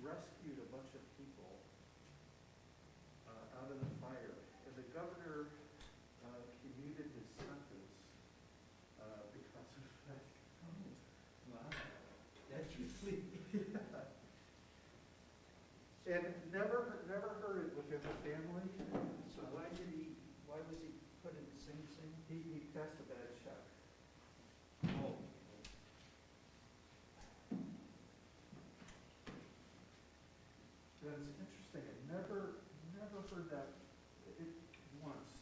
rescued a bunch of people out of the fire. And the governor commuted his sentence because of that. Wow, that's really, And never heard it within the family. so why was he put in Sing Sing? He passed a bad check. Oh. That's interesting. I never heard that once.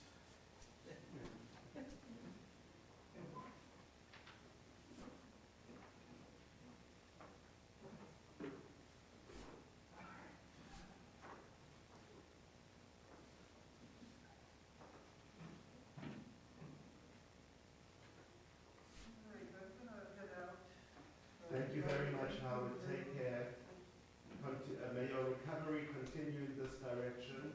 Thank you very much, Howard. Take care. May your recovery continue in this direction.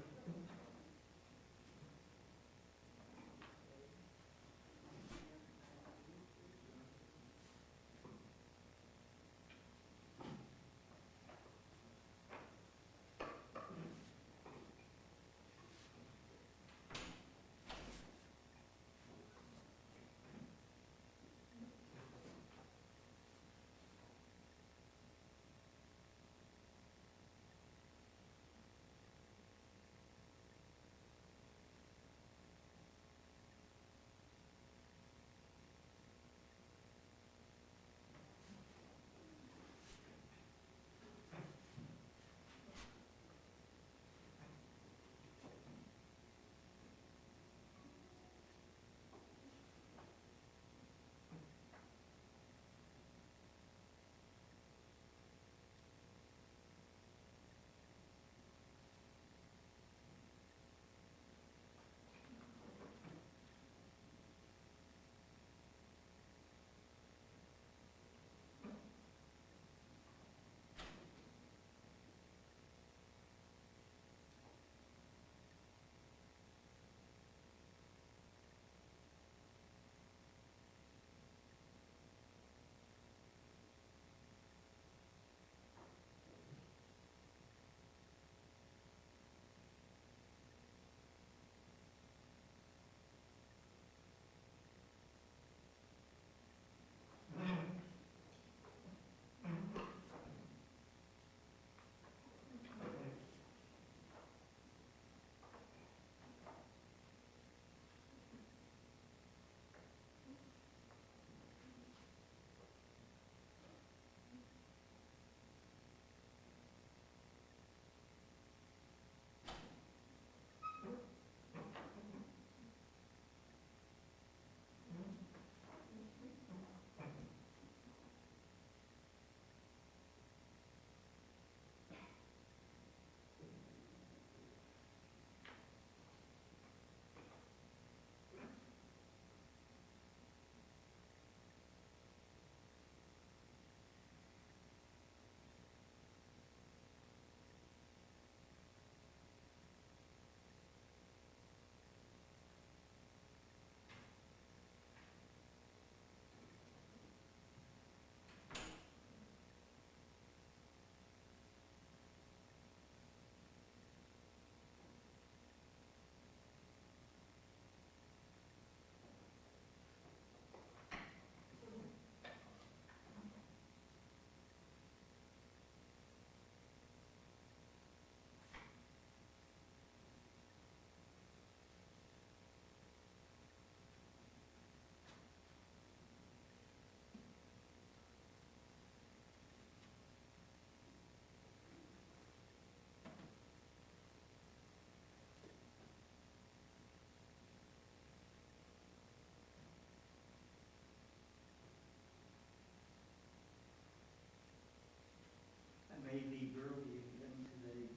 I may leave early again today.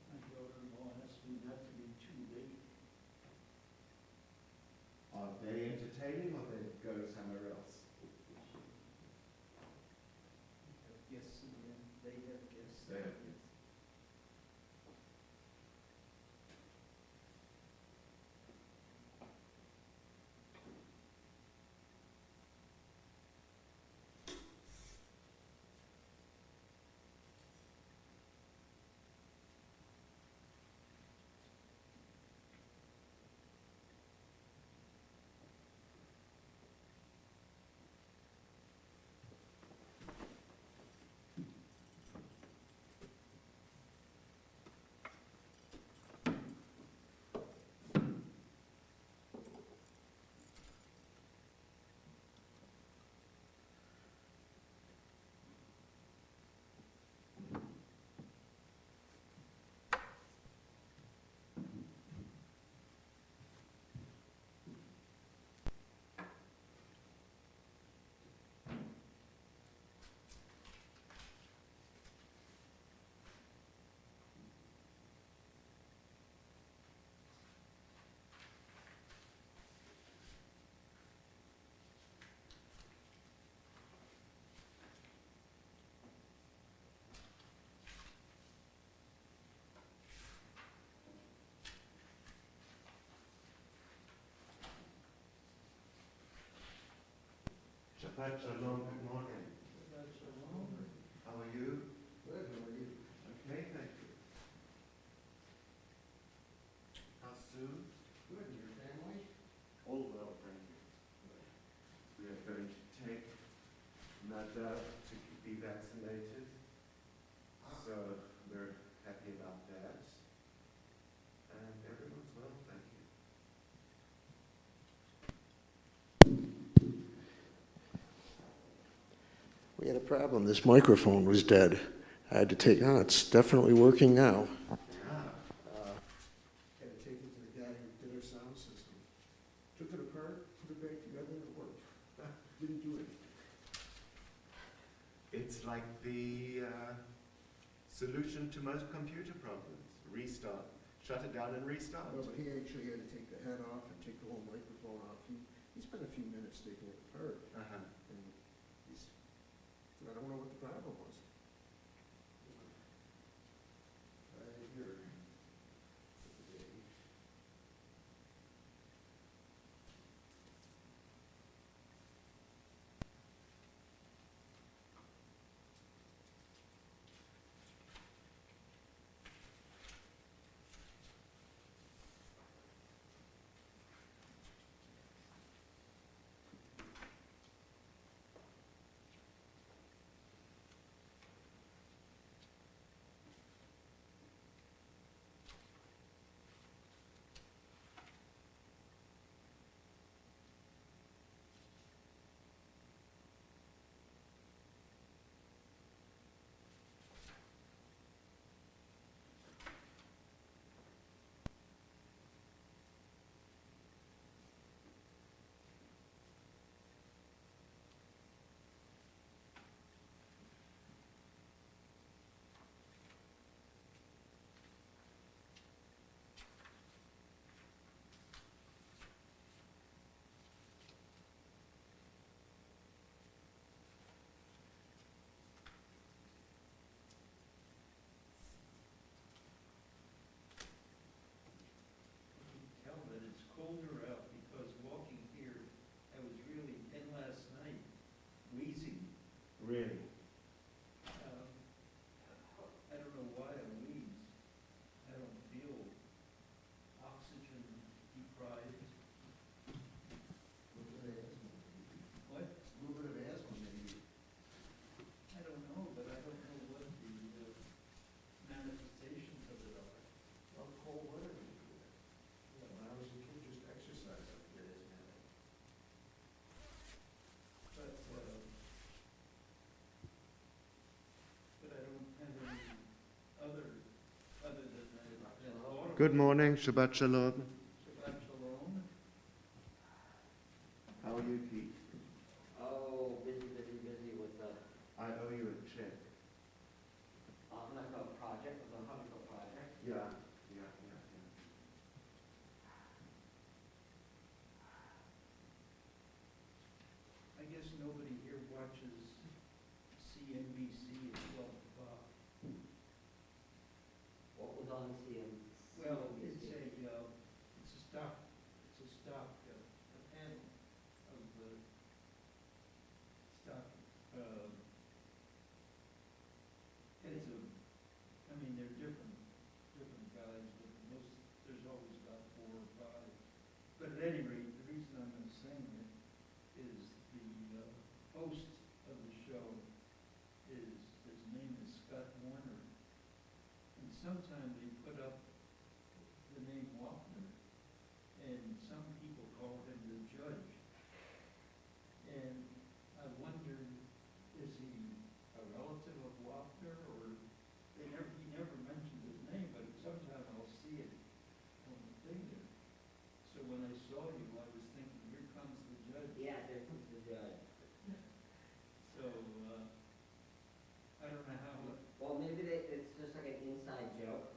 My daughter-in-law asked me not to be too late. Are they entertaining or they go somewhere else? Guests again, they have guests. They have kids. Shabbat Shalom, good morning. Shabbat Shalom. How are you? Good, how are you? Okay, thank you. How soon? Good, and your family? All well, thank you. We are going to take Nadav to be vaccinated, so we're happy about that. And everyone's well, thank you. We had a problem. This microphone was dead. I had to take, it's definitely working now. Had to take it to the guy who did our sound system. Took it apart, put it back together, and it worked. Didn't do it. It's like the solution to most computer problems. Restart. Shut it down and restart. No, but he actually had to take the head off and take the whole microphone off. He spent a few minutes taking it apart. Uh-huh. And I don't know what the problem was. Here. Tell that it's colder out because walking here, I was really, and last night, wheezing. Really? I don't know why I wheeze. I don't feel oxygen deprived. What? A little bit of asthma, maybe. I don't know, but I don't know what the manifestations of it are. Well, cold weather may do that. Yeah, when I was a kid, just exercise up here, isn't it? But I don't have any other than autumn. Good morning, Shabbat Shalom. Shabbat Shalom. How are you, Keith? Oh, busy with the I owe you a check. Hanukkah project, the Hanukkah project. Yeah. I guess nobody here watches CNBC at 12 o'clock. What was on CNBC? Well, it's a panel of the stock, they're different guys, but there's always about 4 or 5. But at any rate, the reason I'm saying it is the host of the show his name is Scott Warner. And sometimes they put up the name Wapner, and some people call him the judge. And I wondered, is he a relative of Wapner, or he never mentioned his name, but sometimes I'll see it on the thing there. So when I saw you, I was thinking, here comes the judge. Yeah, there comes the judge. So, I don't know how. Well, maybe it's just like an inside joke.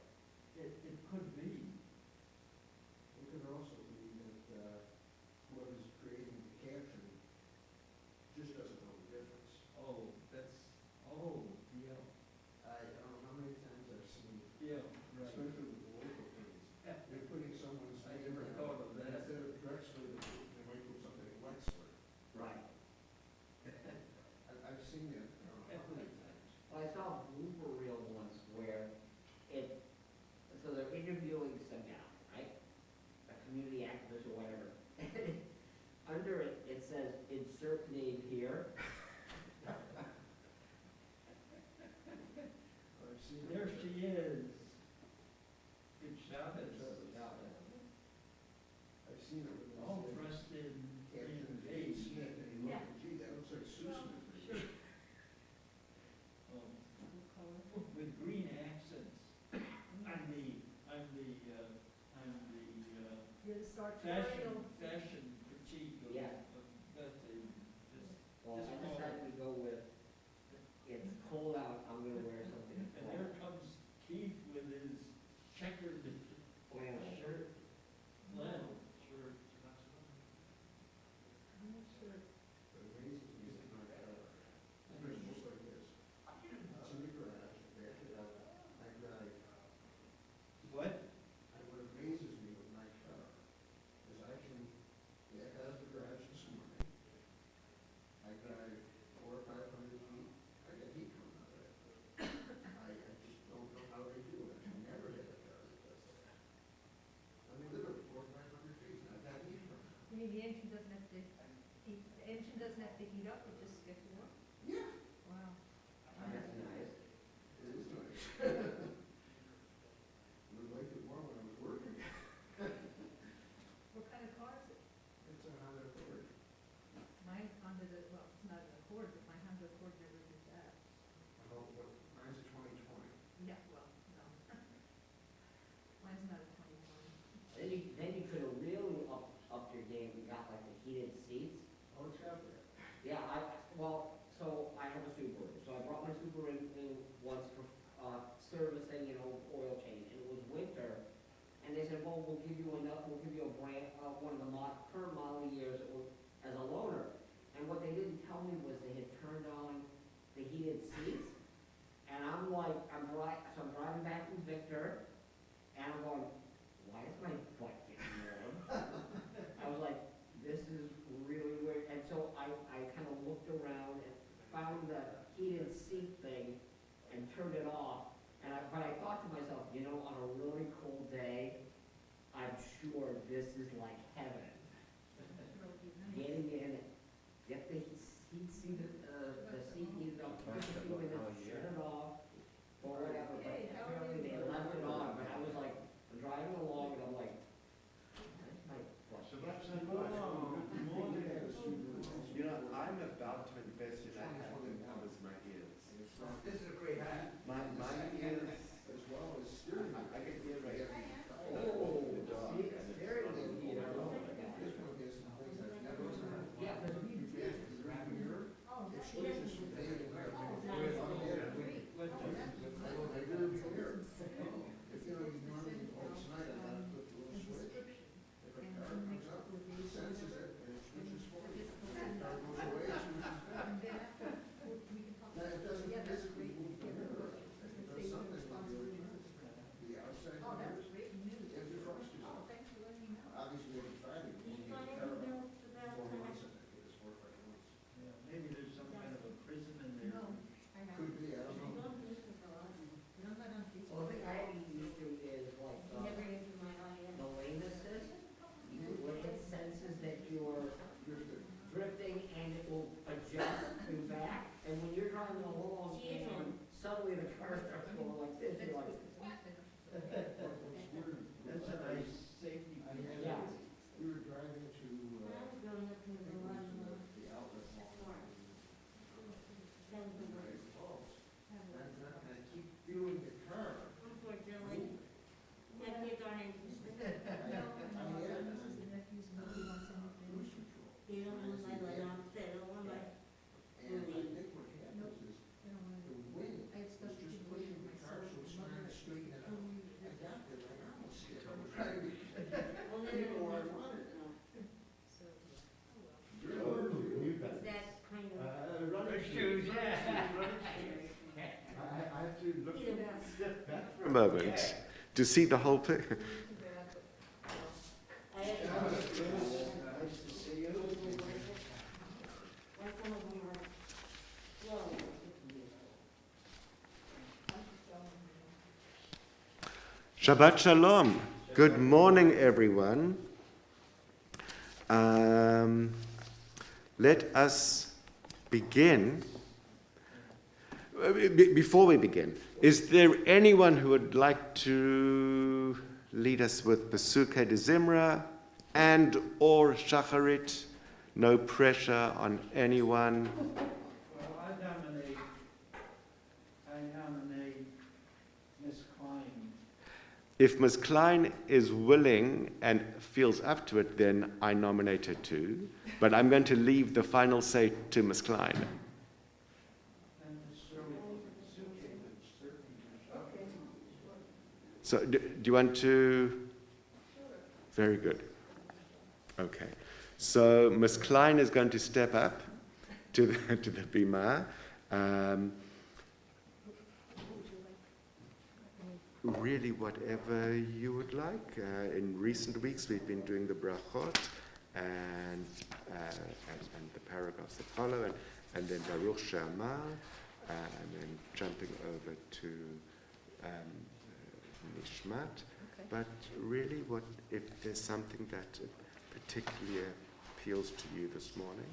There she is. Good Shabbat. I've seen it. When All they say dressed in Captain beige. Smith, and you Yeah. look, gee, that looks like Sue Smith. With green accents. I'm the You're the sartorial. fashion critique of Yeah. Beth. Well, I decided to go with, it's cold out, I'm gonna wear something And there cold. comes Keith with his checkered Flannel shirt. flannel shirt. I'm not sure. But it amazes me that my car, it's just like this. It's in the garage, back it up, I drive. What? What amazes me with my car is I can back out of the garage this morning. I drive 400 or 500 feet, I got heat coming out of it. I just don't know how they do it. I've never had a car that does that. I mean, literally 400 or 500 feet, and I've got heat coming out. I mean, the engine doesn't have to, the engine doesn't have to heat up, it just gets warm. Yeah, Wow. That's nice. it is nice. It was like it more when I was working. What kind of car is it? It's a Honda Accord. My Honda, well, it's not an Accord, but my Honda Accord never did that. Oh, but mine's a 2020. Yeah, well, no. Mine's not a 2020. Then you could have really upped your game and got like the heated seats. Oh, it's got that. Yeah, so I have a Subaru, so I brought my Subaru in once for, servicing, oil change, and it was winter. And they said, well, we'll give you a brand, one of the current model years as a loaner. And what they didn't tell me was they had turned on the heated seats. And I'm like, I'm driving back from Victor, and I'm going, why is my butt getting warm? I was like, this is really weird. And so I kind of looked around and found the heated seat thing and turned it off. But I thought to myself, on a really cold day, I'm sure this is like heaven. Sure would be nice. Getting in, get the seat heated up, took a few minutes, shut it off, or whatever. But Hey, how are apparently they you? left it on, but I was like, driving along and I'm like, that's my butt. Shabbat Good shalom. morning. I'm about to invest in a hat that covers my ears. And it's not, this is a great hat. My ears, As well as steering. I get ear right. Oh, The dog. see, it's very good, This one has some things I've never done. Yeah, but You get the rear mirror, Oh, it that's switches from day to night. great. What I want my rear view mirror. If you normally, tonight I gotta put the little switch. If a car comes up, it senses it and it switches for you. If the car goes away, it switches back. And then after, we can talk. Now, it doesn't Yeah, that's physically great. move the mirror. It does something with the outside Oh, mirror. that's great news. It defrosts it. Oh, thanks for letting me know. Obviously, every Friday, we get the car about 4 months and I get 4 or 5 months. Yeah, maybe there's some kind of a prism in there. No, I haven't. Could be, I don't know. No, not on Facebook. well, the thing I used to is like, the lane assist, what it senses that you're Drifted. drifting and it will adjust you back, and when you're driving along and suddenly the car starts going like this, you're like, That's a nice safety I feature. had, Yeah. we were driving to, the outlet mall. Niagara Falls. And I keep feeling the car. Cruise control. And I think what happens is the wind I had was stuff to just do pushing with the car so it's trying to straighten it out. I So, got there, I almost skipped. I was trying to get where I wanted. Running shoes, yeah. I have to look, step back for a moment to see the whole picture. Nice to see you. Shabbat shalom. Good morning, everyone. Let us begin. before we begin, is there anyone who would like to lead us with Pesukei de Zimra and or Shacharit? No pressure on anyone. Well, I nominate Ms. Klein. If Ms. Klein is willing and feels up to it, then I nominate her too. But I'm going to leave the final say to Ms. Klein. And certainly, So do you want to? Very good. Okay. So Ms. Klein is going to step up to the bima. Really, whatever you would like. In recent weeks, we've been doing the brachot and the paragraphs that follow, and then Baruch She'amar, and then jumping over to Nishmat. Okay. But really, what if there's something that particularly appeals to you this morning?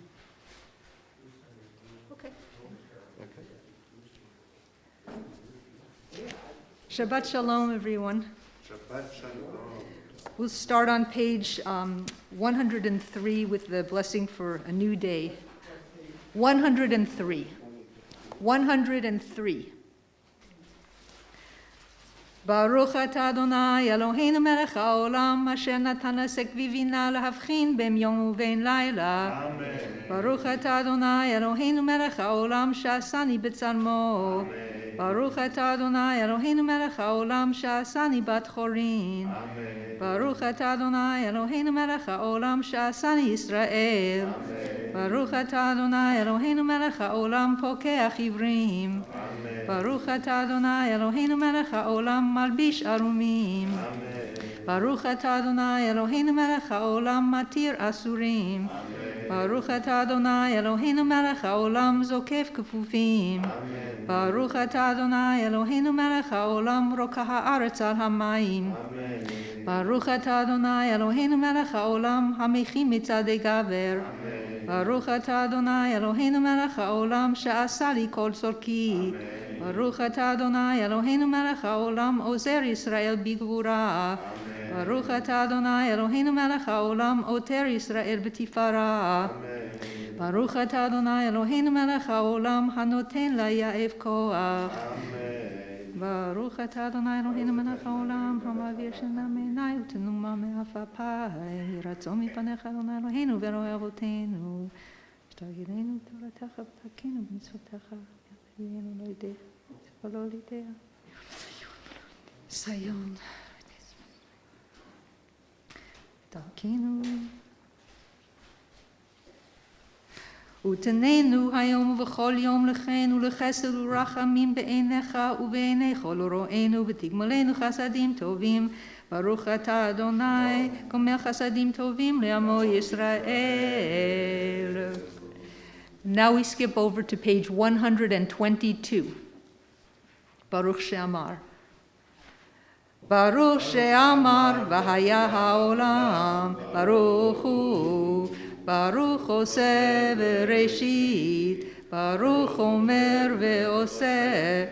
Okay. Okay. Shabbat Shalom, everyone. Shabbat Shalom. We'll start on page 103 with the blessing for a new day. 103. 103. Baruch atah Adonai Eloheinu melech haolam asher natan לעסק ובינה להבחין בין יום ובין לילה. ברוך אתה אדוני אלוהינו מלך העולם שעשני בצלמו. ברוך אתה אדוני אלוהינו מלך העולם שעשני בת חורין. ברוך אתה אדוני אלוהינו מלך העולם שעשני ישראל. ברוך אתה אדוני אלוהינו מלך העולם פוקח עיוורים. ברוך אתה אדוני אלוהינו מלך העולם מלביש ערומים. ברוך אתה אדוני אלוהינו מלך העולם מתיר אסורים. ברוך אתה אדוני אלוהינו מלך העולם זוקף כפופים. ברוך אתה אדוני אלוהינו מלך העולם רוקה הארץ על המים. ברוך אתה אדוני אלוהינו מלך העולם המכין מצעדי גבר. ברוך אתה אדוני אלוהינו מלך העולם שעשה לי כל צורכי. ברוך אתה אדוני אלוהינו מלך העולם עוזר ישראל בגבורה. ברוך אתה אדוני אלוהינו מלך העולם עוטר ישראל בתפארה. ברוך אתה אדוני אלוהינו מלך העולם הנותן ליעב כוח. ברוך אתה אדוני אלוהינו מלך העולם המעביר שינה מעיני ותנומה מעפעפי. יהי רצון מפניך אדוני אלוהינו ואלוהי אבותינו שתגידנו תורתך ותקינו במצוותיך יהינו לא ידע ולא לידע. סיון תקינו ותננו היום ובכל יום לכן ולחסד ורחמים בעיניך ובעיני כל רואינו ותגמלנו חסדים טובים. ברוך אתה אדוני גומל חסדים טובים לעמו ישראל. Now we skip over to page 122. Baruch She'amar. Baruch She'amar v'haya ha'olam Baruch hu Baruch עושה בראשית, ברוך אומר ועושה,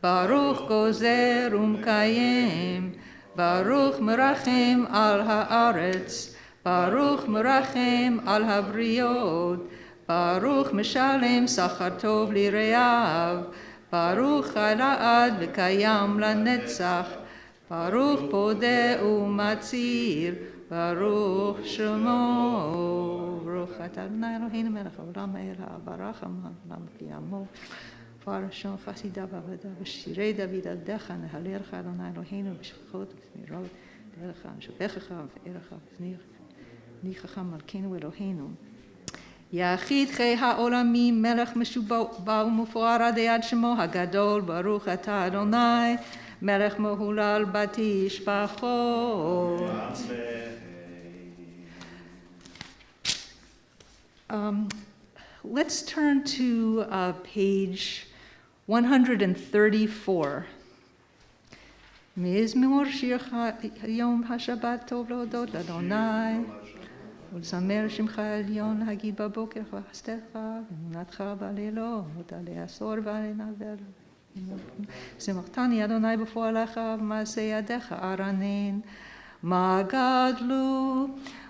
ברוך גוזר ומקיים, ברוך מרחם על הארץ, ברוך מרחם על הבריות, ברוך משלם שכר טוב לרעיו, ברוך חי לעד וקיים לנצח, ברוך פודה ומציר, ברוך שמו. ברוך אתה אדוני אלוהינו מלך העולם האלה ברח העולם כי עמו פרשון חסידה ועבדה בשירי דוד עבדך נהללך אדוני אלוהינו בשבחות ובזמירות דרך משבחך ופארך וזניחך מלכנו אלוהינו. יחיד חי העולמים מלך משובע ומפואר עד יד שמו הגדול ברוך אתה אדוני מלך מהולל בתשבחות. Let's turn to page 134. מזמור שיר יום השבת טוב להודות לאדוני ולזמר שמך העליון להגיד בבוקר חסדך ואמונתך בלילות על העשור ועל נבר שמחתני אדוני בפועלך ומעשה ידיך ארנן. מה גדלו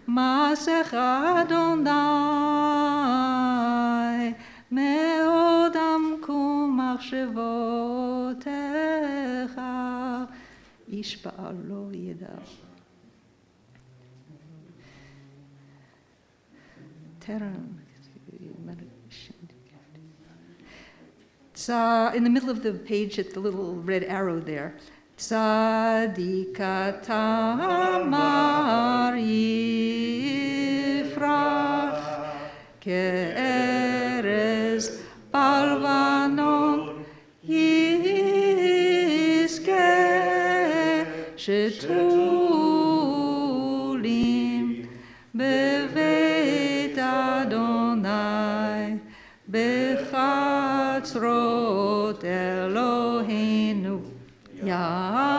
מעשיך אדוני, מאוד עמקו מחשבותיך, איש בעל לא ידע. In the middle of the page at the little red arrow there, Tzadika tamar yifrach ke'erez balvanon yizkeh shetulim bevet Adonai bechatzrot Eloheinu yafrichu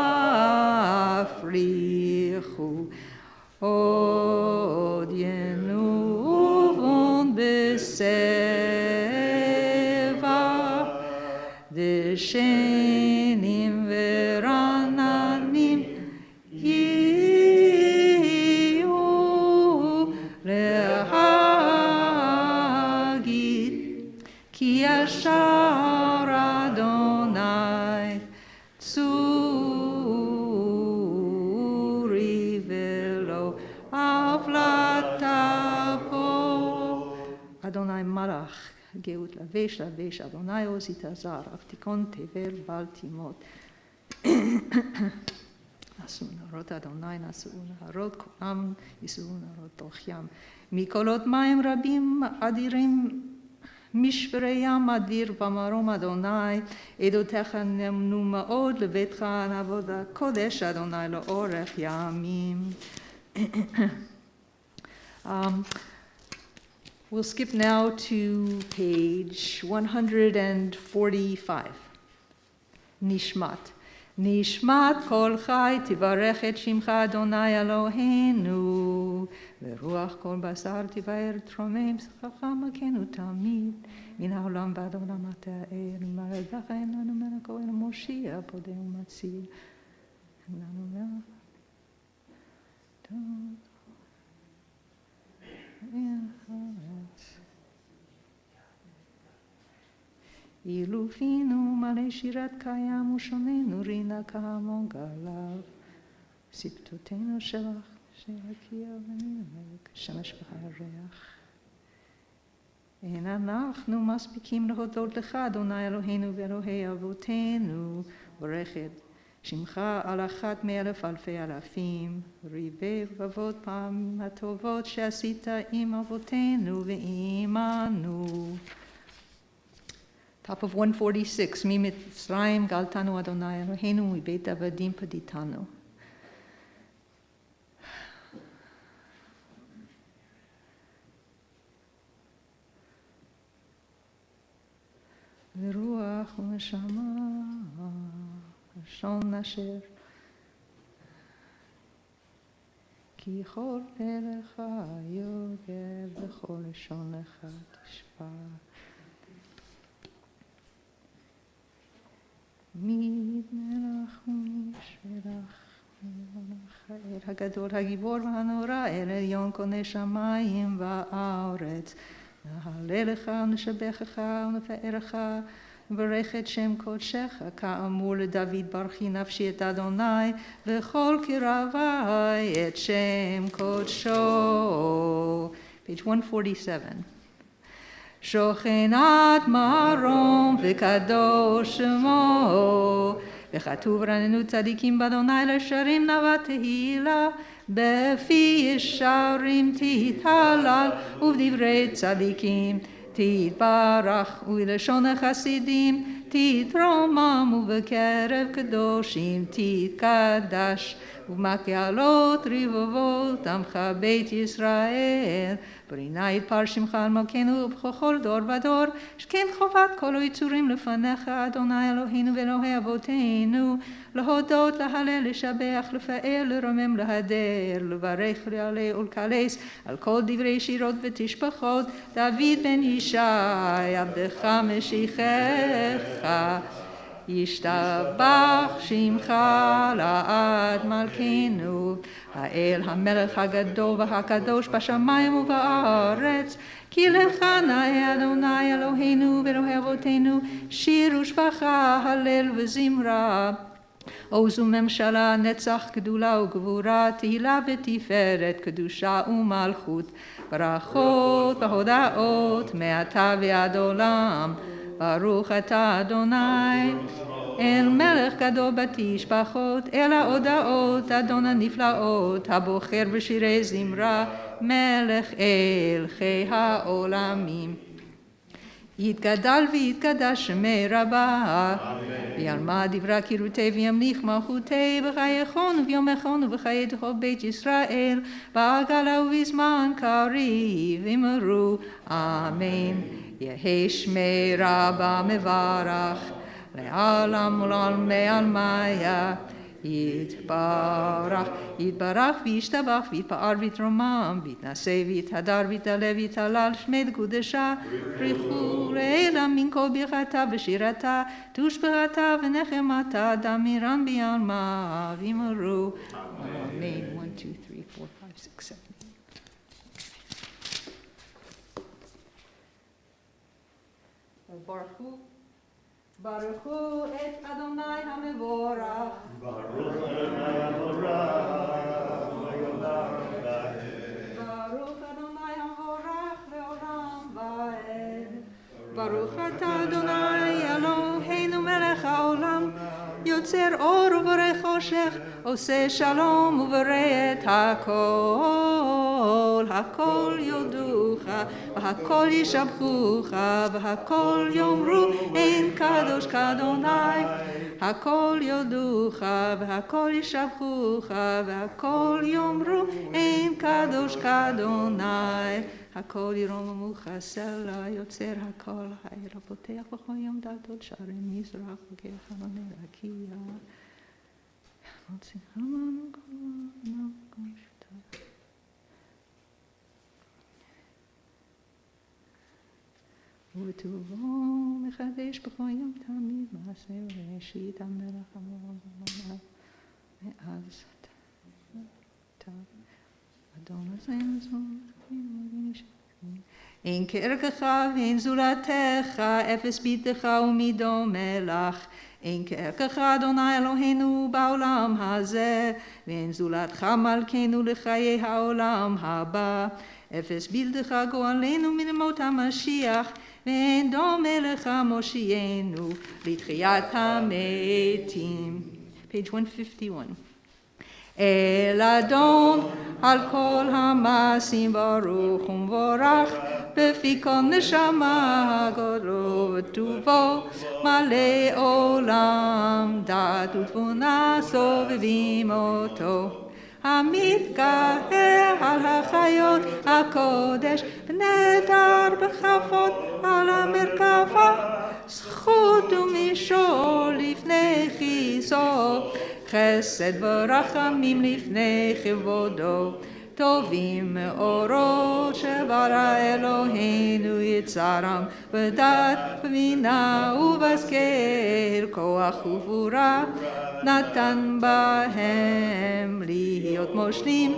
od yenuvon beseva deshenim verananim yiyu lehagid ki yashar Adonai tsuri velo avlatapo Adonai malach geut lavesh Adonai ozitazar avtikon tevel baltimot nasu narot Adonai nasu narot kolam yisu narot tochiam mikolot maim rabim adirim משבריים אדיר במרום אדוני, עדותיך נאמנו מאוד לביתך עבודה קודש אדוני לאורך ימים. We'll skip now to page 145. נשמת. נשמת כל חי תברך את שמך אדוני אלוהינו, ורוח כל בשר תבער תרומם שכרך מכנו תמיד, מן העולם ועד עולם התאר, מלך אין לנו מלך אלא מושיע פודה ומציל. אין לנו מלך. אילופינו מלא שירת קיים ושוננו רינה כהמון גליו. שפתותינו שלך שירקיע ונראה כשמש והריח. אין אנחנו מספיקים להודות לך אדוני אלוהינו ואלוהי אבותינו, ברכת שמך על אחת מאלף אלפי אלפים, ריבי רבבות פעמים הטובות שעשית עם אבותינו ועמנו. Top of 146, ממצרים גאלתנו אדוני אלוהינו מבית עבדים פדיתנו. ורוח ונשמה, לשון אשר, כי כל פלך יוגב וכל לשון לך תשפע. מלך ומשלח, האל הגדול הגיבור והנורא, אל עליון קונה שמיים וארץ. נהלל לך ונשבחך ונפארך וברך את שם קודשך, כאמור לדוד ברכי נפשי את אדוני וכל קרבי את שם קודשו. page 147. שוכנת מרום וקדוש שמו, וכתוב רננו צדיקים באדוני לשרים נאווה תהילה, בפי ישרים תתהלל ובדברי צדיקים תתברך, ובלשון החסידים תתרומם, ובקרב קדושים תתקדש, ובמקהלות רבבות עמך בית ישראל. ברינה יתפאר שמך על מלכנו ובכל דור ודור, שכן חובת כל היצורים לפניך אדוני אלוהינו ואלוהי אבותינו, להודות, להלל, לשבח, לפאר, לרומם, להדר, לברך, לעלה ולקלס על כל דברי שירות ותשבחות, דוד בן ישי עבדך משיחך ישתבח שמך לעד מלכנו, האל המלך הגדול והקדוש בשמיים ובארץ, כי לך נאה אדוני אלוהינו ואלוהי אבותינו, שיר ושבחה, הלל וזמרה. עוז וממשלה, נצח, גדולה וגבורה, תהילה ותפארת, קדושה ומלכות, ברכות והודאות, מעתה ועד עולם. ברוך אתה אדוני, אל מלך גדול בתשבחות, אל ההודאות, אדון הנפלאות, הבוחר בשירי זמרה, מלך אל חי העולמים. יתגדל ויתקדש שמי רבה, ויעלמה דברה קירותי וימליך מלכותי, בחייכון וביומכון ובחיי כל בית ישראל, בעגלה ובזמן קריב אמרו אמן. יהי שמי רבה מברך, לעולם ולעולמי עלמיה. יתברך, יתברך וישתבח ויתפאר ויתרומם, ויתנשא ויתהדר ויתעלה ויתהלל שמי קודשה, ברכו לעילא מן כל ברכתה ושירתה, תושבעתה ונחמתה, דמירן ביעלמה, ואמרו אמן. 1, 2, 3, 4, 5, 6, 7. ברכו ברכו את אדוני המבורך. ברוך אדוני המבורך, ברוך אדוני המבורך לעולם ועד. ברוך אתה אדוני אלוהינו מלך העולם, יוצר אור ובורא חושך, עושה שלום ובורא את הכל. הכל יודוך והכל ישבחוך והכל יאמרו אין קדוש כאדוני. הכל יודוך והכל ישבחוך והכל יאמרו אין קדוש כאדוני. הכל ירום וחסר יוצר הכל, העיר הפותח בכל יום דלתות שערי מזרח וגח ענני רקיע. מוציא חלמנו גלנו גשתה. וטובו מחדש בכל יום תמיד מעשה ראשית המלך המון מאז אדון עזנו זון אין כערכך ואין זולתך, אפס ביתך ומדומה לך. אין כערכך אדוני אלוהינו בעולם הזה, ואין זולתך מלכנו לחיי העולם הבא. אפס בלתך גואלנו מלמות המשיח, ואין דומה לך מושיענו לתחיית המתים. page 151. אל אדון על כל המעשים ברוך ומבורך, בפי כל נשמה גודלו וטובו, מלא עולם דעת ותבונה סובבים אותו. המתגאה על החיות הקודש, בנדר בכבוד על המרכבה, זכות ומשול לפני כיסו, חסד ורחמים לפני כבודו. טובים מאורות שברא אלוהינו יצרם, בדעת ובינה ובשכל, כוח וגבורה נתן בהם, להיות מושלים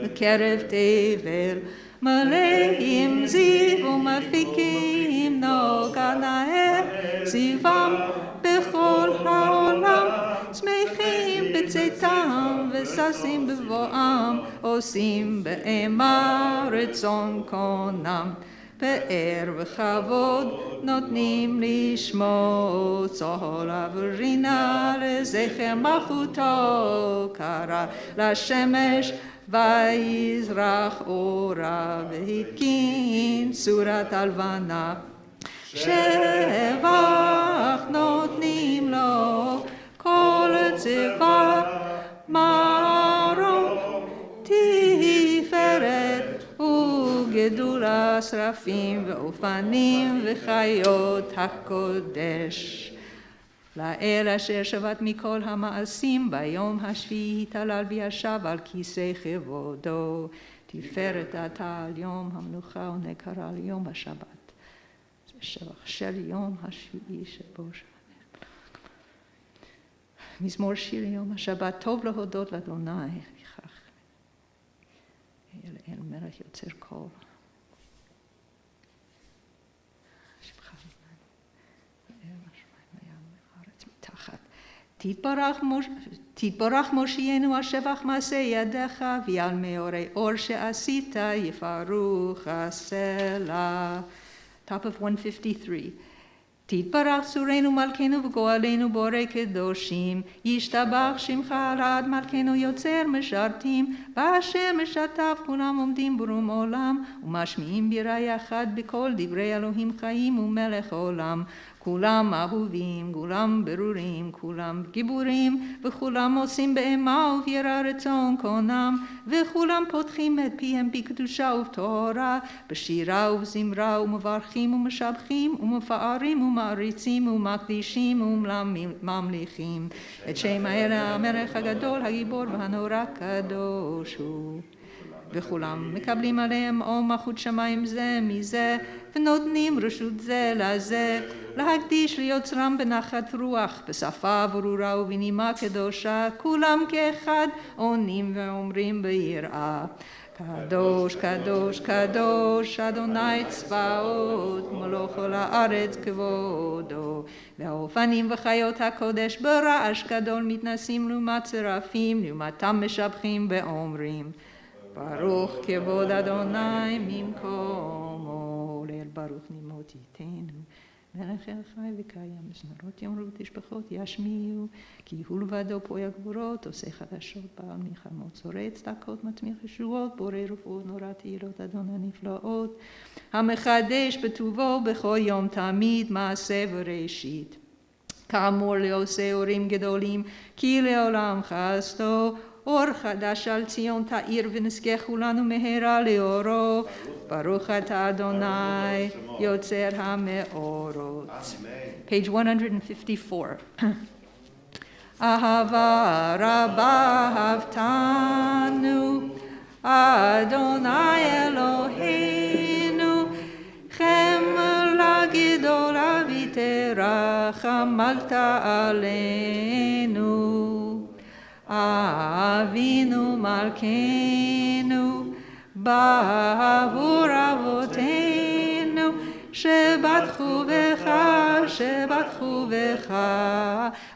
בקרב תבל. מלאים זיו ומפיקים נוגה נאה, זיום בכל העולם, שמחים בצאתם וששים בבואם, עושים באימה רצון קונם. פאר וכבוד נותנים לשמו, צהלה ורינה לזכר מלכותו, קרא לשמש ויזרח אורה, והתקין צורת הלבנה. שבח נותנים לו כל צבא, מרום תפארת וגדולה, שרפים ואופנים וחיות הקודש. לאל אשר שבת מכל המעשים, ביום השביעי התעלל וישב על כיסא כבודו. תפארת אתה על יום המנוחה ונקרא על יום השבת. זה שבח של יום השביעי שבו שבט. מזמור שיר יום השבת, טוב להודות לאדוני, לכך. אל מלך יוצר קול. תתברך מושיענו על שבח מעשה ידיך, ועל מאורי אור שעשית יפרוך הסלע. Top of 153. תתברך צורנו מלכנו וגואלנו בורא קדושים, ישתבח שמך לעד מלכנו יוצר משרתים, באשר משרתיו כולם עומדים ברום עולם, ומשמיעים בירה יחד בכל דברי אלוהים חיים ומלך עולם. כולם אהובים, כולם ברורים, כולם גיבורים, וכולם עושים באימה ובירא רצון קונם, וכולם פותחים את פיהם בקדושה ובטהרה, בשירה ובזמרה, ומברכים ומשבחים, ומפארים ומעריצים, ומקדישים וממליכים. את שם האל המלך הגדול, הגיבור והנורא קדוש הוא. וכולם מקבלים עליהם או מלכות שמיים זה מזה, ונותנים רשות זה לזה, להקדיש ליוצרם בנחת רוח, בשפה ברורה ובנימה קדושה, כולם כאחד עונים ואומרים ביראה. קדוש, קדוש, קדוש, אדוני צבאות, מלוך כל הארץ כבודו. והאופנים וחיות הקודש ברעש גדול מתנסים לעומת צרפים, לעומתם משבחים ואומרים. ברוך כבוד אדוני ממקומו, לאל ברוך נמות ייתנו. מלך אל חי וקיים, זמרות יאמרו תשבחות ישמיעו, כי הוא לבדו פועל גבורות, עושה חדשות בעל מלחמות, שורד צדקות מצמיח ישועות, בורא רפואות נורא תהילות אדון הנפלאות, המחדש בטובו בכל יום תמיד מעשה וראשית. כאמור לעושה אורים גדולים, כי לעולם חסדו, אור חדש על ציון תאיר ונזכה כולנו מהרה לאורו. ברוך אתה אדוני יוצר המאורות. Page 154. אהבה רבה אהבתנו, אדוני אלוהינו, חמלה גדולה ותרחמת עלינו. אבינו מלכנו, בעבור אבותינו, שבטחו בך, שבטחו בך,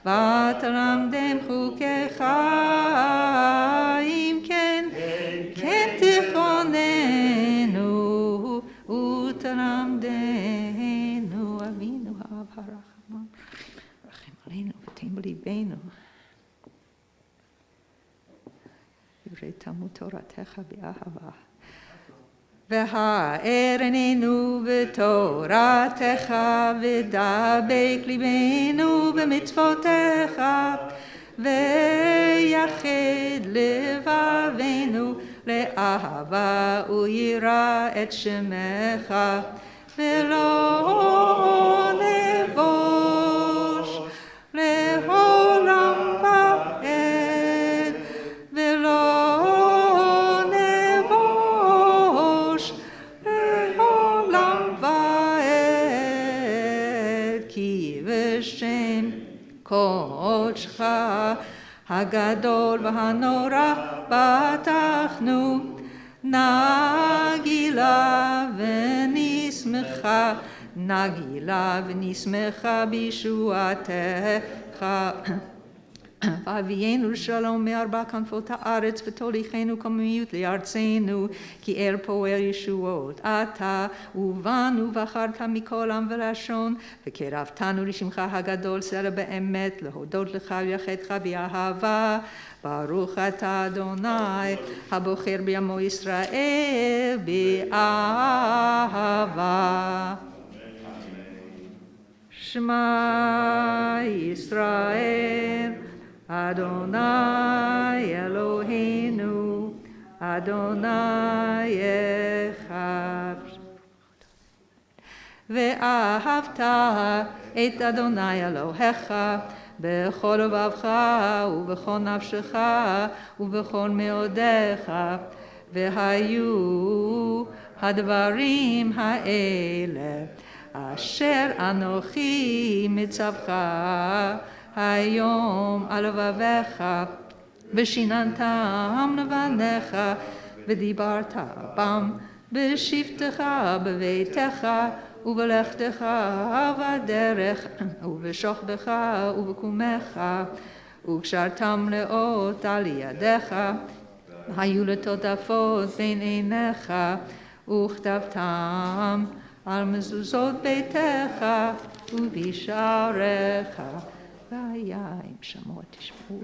ותלמדם חוקיך, אם כן, כן תכוננו, ותלמדנו, אבינו האב הרחמן, רחם עלינו ותן בליבנו. יראה תלמוד תורתך באהבה. והאר עינינו בתורתך, ודבק ליבנו במצוותיך, ויחד לבבינו לאהבה ויראה את שמך, ולא נבוש לעולם ועד, ולא נבוש לעולם ועד, כי בשם קודשך הגדול והנורא פתחנו, נגילה ונשמחה, נגילה ונשמחה בישועתך. ואבינו שלום מארבע כנפות הארץ, ותוליכנו קוממיות לארצנו, כי אל פועל ישועות. אתה ובנו בחרת מכל עם ולשון, וקרבתנו לשמך הגדול סלע באמת, להודות לך ויחדך באהבה. ברוך אתה אדוני, הבוחר בעמו ישראל באהבה. שמע ישראל, אדוני אלוהינו, אדוני אחד. ואהבת את אדוני אלוהיך בכל לבבך ובכל נפשך ובכל מאודיך, והיו הדברים האלה אשר אנוכי מצווך היום על לבביך, ושיננתם לבניך, ודיברת בם בשבתך בביתך, ובלכתך בדרך, ובשוכבך ובקומך, וקשרתם לאות על ידיך, היו לטוטפות בין עיניך, וכתבתם על מזוזות ביתך ובשעריך. והיה אם שמוע תשמעו.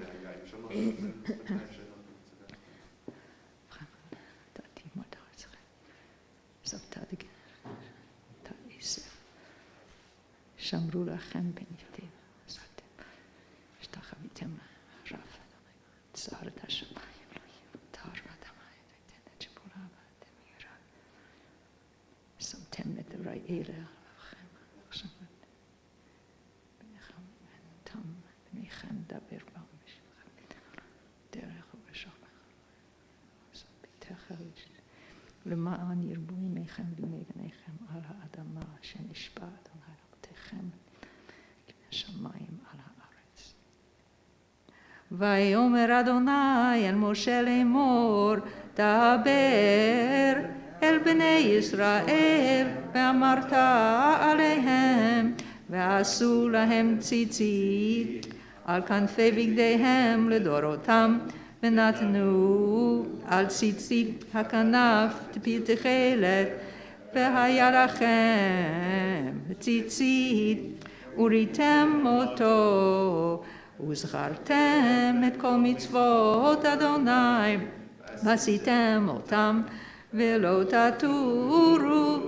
שמרו לכם בנפתי ועשיתם, השתחוויתם רב צער את השמיים, טהר ואדמה, ותן את שבורה ואתם יראה. שמתם את דברי אלה עליכם, עכשיו בניכם דבר בם בשמכם, דרך ובשוכבך, ביתך למען ירבו ימיכם וימי בניכם על האדמה שנשבע אדוני רבותיכם השמיים על הארץ. ויאמר אדוני אל משה לאמור, דבר אל בני ישראל, ואמרת עליהם, ועשו להם ציצית על כנפי בגדיהם לדורותם, ונתנו על ציצית הכנף תחילת, והיה לכם ציצית, וריתם אותו, וזכרתם את כל מצוות אדוני, ועשיתם אותם, ולא תטורו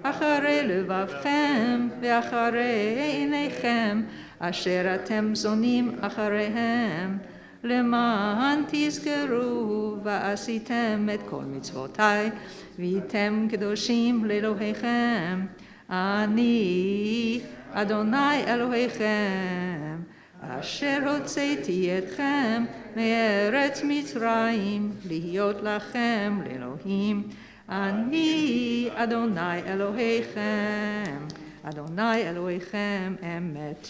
אחרי לבבכם ואחרי עיניכם, אשר אתם זונים אחריהם, למען תזכרו ועשיתם את כל מצוותיי, והייתם קדושים לאלוהיכם. אני אדוני אלוהיכם, אשר הוצאתי אתכם מארץ מצרים, להיות לכם לאלוהים. אני אדוני אלוהיכם, אדוני אלוהיכם אמת.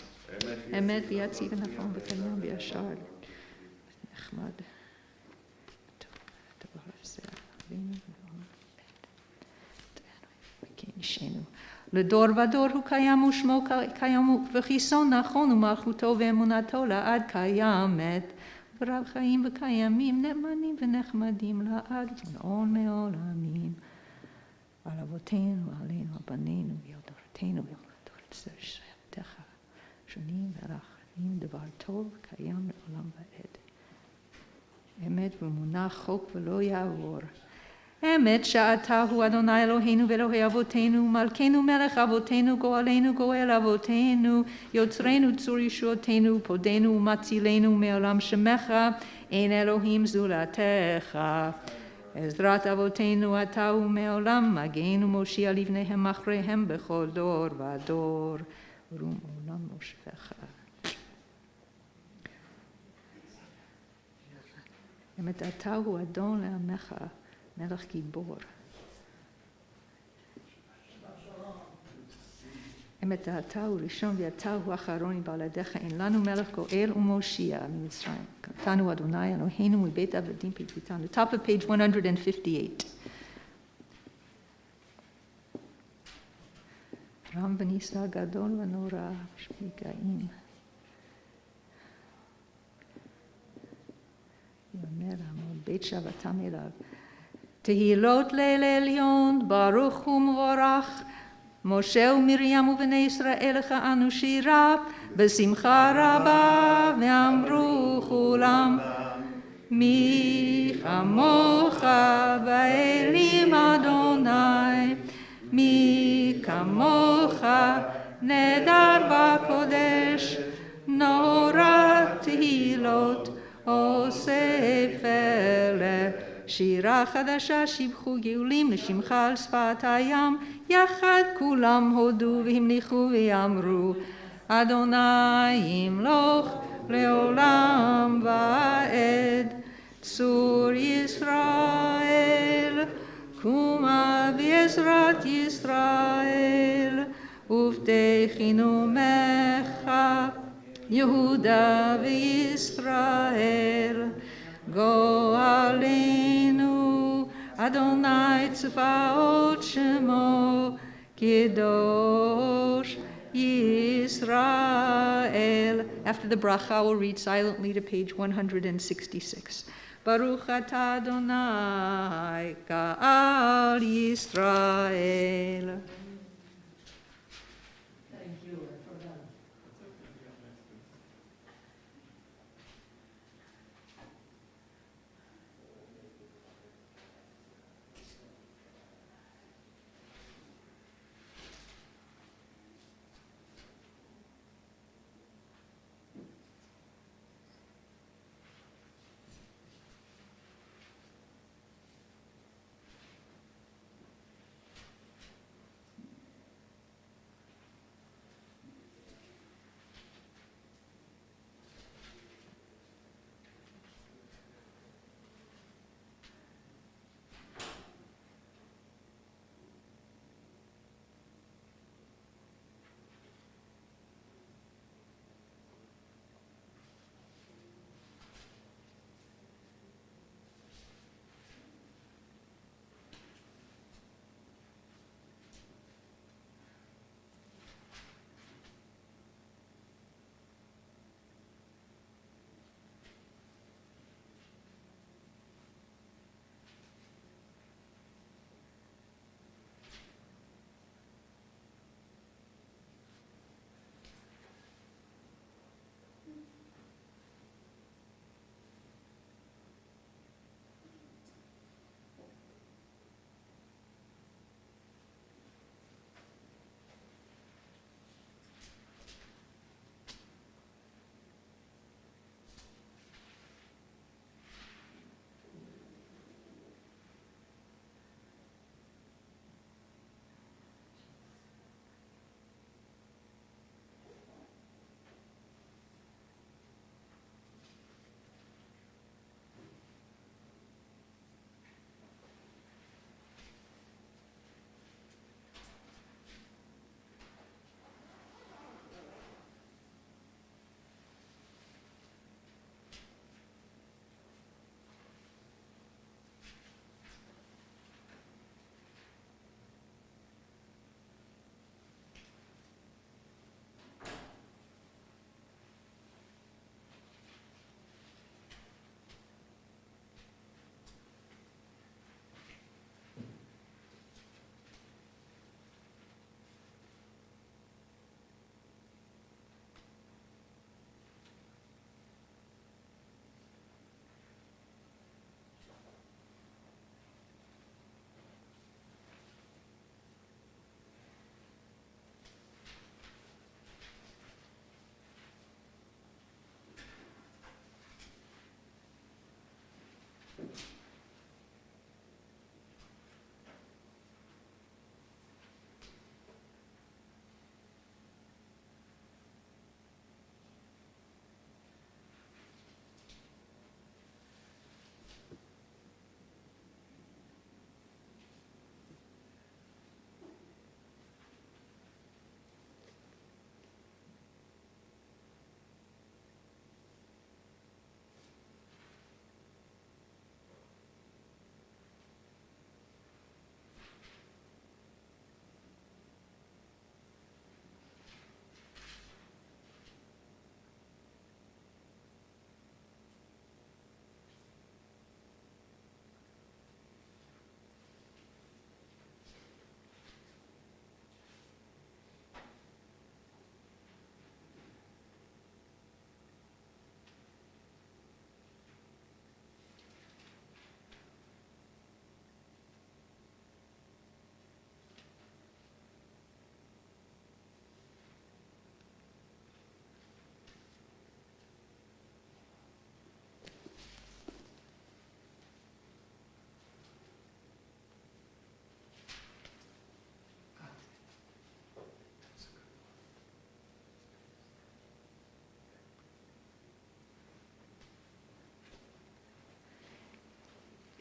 אמת ויציב ונכון וקיים וישר. נחמד. טוב, זה אבינו ונשנו. לדור ודור הוא קיים ושמו קיים וחיסון נכון ומלכותו ואמונתו לעד קיימת, ורב חיים וקיימים נאמנים ונחמדים לעד ולעון מעולמים. על אבותינו עלינו הבנינו וידורתנו וימלדות שבתך שונים ורחמים, דבר טוב קיים לעולם ועד. אמת ואמונה חוק ולא יעבור. אמת שאתה הוא אדוני אלוהינו ואלוהי אבותינו, מלכנו מלך אבותינו, גואלנו גואל אבותינו, יוצרנו צור ישועתנו, פודנו ומצילנו מעולם שמך, אין אלוהים זולתך. עזרת אבותינו אתה ומעולם מגן ומושיע לבניהם אחריהם בכל דור ודור, ורום עולם מושבך. אמת אתה הוא אדון לעמך, מלך גיבור. אמת אתה הוא ראשון ואתה הוא אחרון מבלעדיך, אין לנו מלך גואל ומושיע ממצרים. קראתנו אדוני אלוהינו מבית עבדים פקדתנו. Top of page 158. רם ונישא גדול ונורא שפגעים. יאמר עמוד בית שבתם אליו. תהילות ליל עליון, ברוך ומבורך, משה ומרים ובני ישראל לך אנו שירה, בשמחה רבה, ואמרו כולם, מי כמוך באלים אדוני, מי כמוך נדר בקודש, נורא תהילות עושה פלא. שירה חדשה שיבחו גאולים לשמך על שפת הים, יחד כולם הודו והמליכו ואמרו, אדוני ימלוך לעולם ועד. צור ישראל קומה בעזרת ישראל, ובטחי נאומך Yehuda v'Yisrael. Go'alenu Adonai Tzvaot Shemo Kadosh Yisrael. After the bracha, we'll read silently to page 166. Baruch atah Adonai Ka'al Yisrael. Thank you, I forgot.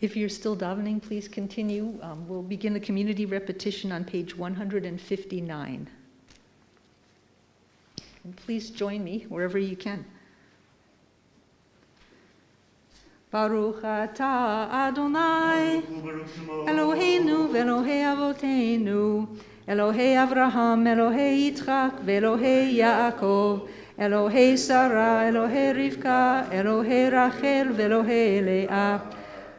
If you're still davening, please continue. We'll begin the community repetition on page 159. please join me wherever you can. Baruch atah Adonai, Eloheinu ve'Elohei Avotenu, Elohei Avraham, Elohei Yitzchak, ve'Elohei Yaakov, Elohei Sarah, Elohei Rivka, Elohei Rachel, ve'Elohei Leah,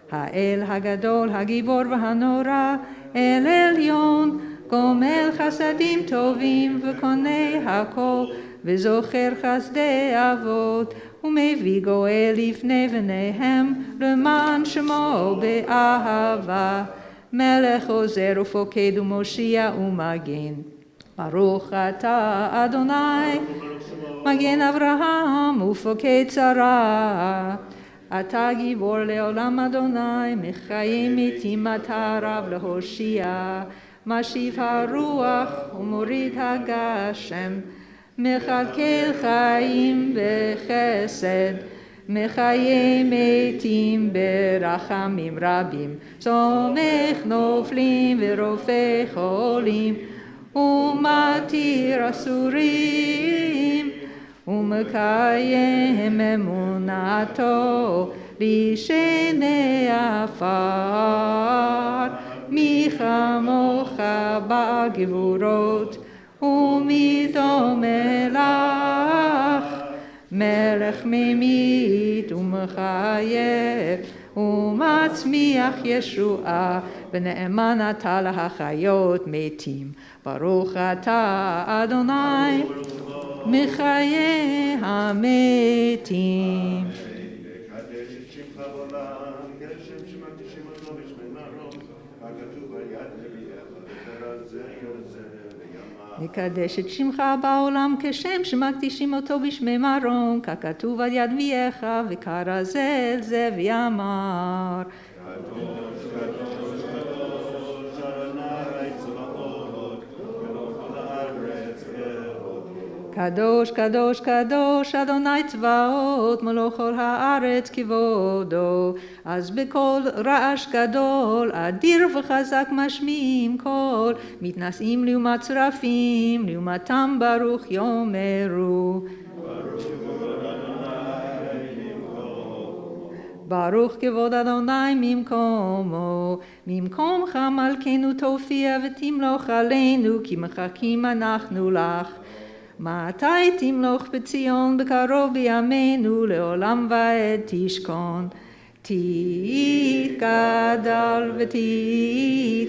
Ha'el Hagadol, Hagibor v'Hanora, El Elyon, Gomel Chasadim Tovim, v'Konei Hakol, v'Zocher Chasdei Avot, ומביא גואל לפני בניהם למען שמו באהבה. מלך עוזר ופוקד ומושיע ומגן. ברוך אתה אדוני, מגן אברהם ופוקד שרה. אתה גיבור לעולם אדוני, מחיים מתים אתה רב להושיע. משיב הרוח ומוריד הגשם. מכלכל חיים בחסד, מחיי מתים ברחמים רבים, צומח נופלים ורופא חולים, ומתיר אסורים, ומקיים אמונתו לשני עפר. מי כמוך בגבורות, ומי דומה לך, מלך ממית ומחייב, ומצמיח ישועה, ונאמן אתה להחיות מתים. ברוך אתה אדוני, מחיי המתים. מקדש את שמך בעולם כשם שמקדישים אותו בשמי מרום, ככתוב על יד אביך וקרא זה אל זה ויאמר. קדוש קדוש קדוש אדוני צבאות מלוא כל הארץ כבודו. אז בקול רעש גדול אדיר וחזק משמיעים קול, מתנשאים לעומת צרפים לעומתם ברוך יאמרו. ברוך כבוד אדוני ממקומו, ממקומך מלכנו תופיע ותמלוך עלינו, כי מחכים אנחנו לך. מתי תמלוך בציון בקרוב בימינו, לעולם ועד תשכון. תתגדל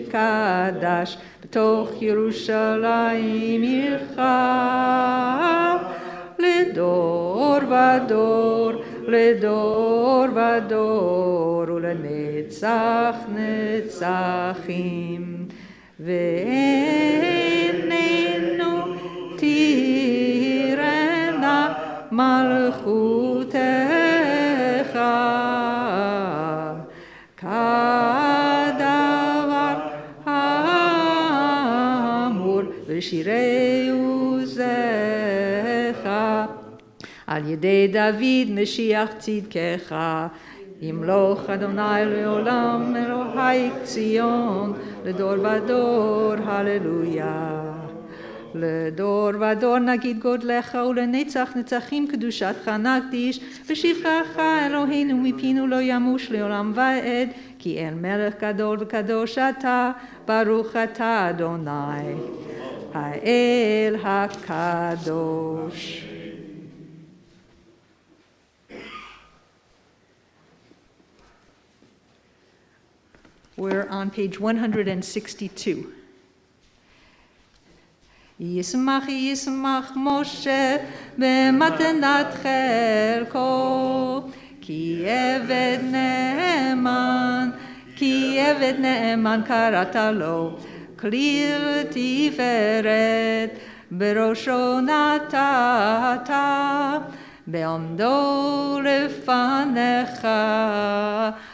ותתקדש בתוך ירושלים עירך, לדור ודור, לדור ודור, ולנצח נצחים. ועינינו תראנה מלכותך, כדבר האמור בשירי עוזך. על ידי דוד משיח צדקך, ימלוך אדוני לעולם אלוהי ציון, לדור ודור הללויה. לדור ודור נגיד גודלך, ולנצח נצחים קדושתך נקדיש. בשבחך אלוהינו מפינו לא ימוש לעולם ועד, כי אין מלך גדול וקדוש אתה, ברוך אתה אדוני האל הקדוש. We're on page 162. ישמח ישמח משה במתנת חלקו, כי עבד נאמן, כי עבד נאמן קראת לו, כליל תפארת בראשו נתת, בעומדו לפניך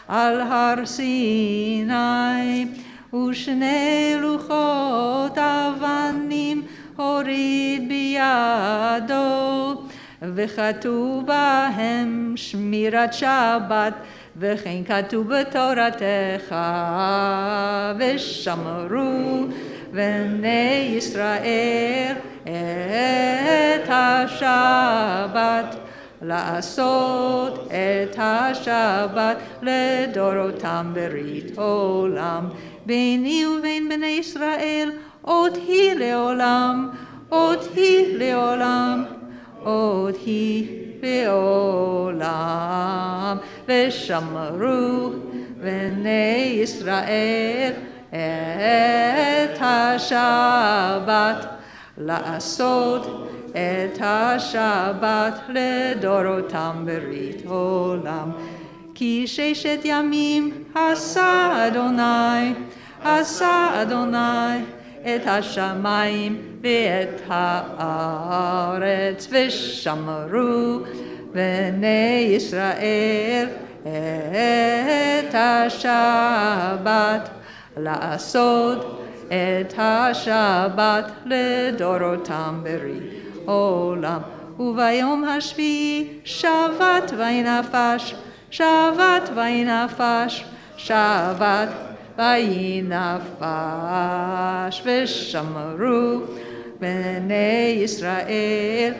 על הר סיני, ושני לוחות אבנים הוריד בידו, וכתוב בהם שמירת שבת, וכן כתוב בתורתך, ושמרו בני ישראל את השבת, לעשות את השבת לדורותם ברית עולם. ביני ובין בני ישראל עוד היא לעולם, עוד היא לעולם, עוד היא לעולם. ושמרו בני ישראל את השבת, לעשות את השבת לדורותם ברית עולם. כי 6 ימים עשה אדוני את השמיים ואת הארץ, ושמרו בני ישראל את השבת, לעשות את השבת לדורותם ברית עולם. וביום השביעי שבת וינפש, שבת וינפש, שבת וינפש. ושמרו בני ישראל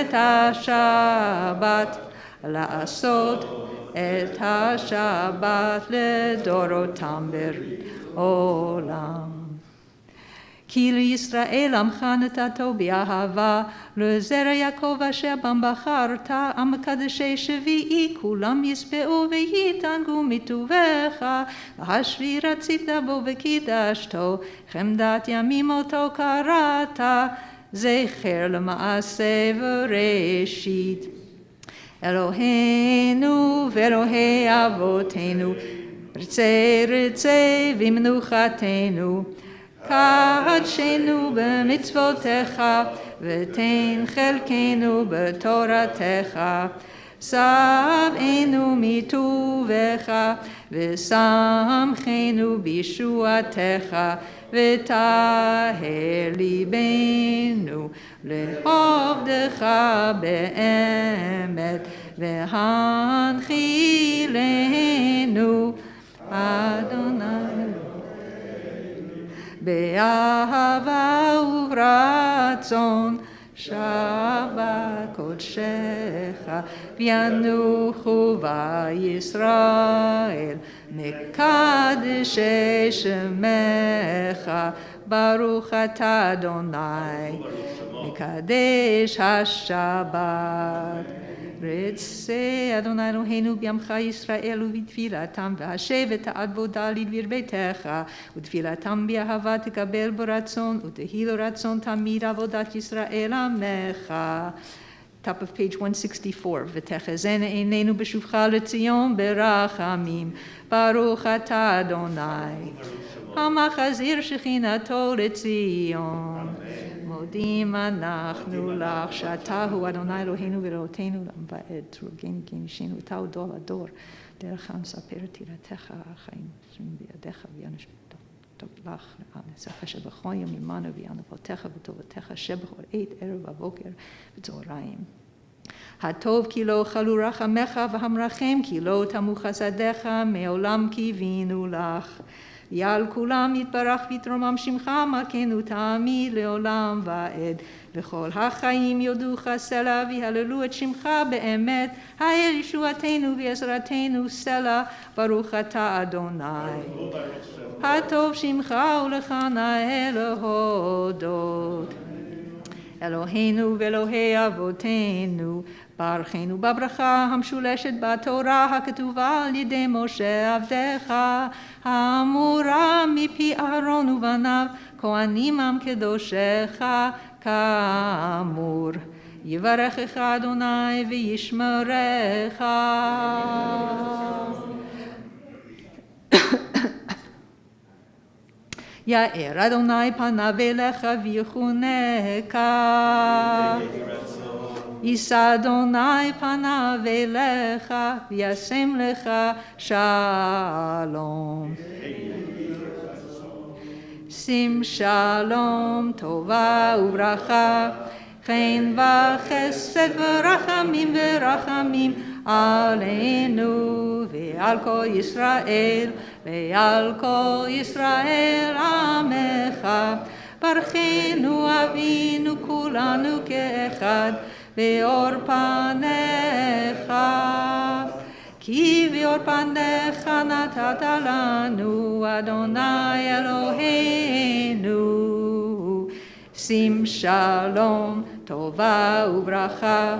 את השבת, לעשות את השבת לדורותם ברית עולם. כי לישראל עמך נתתו באהבה, לזרע יעקב אשר בם בחרת, המקדשי שביעי כולם ישבעו ויתענגו מטובך. השביעי רצית בו וקידשתו, חמדת ימים אותו קראת, זכר למעשה וראשית. אלוהינו ואלוהי אבותינו, רצה רצה במנוחתנו, קדשנו במצוותיך, ותן חלקנו בתורתך. שבענו מטובך, ושמחנו בישועתך, וטהר ליבנו לעבדך באמת, והנחילנו אדוני באהבה וברצון, שבת קודשך, וינוחו בישראל מקדשי שמך. ברוך אתה אדוני מקדש השבת. רצה אדוני אלוהינו בימך ישראל ובתפילתם, והשב את העבודה לדביר ביתך, ותפילתם באהבה תקבל ברצון, ותהי לרצון תמיד עבודת ישראל עמך. Top of page 164. ותחזינה עינינו בשובך לציון ברחמים. ברוך אתה אדוני המחזיר שכינתו לציון. מודים אנחנו לך שאתה הוא אדוני אלוהינו ואלוהינו לעד תרוגנו כי נשינו אתה הוא דור לדור. דרך המספר תהילתך החיים בידיך ויאנש טוב לך נעשך שבכל יום עמנו ויענפותיך וטובתך שבכל עת ערב ובוקר וצהריים. הטוב כי לא חלו רחמך והמרחם כי לא תמו חסדיך מעולם קיווינו לך. יעל כולם יתברך ויתרומם שמך מלכנו תמיד לעולם ועד. וכל החיים יודוך סלע ויהללו את שמך באמת. האל ישועתנו ועזרתנו סלע. ברוך אתה אדוני. הטוב שמך ולך נאה להודות. אלוהינו ואלוהי אבותינו, ברכנו בברכה המשולשת בתורה הכתובה על ידי משה עבדך, האמורה מפי אהרון ובניו, כהנים עם קדושך כאמור. יברכך אדוני וישמרך. יאר אדוני פניו אליך ויחונך. יישא אדוני פניו אליך וישם לך שלום. שים שלום טובה וברכה חן וחסד ורחמים ורחמים עלינו ועל כל ישראל ועל כל ישראל עמך. ברכנו אבינו כולנו כאחד באור פניך. כי באור פניך נתת לנו אדוני אלוהינו. שים שלום טובה וברכה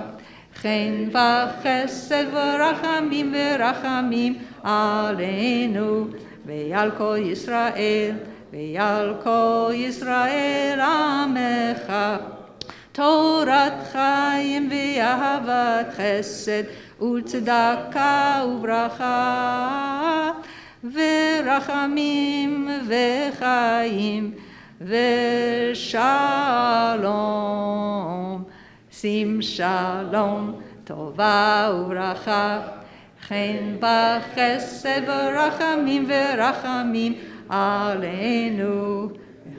חן וחסד ורחמים ורחמים עלינו ועל כל ישראל ועל כל ישראל עמך. תורת חיים ואהבת חסד וצדקה וברכה ורחמים וחיים ושלום. שים שלום טובה וברכה חן וחסד ורחמים ורחמים עלינו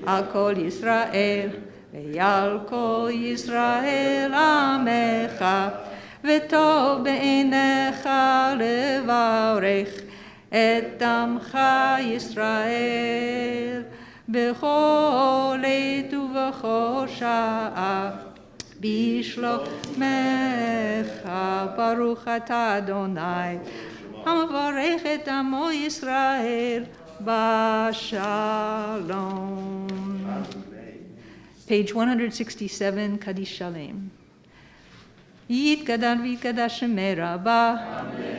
ועל כל ישראל ועל כל ישראל עמך. וטוב בעיניך לברך את עמך ישראל בכל עת ובכל שעה בשלומך. ברוך אתה אדוני המברך את עמו ישראל בשלום. Page 167, Kaddish Shalem. יתגדל ויתקדש שמי רבה,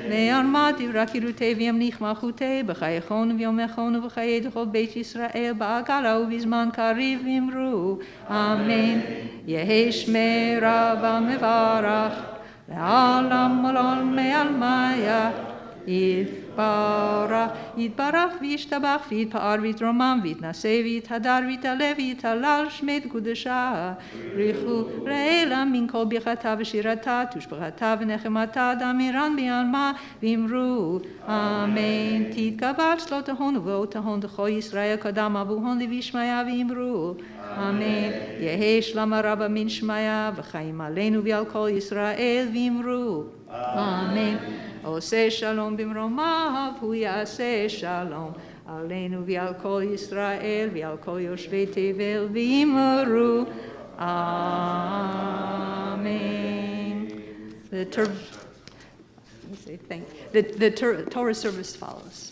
ועלמא דברה קירותי וימליך מלכותי, בחייכון וביומכון ובחיי דכל בית ישראל, בעגלה ובזמן קריב אמרו, אמן. יהי שמי רבה מברך, לעולם ולעולמי עלמיא, יתברך וישתבח ויתפאר ויתרומם ויתנשא ויתהדר ויתעלה ויתהלל שמי קדושה. ברכו לעילא מן כל ברכתה ושירתה תושבחתה ונחמתה דמירן בעלמא ואמרו אמן. תתקבל צלות ההון ובאות ההון דכל ישראל קדם אבוהון לוי שמעיה ואמרו אמן. יהי שלמה רבה מן שמעיה וחיים עלינו ועל כל ישראל ואמרו אמן. עושה שלום במרומיו, הוא יעשה שלום עלינו ועל כל ישראל ועל כל יושבי תבל ואמרו amen. The Torah service follows.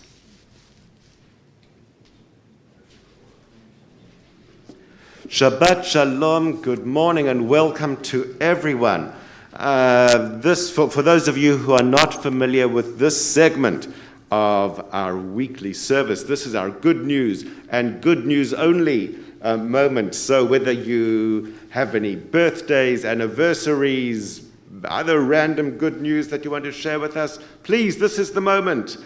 Shabbat Shalom, good morning and welcome to everyone. For those of you who are not familiar with this segment of our weekly service, this is our good news and good news only moment. So whether you have any birthdays, anniversaries, other random good news that you want to share with us, please, this is the moment.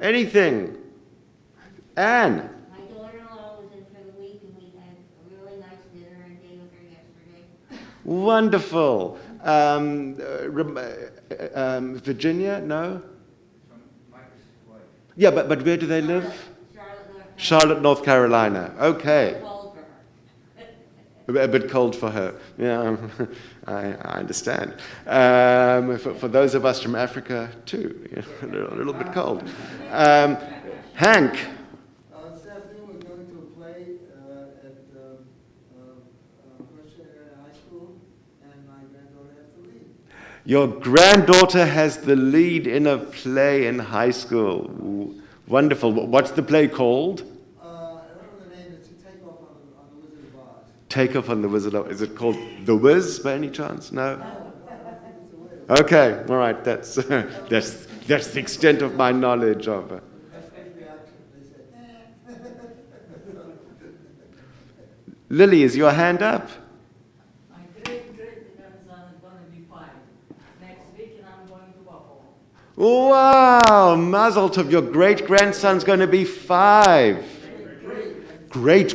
Anything. Anne. My daughter-in-law was in for the week and we had a really nice dinner and day with her yesterday. Wonderful. Virginia? No? Yeah, but where do they live? Charlotte, North Carolina. Okay. A bit cold for her. Yeah, I understand. For those of us from Africa, too, a little bit cold. Hank. This afternoon we're going to a play at Rochester High School, and my granddaughter has the lead. Your granddaughter has the lead in a play in high school. Wonderful. What's the play called? I don't know the name. It's a takeoff on the Wizard of Oz. Takeoff on the Wizard of Oz. Is it called The Wiz by any chance? No? I think it's a Wiz. Okay, all right. That's the extent of my knowledge of her. That's the reaction. They said, Lily, is your hand up? My great-great-grandson is going to be 5 next week, and I'm going to Buffalo. Wow, Mazel Tov, your great-grandson's going to be 5. Great.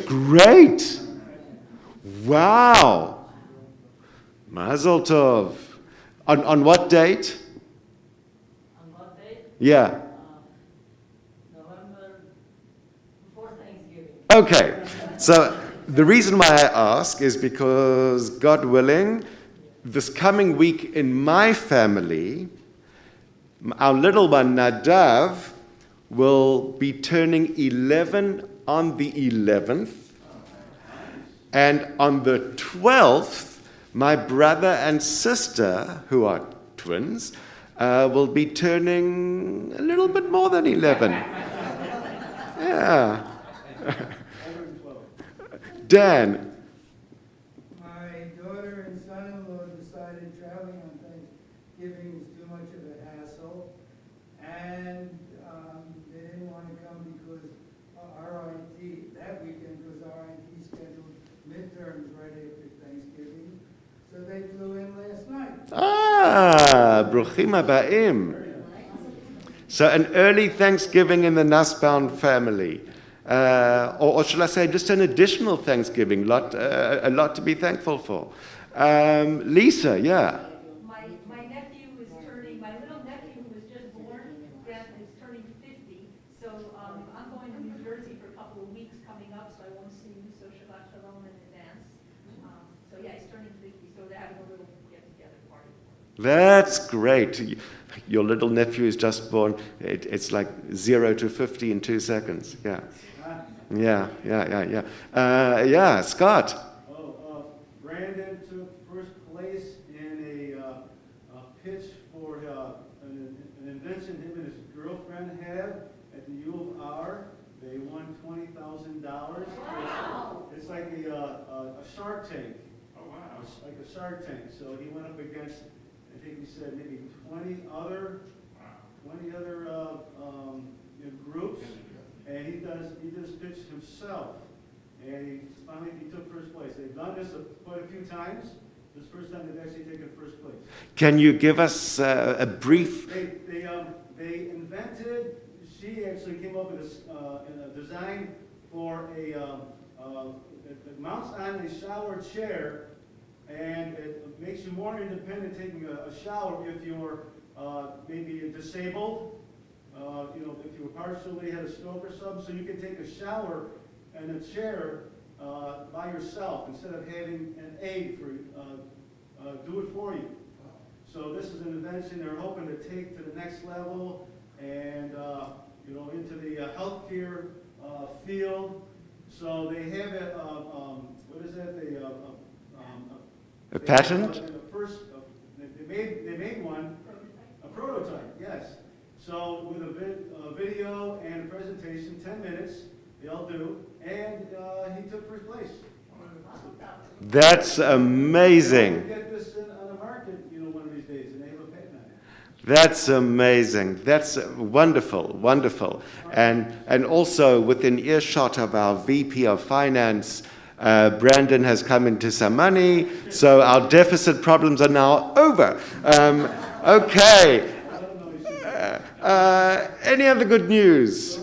Wow. Mazel Tov. On what date? On what date? Yeah. November, before Thanksgiving. Okay. So The reason why I ask is because, God willing, this coming week in my family, our little one, Nadav, will be turning 11 on the 11th. And on the 12th, my brother and sister, who are twins, will be turning a little bit more than 11. Yeah. Dan. My daughter and son-in-law decided traveling on Thanksgiving was too much of a hassle, and they didn't want to come because RIT, that weekend was RIT scheduled midterms right after Thanksgiving, so they flew in last night. Bruchim habaim. So an early Thanksgiving in the Nussbaum family. Or shall I say, just an additional Thanksgiving, a lot to be thankful for. Lisa, yeah. My nephew is turning, my little nephew who was just born, Beth, is turning 50. So I'm going to New Jersey for a couple of weeks coming up, so I won't see you. So Shabbat Shalom in advance. So yeah, he's turning 50, so they're having a little get-together party. That's great. Your little nephew is just born. It's like 0 to 50 in 2 seconds. Yeah. Yeah. Yeah, Scott. Brandon took first place in a pitch for an invention him and his girlfriend have at the U of R. They won $20,000. Wow. It's like a Shark Tank. Oh, wow. It's like a Shark Tank. So he went up against, I think he said maybe 20 other groups, and he did his pitch himself, and he took first place. They've done this quite a few times. This is the first time they've actually taken first place. Can you give us a brief? They invented. She actually came up with a design for it mounts on a shower chair. And it makes you more independent taking a shower if you're maybe disabled, if you were partially had a stroke or something, so you can take a shower in a chair by yourself instead of having an aide for do it for you. So this is an invention they're hoping to take to the next level and into the healthcare field. So they have it. What is that? A patent? They made one, a prototype, yes. So with a video and a presentation, 10 minutes, they all do, and he took first place. That's amazing. We'll get this on the market, one of these days, and they have a patent on it. That's amazing. That's wonderful. And also within earshot of our VP of Finance, Brandon has come into some money, so our deficit problems are now over. Okay. Any other good news?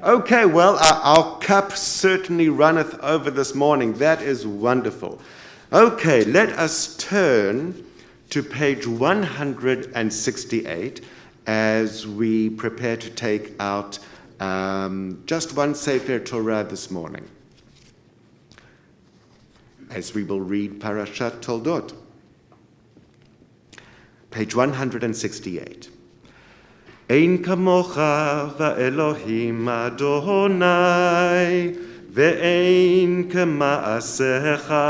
Okay, well, our cup certainly runneth over this morning. That is wonderful. Okay, let us turn to page 168 as we prepare to take out just one Sefer Torah this morning, as we will read Parashat Toldot. Page 168. Ein kamocha va'elohim Adonai ve'ein kema'asecha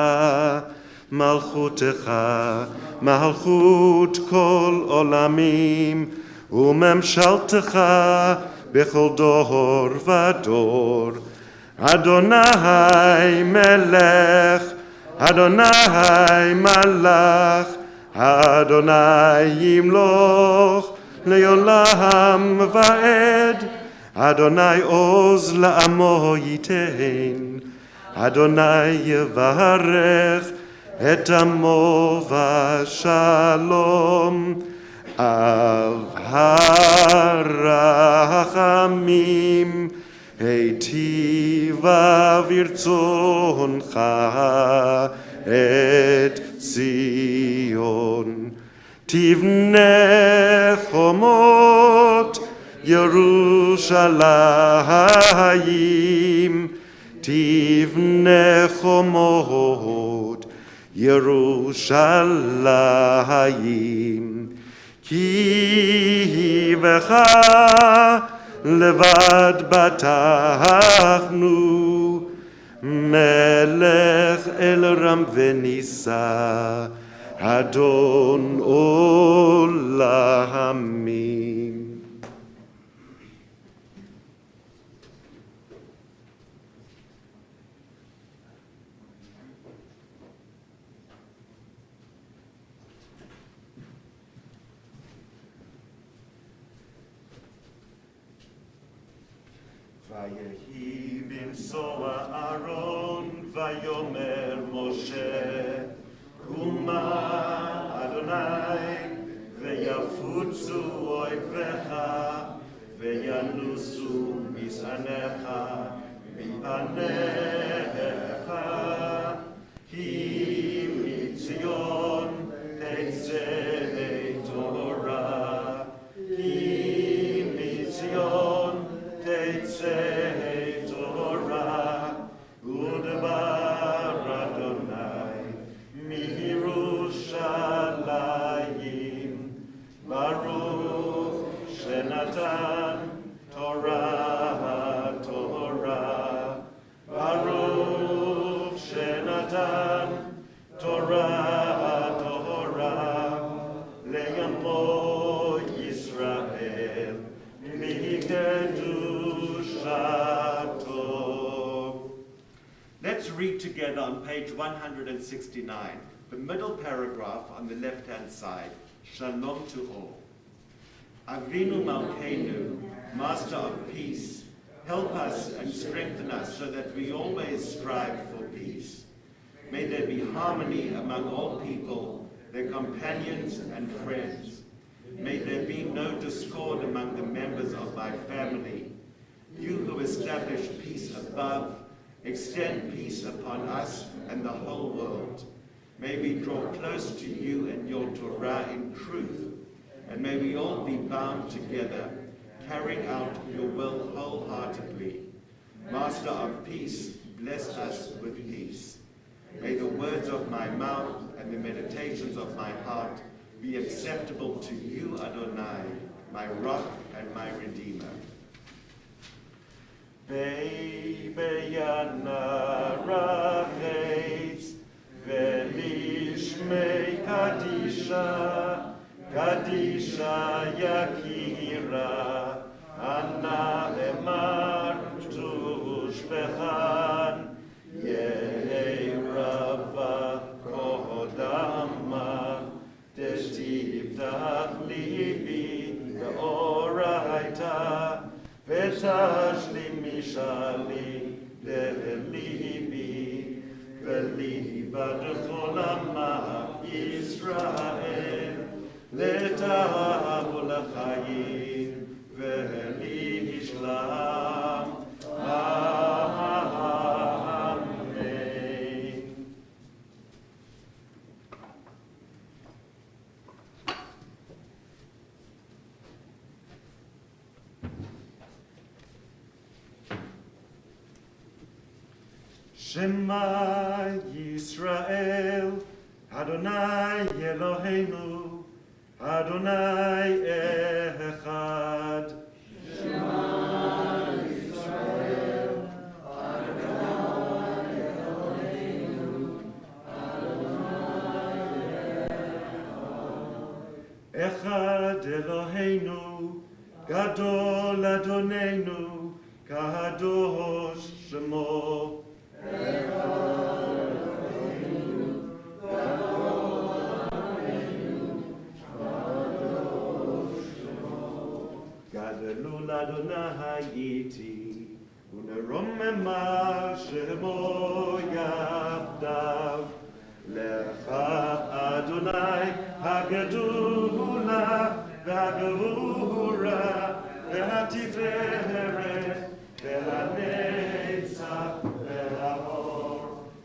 malchutecha malchut kol olamim umemshaltecha bechol dor vador. Adonai melech, Adonai malach, Adonai yimloch leolam va'ed. Adonai oz la'amo yitein. Adonai yevarech et amo v'shalom. Av harachamim heitiva virtzoncha et Zion. Tivneh chomot Yerushalayim. תבנה חומות ירושלים, כי בך לבד בטחנו, מלך אל רם ונישא, אדון עולמים. ויהי בנסוע אהרון ויאמר משה, קומה אדוני ויפוצו אויביך וינוסו משנאיך מפניך, כי מציון תצא תורה, כי מציון תצא תורה, ודבר אדוני מירושלים, ברוך שנתן תורה, תורה, ברוך שנתן תורה, תורה, לעמו ישראל מקדושתו. Let's read together on page 169, the middle paragraph on the left-hand side, Shalom to all. Avinu Malkeinu, Master of Peace, help us and strengthen us so that we always strive for peace. May there be harmony among all people, their companions and friends. May there be no discord among the members of my family. You who establish peace above, extend peace upon us and the whole world. May we draw close to you and your Torah in truth, and may we all be bound together, carrying out your will wholeheartedly. Master of peace, bless us with peace. May the words of my mouth and the meditations of my heart be acceptable to you, Adonai, my rock and my redeemer. Beyana rachetz velishmei kadisha, kadisha yakira, ana emar tushbechan, yehi rava kodama, teshtiftach libi beoraita, ותשלים משאלי לליבי, וליבד כל עמה ישראל, לטהר ולחיים ולשלם. אמן. Shema Yisrael, Adonai Eloheinu, Adonai Echad. Shema Yisrael, Adonai Eloheinu, Adonai Echad. Echad Eloheinu, Gadol Adonenu, Kadosh Shemo. Gadolu l'Adonai iti, uneromema shemo yavdav, lecha Adonai hagedula, v'hagevura, v'hatiferet, v'hanetzach, v'ha'or,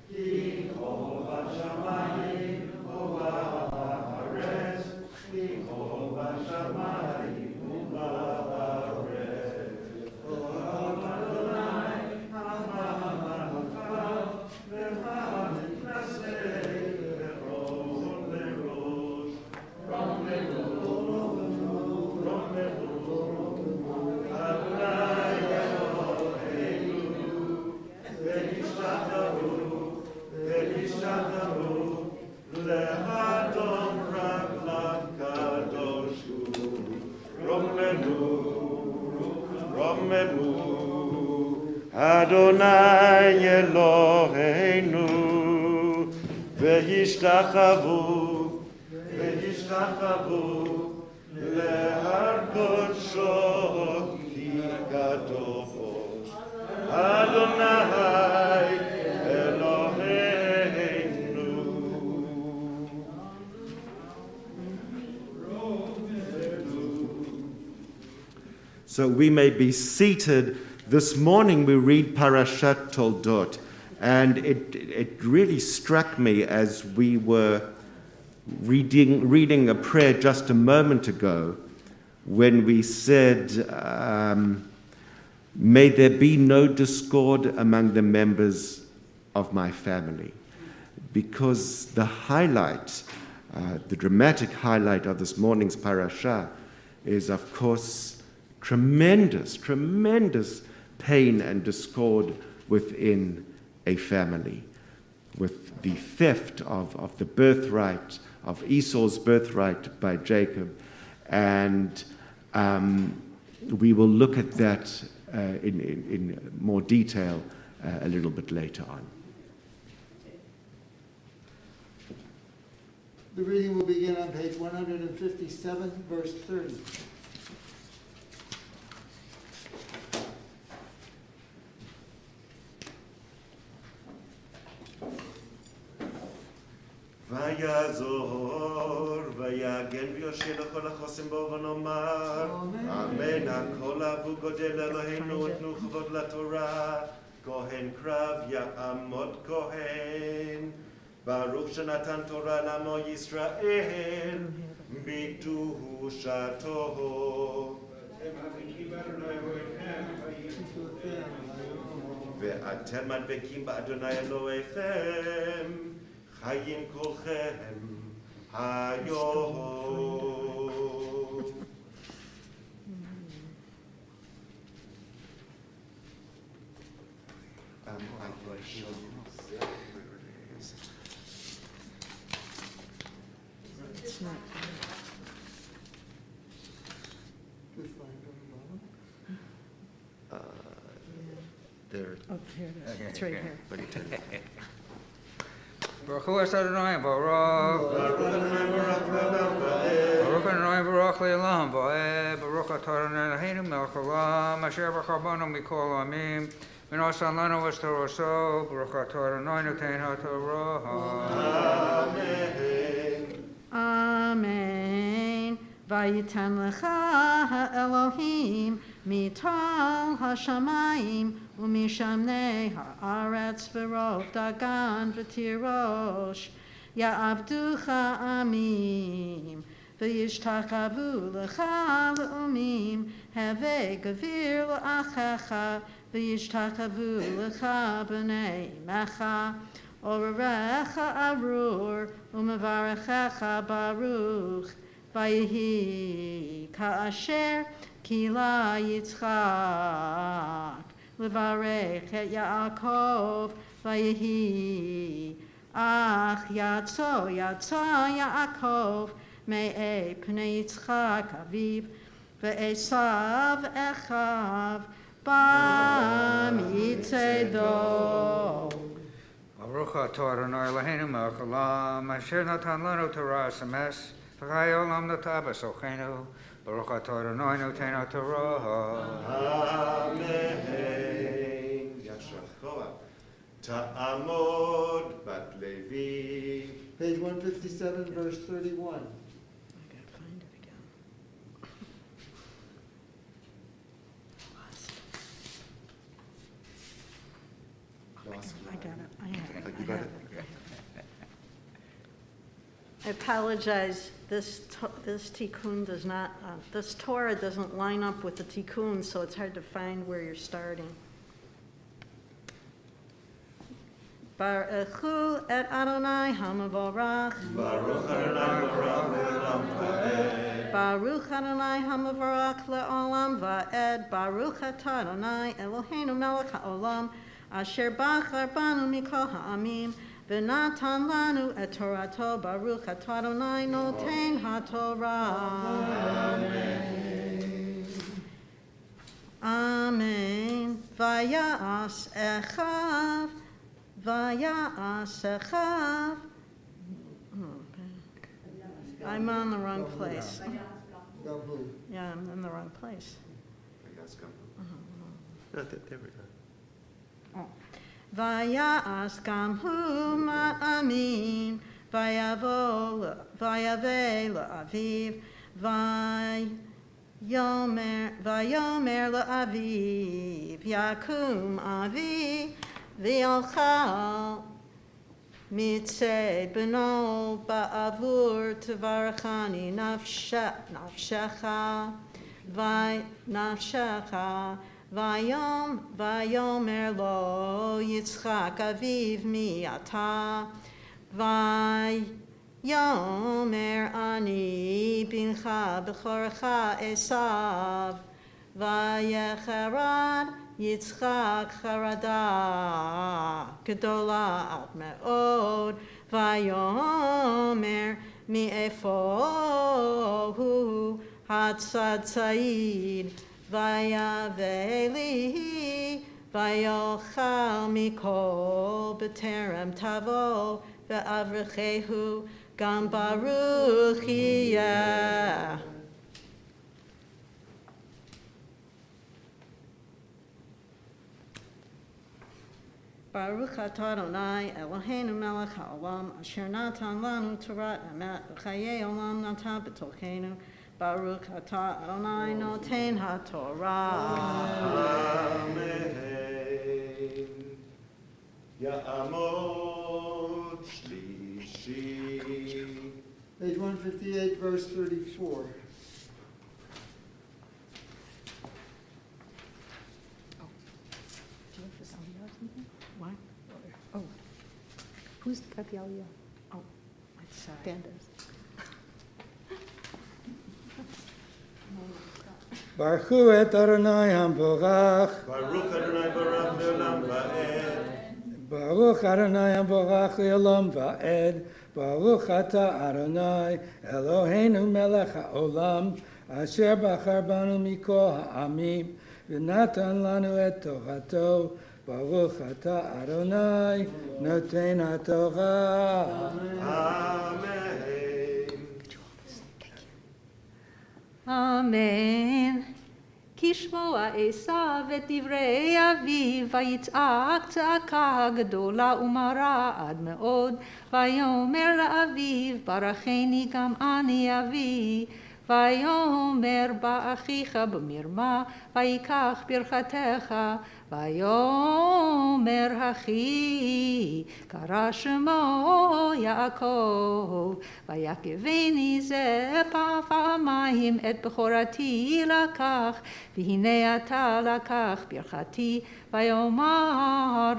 ki chol b'shamayim, chol b'haaretz, ki chol b'shamayim, chol b'haaretz. Chol Adonai, ha'ma'amah, Adonai Eloheinu, v'yishtachavu lehar kodsho hikadosh. Adonai Eloheinu. So we may be seated. This morning we read Parashat Toldot, and it really struck me as we were reading a prayer just a moment ago when we said, may there be no discord among the members of my family. Because the highlight, the dramatic highlight of this morning's parasha is, of course, tremendous pain and discord within a family, with the theft of the birthright, of Esau's birthright by Jacob. And we will look at that in more detail a little bit later on. The reading will begin on page 157, verse 30. ויעזור ויגן ויושיע לכל החוסם בו ונאמר אמן. הכל אבו גודל אלוהינו ותנו כבוד לתורה. כהן קרב יעמוד כהן. ברוך שנתן תורה לעמו ישראל בקדושתו. ואתם הדבקים באדוני אלוהיכם חיים כולכם היום. It's not. There. Oh, here it is. It's right here. Baruch Hu Adonai Baruch. Baruch Adonai Baruch Le'olam Va'ed. Baruch Atah Adonai Eloheinu Melech Haolam Asher b'charbono mikol amim. V'nosan lanu v'toroso. Baruch Atah Adonai Noten HaTorah. Amen. Vayitan lecha ha'Elohim mital ha'shamayim umishamnei ha'aretz v'rov dagan v'tirosh ya'avducha amim v'yishtachavu lecha le'umim hevei gavir le'achecha v'yishtachavu lecha b'nei mecha Orecha arur umavarechecha baruch vayihi ka'asher kila Yitzchak levarech et Yaakov vayihi ach yatso Yaakov me'ei pnei Yitzchak aviv ve'esav echav b'mitzedo. Baruch Atah Adonai Eloheinu Melech Haolam Asher Natan Lanu Torah Emes V'chai Olam Nata B'Sochenu Baruch Atah Adonai Noten HaTorah. Amen. Yashar Koach. Ta'amod Bat Levi. Page 157, verse 31. I gotta find it again. I got it. I have it. You got it? I apologize. This tikkun does not. This Torah doesn't line up with the tikkun, so it's hard to find where you're starting. Baruchu et Adonai Hamavorach. Baruch Adonai Le'olam Va'ed. Baruch Adonai Hamavorach Le'olam Va'ed. Baruch Atah Adonai Eloheinu Melech Haolam Asher bachar banu mikol ha'amim v'natan lanu et Torato. Baruch Atah Adonai Noten HaTorah. Amen. Amen. Vayas Echav. Vayas Echav. I'm on the wrong place. Double. Yeah, I'm in the wrong place. No, there we go. Vayas gam hu ma'amin, vayave la'aviv, vayomer la'aviv, yakum avi, v'yalchal mitzed beno ba'avur tvarachani nafshecha, nafshecha, Vayomer lo Yitzchak aviv mi ata, Vayomer ani bincha b'chorcha Esav, Vayecherad Yitzchak charada gedola ad me'od, Vayomer mi'efo hu hatzad sa'id, Vayaveli, Vayochal mikol b'terem tavo, ve'avrechehu gam baruch yeh. Baruch atah Adonai Eloheinu melech haolam, asher natan lanu torat emet, v'chayei olam natan b'tochenu. Baruch atah Adonai noten haTorah. Amen. Ya'amod shlishi. Page 158, verse 34. What? Oh. Who's got the aliyah? Oh, it's Dan does. Baruch hu et Adonai hamborach. Baruch Adonai Barach Le'olam Va'ed. Baruch Adonai hamborach le'olam va'ed. Baruch atah Adonai Eloheinu melech ha'olam, asher bachar banu mikol ha'amim, v'natan lanu et torato. Baruch atah Adonai noten haTorah. Amen. Amen. Kishmoa Esav et divrei aviv, vayitzak tzaka gedola umara ad meod, vayomer la'aviv, baracheni gam ani avi, vayomer ba'achicha b'mirma, vayikach birchatecha, vayomer hachi, kara shemo Yaakov, vayakeveni ze פעמיים את בכורתי לקח, והנה אתה לקח ברכתי, ויאמר,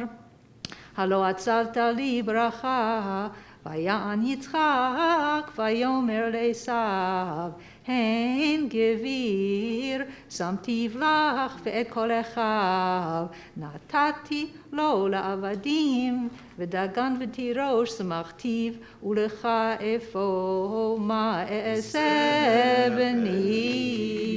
הלא עצרת לי ברכה, ויען יצחק, ויאמר לעשיו, הן גביר, שמתיו לך ואת כל אחיו, נתתי לו לעבדים, ודגן ותירוש שמחתיו, ולך אפוא מה אעשה בני.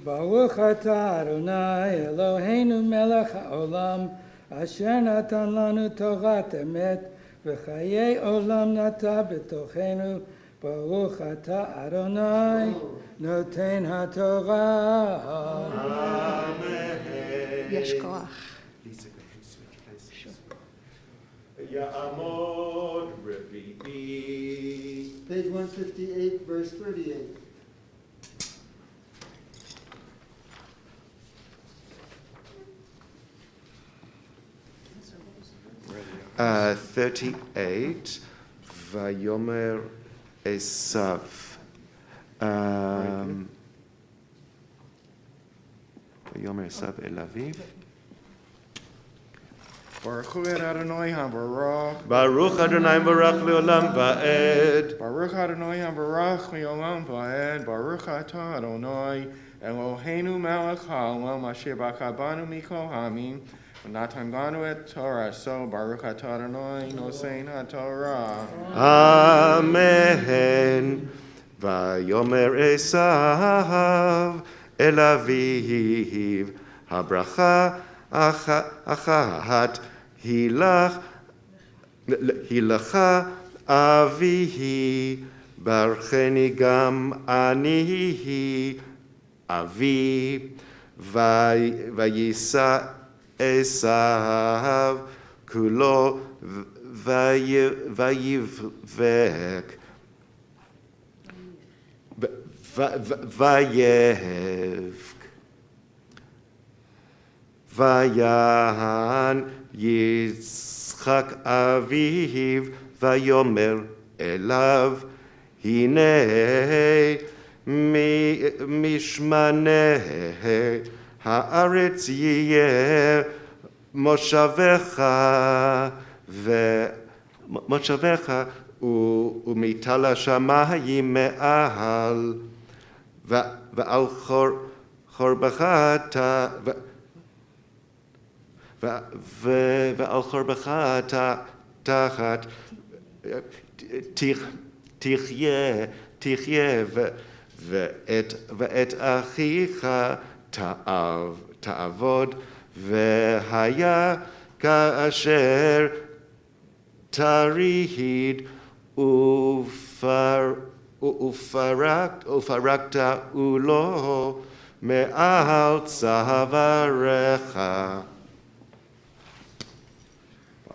Baruch atah Adonai Eloheinu melech haolam, asher natan lanu torat emet, v'chayei olam nata b'tochenu. Baruch atah Adonai noten haTorah. Amen. יש כוח. Lisa, go ahead and switch places. Ya'amod revi'i. Page 158, verse 38. Uh, 38, Vayomer Esav. Vayomer Esav El Aviv. Baruch hu et Adonai hamborach. Baruch Adonai Barach Le'olam Va'ed. Baruch Adonai hamborach le'olam va'ed. Baruch atah Adonai Eloheinu melech ha'olam, asher bachar banu mikol ha'amim, v'natan lanu et Torah. So Baruch atah Adonai noten haTorah. Amen. Vayomer Esav אל אביו. הברכה אחת היא לך אבי, ברכני גם אני אבי. ויישא עשיו כולו ויבך ויען יצחק אביו ויאמר אליו, הנה משמנה הארץ יהיה מושבך ומטל השמיים מעל, ועל חורבך ועל חורבך תחת תחיה ואת אחיך תעבוד, והיה כאשר תריד ופרקת עולו מעל צווארך.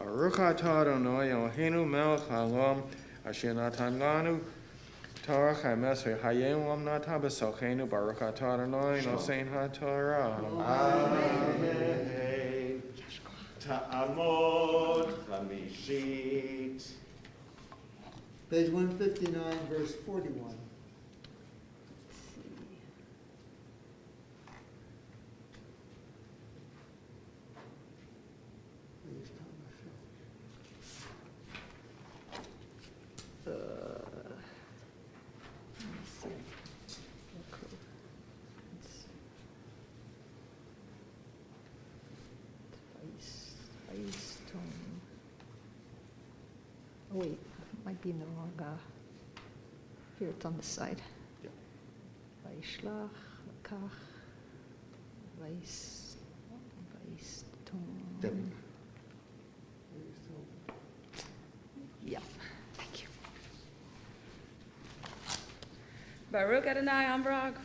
ברוך אתה אדוני אלוהינו מלך העולם, אשר נתן לנו תורה חמש וחיינו אמנתה בסלחנו. ברוך אתה אדוני נושא התורה. אמן. תעמוד חמישית. Page 159, verse 41. Oh, wait, might be in the wrong, here it's on the side. Vaishlach, Kach, Vaiston. Yeah, thank you. Baruch Adonai Ambrach.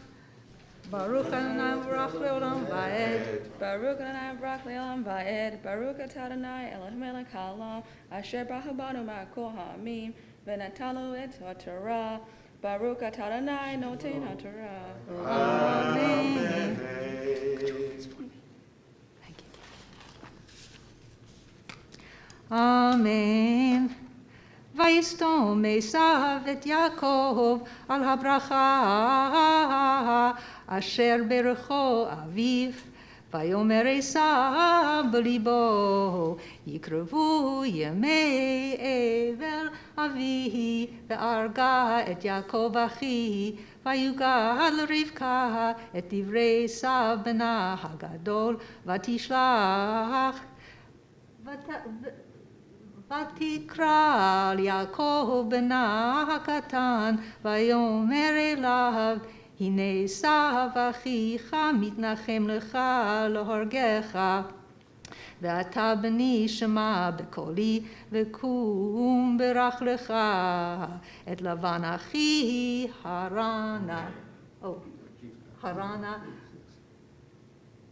Baruch Adonai Baruch Leolam Vaed. Baruch Adonai Baruch Leolam Vaed. Baruch Adonai Elohim Melech Haolam Asher B'Habanu Ma'kol Ha'amim V'Natanu Et HaTorah. Baruch Adonai Noten HaTorah. Amen. Amen. ויסתום עשיו את יעקב על הברכה אשר ברכו אביו, ויאמר עשיו בליבו, יקרבו ימי אבל אבי, והרגה את יעקב אחי, ויוגד לרבקה את דברי עשיו בנה הגדול, ותשלח ותקרא ליעקב בנה הקטן, ויאמר אליו, הנה עשיו אחיך מתנחם לך להורגך, ואתה בני שמע בקולי, וקום ברך לך את לבן אחי הרנה,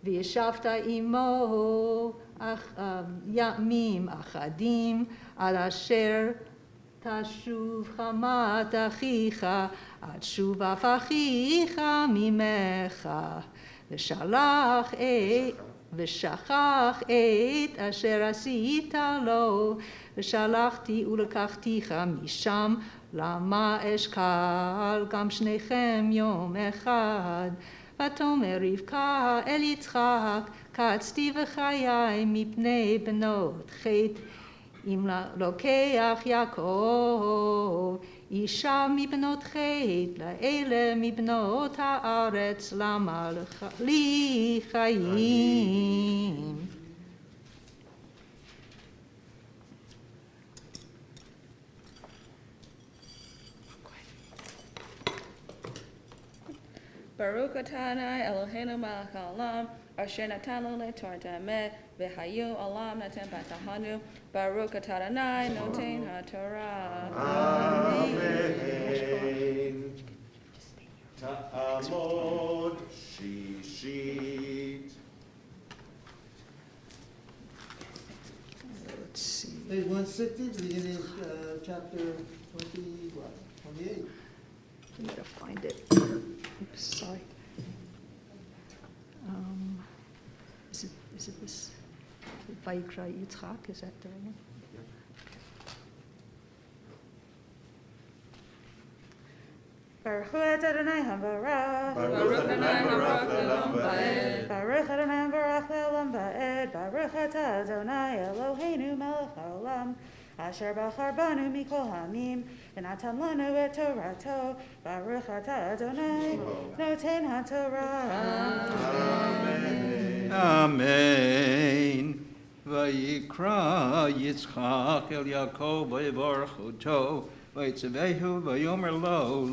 וישבת עמו ימים אחדים, עד אשר תשוב חמת אחיך, עד שוב אף אחיך ממך, ושכח את אשר עשית לו, ושלחתי ולקחתיך משם, למה אשקל גם שניכם יום אחד. ותאמר רבקה אל יצחק, קצתי בחיי מפני בנות חטא, אם לוקח יעקב אישה מבנות חטא, לאלה מבנות הארץ, למה לי חיים. Baruch atah Adonai Eloheinu melech haolam, asher natan לנו Torah emet, v'hayu olam natan batahanu. Baruch atah Adonai noten haTorah. Amen. Ta'amod shishit. Let's see. Page 160, beginning of chapter 28. I need to find it. Oops, sorry. Is it this? Vayikra Yitzchak, is that the one? Baruch Adonai HaBarach. Baruch Adonai Barach Le'olam Va'ed. Baruch Adonai Barach Le'olam Va'ed. Baruch Atah Adonai Eloheinu melech haolam. Asher bachar banu mikol hamim, v'natan lanu et Torato. Baruch Atah Adonai noten haTorah. Amen. Amen. Vayikra Yitzchak el Yaakov v'yivarach oto, v'yitzavehu v'yomer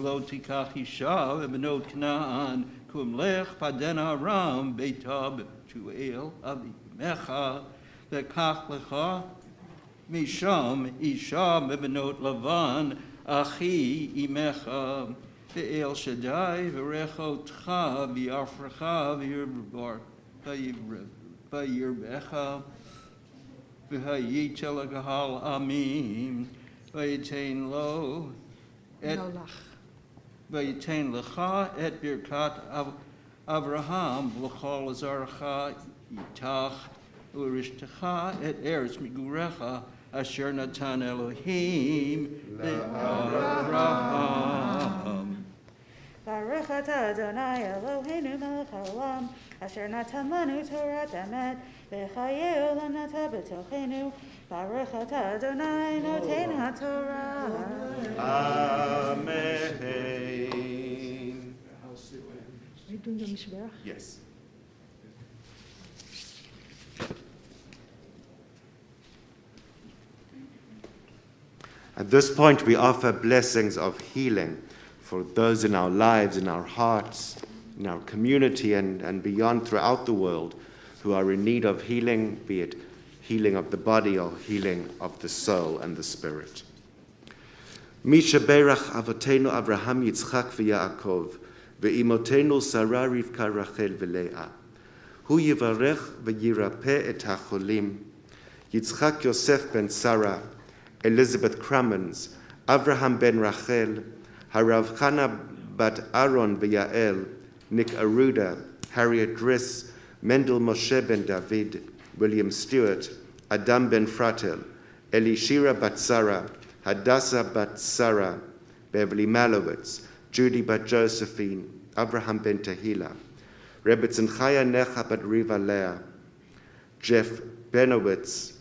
lo tikach isha v'benot Canaan, kum lech paden aram beita b'tuel avimecha, v'kach lecha misham isha b'benot Lavan achi imecha, v'el Shaddai v'rechotcha v'yafrecha v'yirbecha v'hayitel agahal amim v'yitain lo et v'yitain lecha et birkat Avraham v'chol azarcha yitach u'rishtacha et eretz migurecha asher natan Elohim le'Avraham. Baruch atah Adonai Eloheinu melech haolam, asher natan lanu Torah emet, v'chayei olam nata b'tochenu. Baruch atah Adonai noten haTorah. Amen. Are you doing the Mishberach? Yes. At this point, we offer blessings of healing for those in our lives, in our hearts, in our community, and beyond throughout the world who are in need of healing, be it healing of the body or healing of the soul and the spirit. Misha berach avotenu Avraham, Yitzchak v'Yaakov, ve'imotenu Sarah, Rivka, Rachel v'Leah. Hu yivarech v'yirapeh et hacholim. Yitzchak Yosef ben Sarah, Elizabeth Crummins, Avraham ben Rachel, Harav Chana bat Aaron v'Yael, Nick Aruda, Harriet Driss, Mendel Moshe ben David, William Stewart, Adam ben Fratel, Elishira bat Sarah, Hadassah bat Sarah, Beverly Malowitz, Judy bat Josephine, Abraham ben Tehila, Rebbetzin Chaya Necha bat Riva Leah, Jeff Benowitz,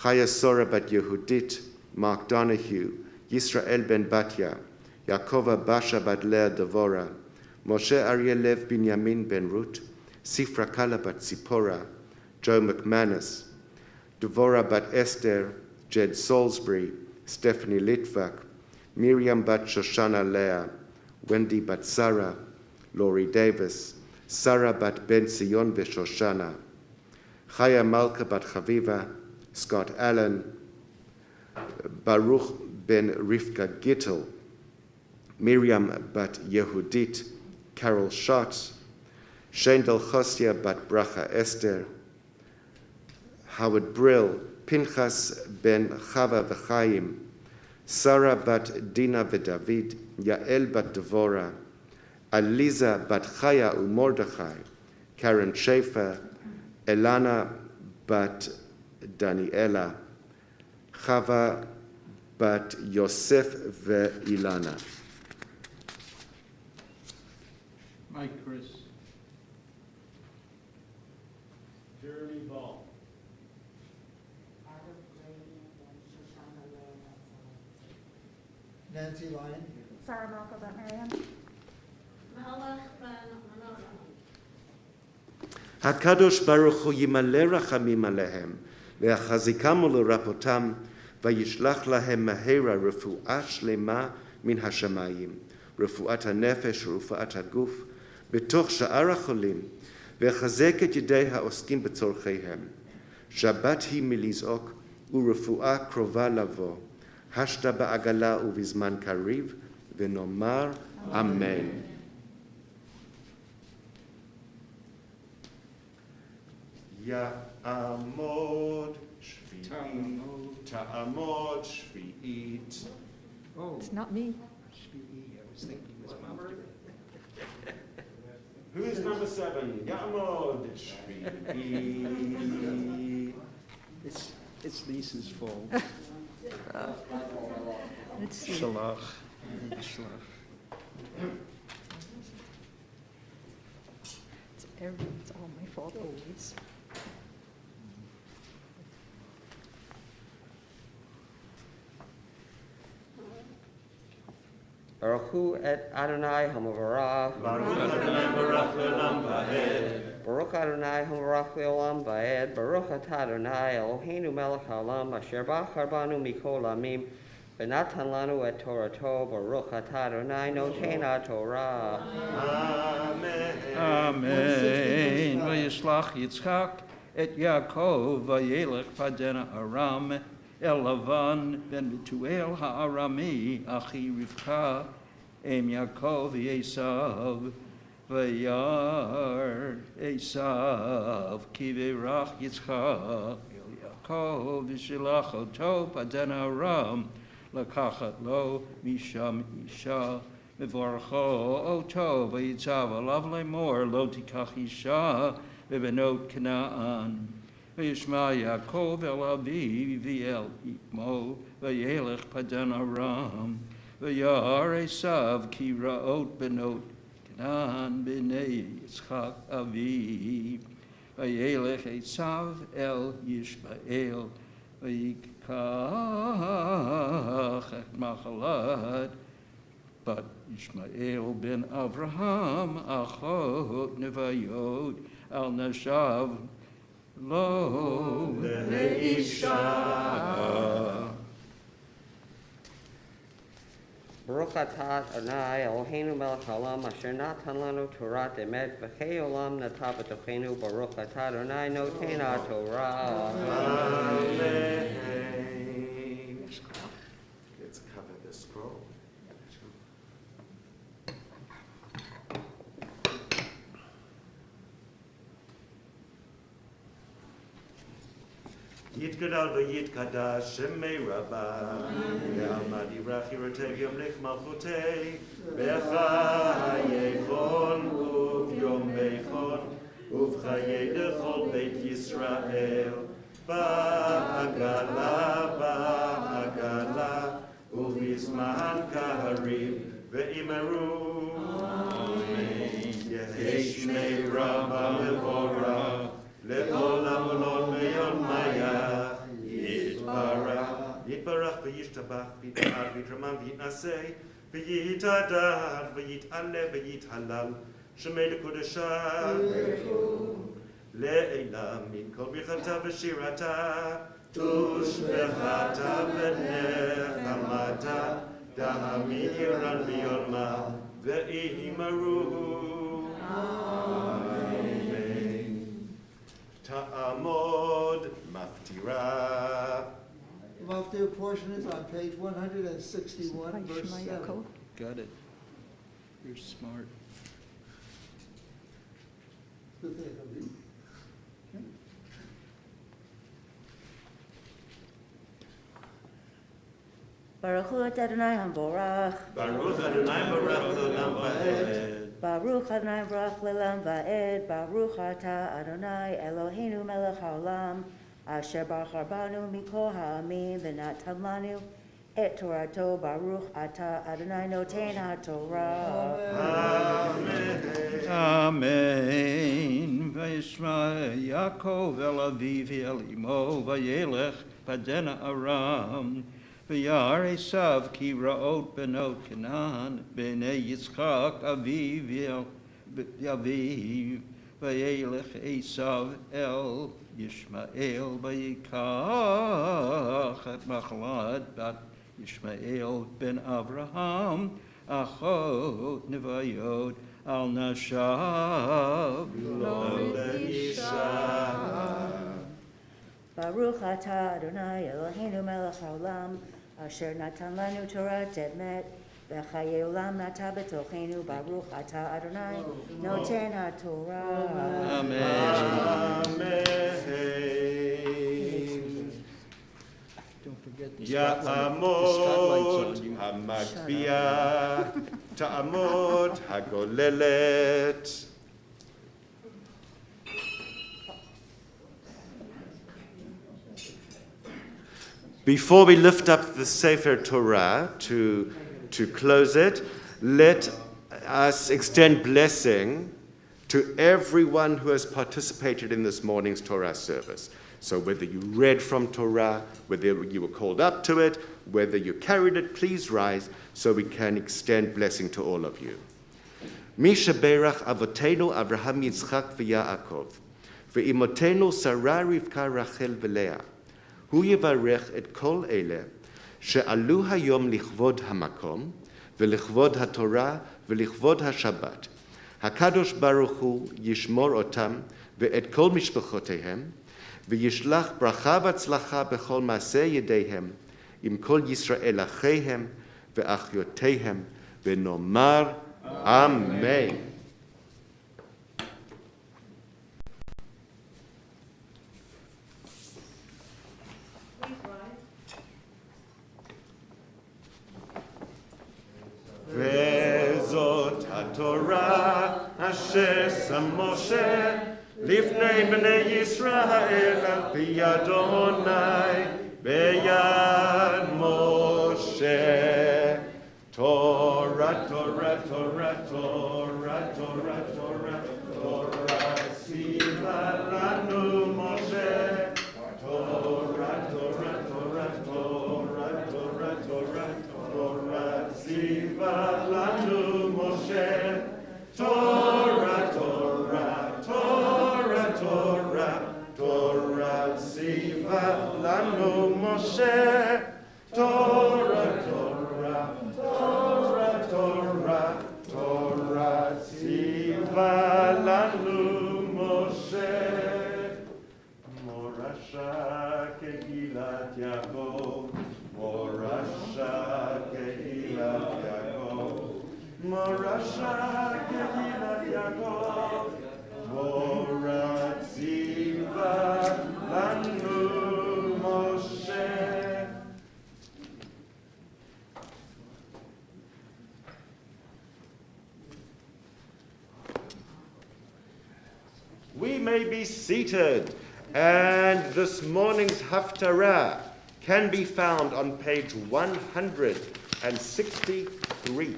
Chaya Sora bat Yehudit, Mark Donahue, Yisrael ben Batya, Yaakova Basha bat Leah Devora, Moshe Aryeh Lev Binyamin ben Ruth, Sifra Kala bat Zipporah, Joe McManus, Devora bat Esther, Jed Salisbury, Stephanie Litvak, Miriam bat Shoshana Leah, Wendy bat Sarah, Laurie Davis, Sarah bat Ben Sion v'Shoshana, Chaya Malka bat Chaviva, Scott Allen, Baruch ben Rivka Gittel, Miriam bat Yehudit, Carol Schott, Shendel Chosia bat Bracha Esther, Howard Brill, Pinchas ben Chava v'Chaim, Sarah bat Dina v'David, Yael bat Devora, Aliza bat Chaya u'Mordechai, Karen Schaefer, Elana bat Daniela, Chava bat Yosef ve'Ilana. Mike Chris. Jeremy Ball. Nancy Lyon. Sarah Malka bat Miriam. HaKadosh Baruch Hu yimale rachamim alehem, ve'achazikam u'lerapotam, vayishlach lahem mahera refu'ah shlema min hashamayim, refu'at hanefesh, refu'at haguf, בתוך שאר החולים, ויחזק את ידי העוסקים בצורכיהם. שבת היא מלזעוק, ורפואה קרובה לבוא. השתה בעגלה ובזמן קריב, ונאמר אמן. יעמוד שביעית, תעמוד שביעית. Oh, It's not me. Shvi'i, I was thinking it was Mom. Who's number 7? Ya'amod shvi'i. It's Lisa's fault. Let's see. Shalach. Shalach. It's all my fault always. Baruch et Adonai Hamavarach. Baruch Adonai Barach Le'olam Va'ed. Baruch Adonai Hamarach Le'olam Va'ed. Baruch atah Adonai Eloheinu melech haolam asher bachar banu mikol amim v'natan lanu et Torato. Baruch atah Adonai noten haTorah. Amen. Amen. Vayishlach Yitzchak et Yaakov vayelech padena Aram el Lavan ben Betuel ha'arami achi Rivka em Yaakov Esav vayar Esav ki ve'rach Yitzchak el Yaakov v'shilach oto padena Aram לקחת לו משם אישה, מברכו אותו, ויצב עליו לאמור, לא תיקח אישה בבנות כנען. וישמע יעקב אל אביו ואל אמו, וילך פדן ארם, וירא עשיו כי ראות בנות כנען בני יצחק אביו. וילך עשיו אל ישמעאל, ויקח את מחלת בת ישמעאל בן אברהם, אחות נוויות על נשיו לו לאישה. Baruch atah Adonai Eloheinu melech haolam asher natan lanu Torat emet v'chei olam natav b'tochenu. Baruch atah Adonai noten haTorah. Amen. Let's cover the scroll. Yitgadal v'yitkadash shemei rabba ve'almad yirach yiratev yomlech malchutei b'chayechon uvyom bechon uv'chayei dechol beit Yisrael ba'agala uv'izman kaharim ve'imeru yehesh shmei rabba mevorach le'olam olon me'yon maya yitbarach v'yishtabach v'yit'al v'yitramam v'yitnaseh v'yitadar v'yit'ale v'yithalal shemei l'kodeshah le'elam min kol brichata v'shirata tushbechata v'nechamata da'amiran v'yolma ve'ihimaru. Ta'amod maftira. The maftir portion is on page 161, verse 7. Got it. You're smart. Good thing, Habib. Baruch Adonai Hamborach. Baruch Adonai Barach Le'olam Va'ed. Baruch Adonai Barach Le'olam Va'ed. Baruch atah Adonai Eloheinu melech haolam asher bachar banu mikol ha'amim v'natan lanu et Torato. Baruch atah Adonai noten haTorah. Amen. Amen. Vayishma Yaakov el aviv el imo vayelech padena Aram. V'yar Esav ki ra'ot benot Canaan b'nei Yitzchak aviv yaviv. Vayelech Esav el Yishmael vayikach et machlad bat Yishmael ben Avraham achot nevayot al nashav lo leisha. Baruch atah Adonai Eloheinu melech haolam, asher natan lanu Torah emet, v'chayei olam nata b'tochenu. Baruch atah Adonai noten haTorah. Amen. Don't forget the Ya'amod ha'magbiyah, ta'amod ha'golelet. Before we lift up the Sefer Torah to close it, let us extend blessing to everyone who has participated in this morning's Torah service. So whether you read from Torah, whether you were called up to it, whether you carried it, please rise so we can extend blessing to all of you. Mi sheberach avotenu Avraham, Yitzchak v'Yaakov, ve'imotenu Sarah, Rivka, Rachel v'Leah. hu yivarech et kol ele she'alu hayom lichvod hamakom v'lichvod haTorah v'lichvod haShabbat. HaKadosh Baruch Hu yishmor otam ve'et kol mishpachotehem v'yishlach bracha v'atzlacha b'chol maaseh yedehem im kol Yisrael achehem ve'achyotehem v'nomar Amen. Vezot HaTorah asher sam Moshe lifnei bnei Yisrael al pi Adonai beyad Moshe. Torah, Torah, Torah, Torah, Torah, Torah, Torah, siva lanu Moshe. Torah, Torah, Torah, Torah, Torah, Torah, Torah, siva lanu Moshe. Torah, Torah, Torah, Torah, Torah, siva lanu Moshe. Torah, Torah, Torah, Torah, Torah, siva lanu Moshe. Morasha kehilat Yaakov, Morasha kehilat Yaakov, Morasha kehilat Yaakov, Morat siva lanu Moshe. We may be seated, and this morning's Haftarah can be found on page 163.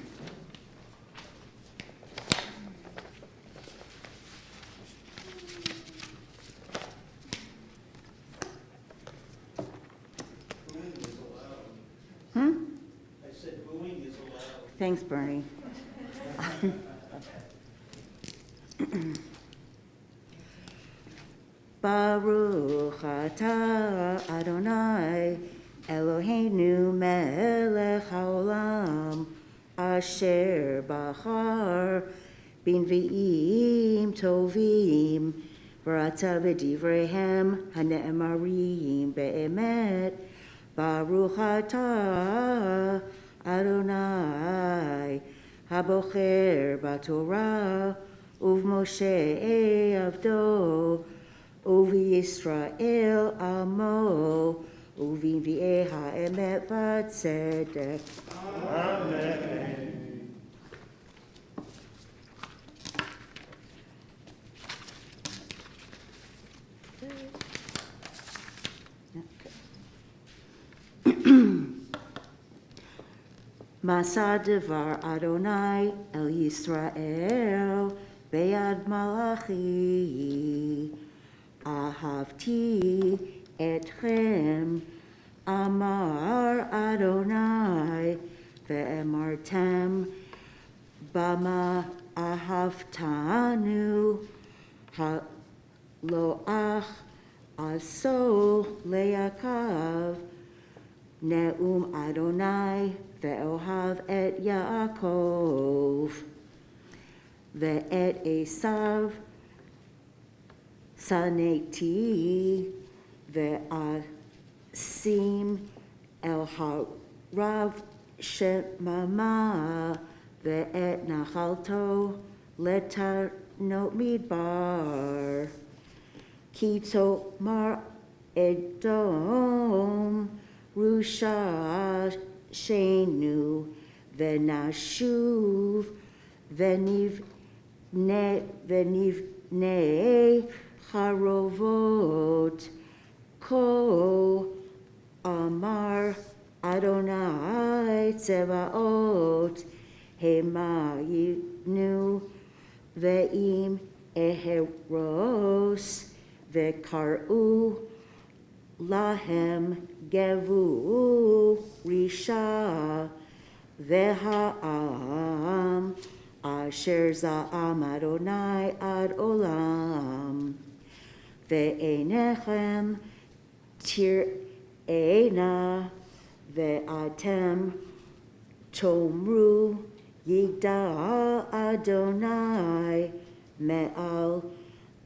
Hmm? I said booing is allowed. Thanks, Bernie. Baruch atah Adonai Eloheinu melech haolam asher bachar b'nvi'im tovim v'rata v'divreihem hane'emarim be'emet. Baruch atah Adonai habocher b'Torah uv'Moshe avdo Uvi Yisrael amo, uvi v'eha emet v'tzedek. Amen. Masa devar Adonai el Yisrael be'ad malachi. Ahavti etchem, amar Adonai, ve'emartem, bama ahavtanu, haloach aso le'akav, Ne'um Adonai ve'ohav et Yaakov ve'et Esav saneti ve'asim el harav shemama ve'et nachalto letanot midbar Kito mar Edom Rusha Shenu Venashuv Veniv Ne Harovot Ko Amar Adonai Tzevaot Hemayinu Ve'im Eheros Ve'kar'u Lahem Gevu Risha Ve'ha'am Asher Za'am Adonai Ad Olam Ve'enechem Tir'ena Ve'atem Tomru Yigda Adonai Me'al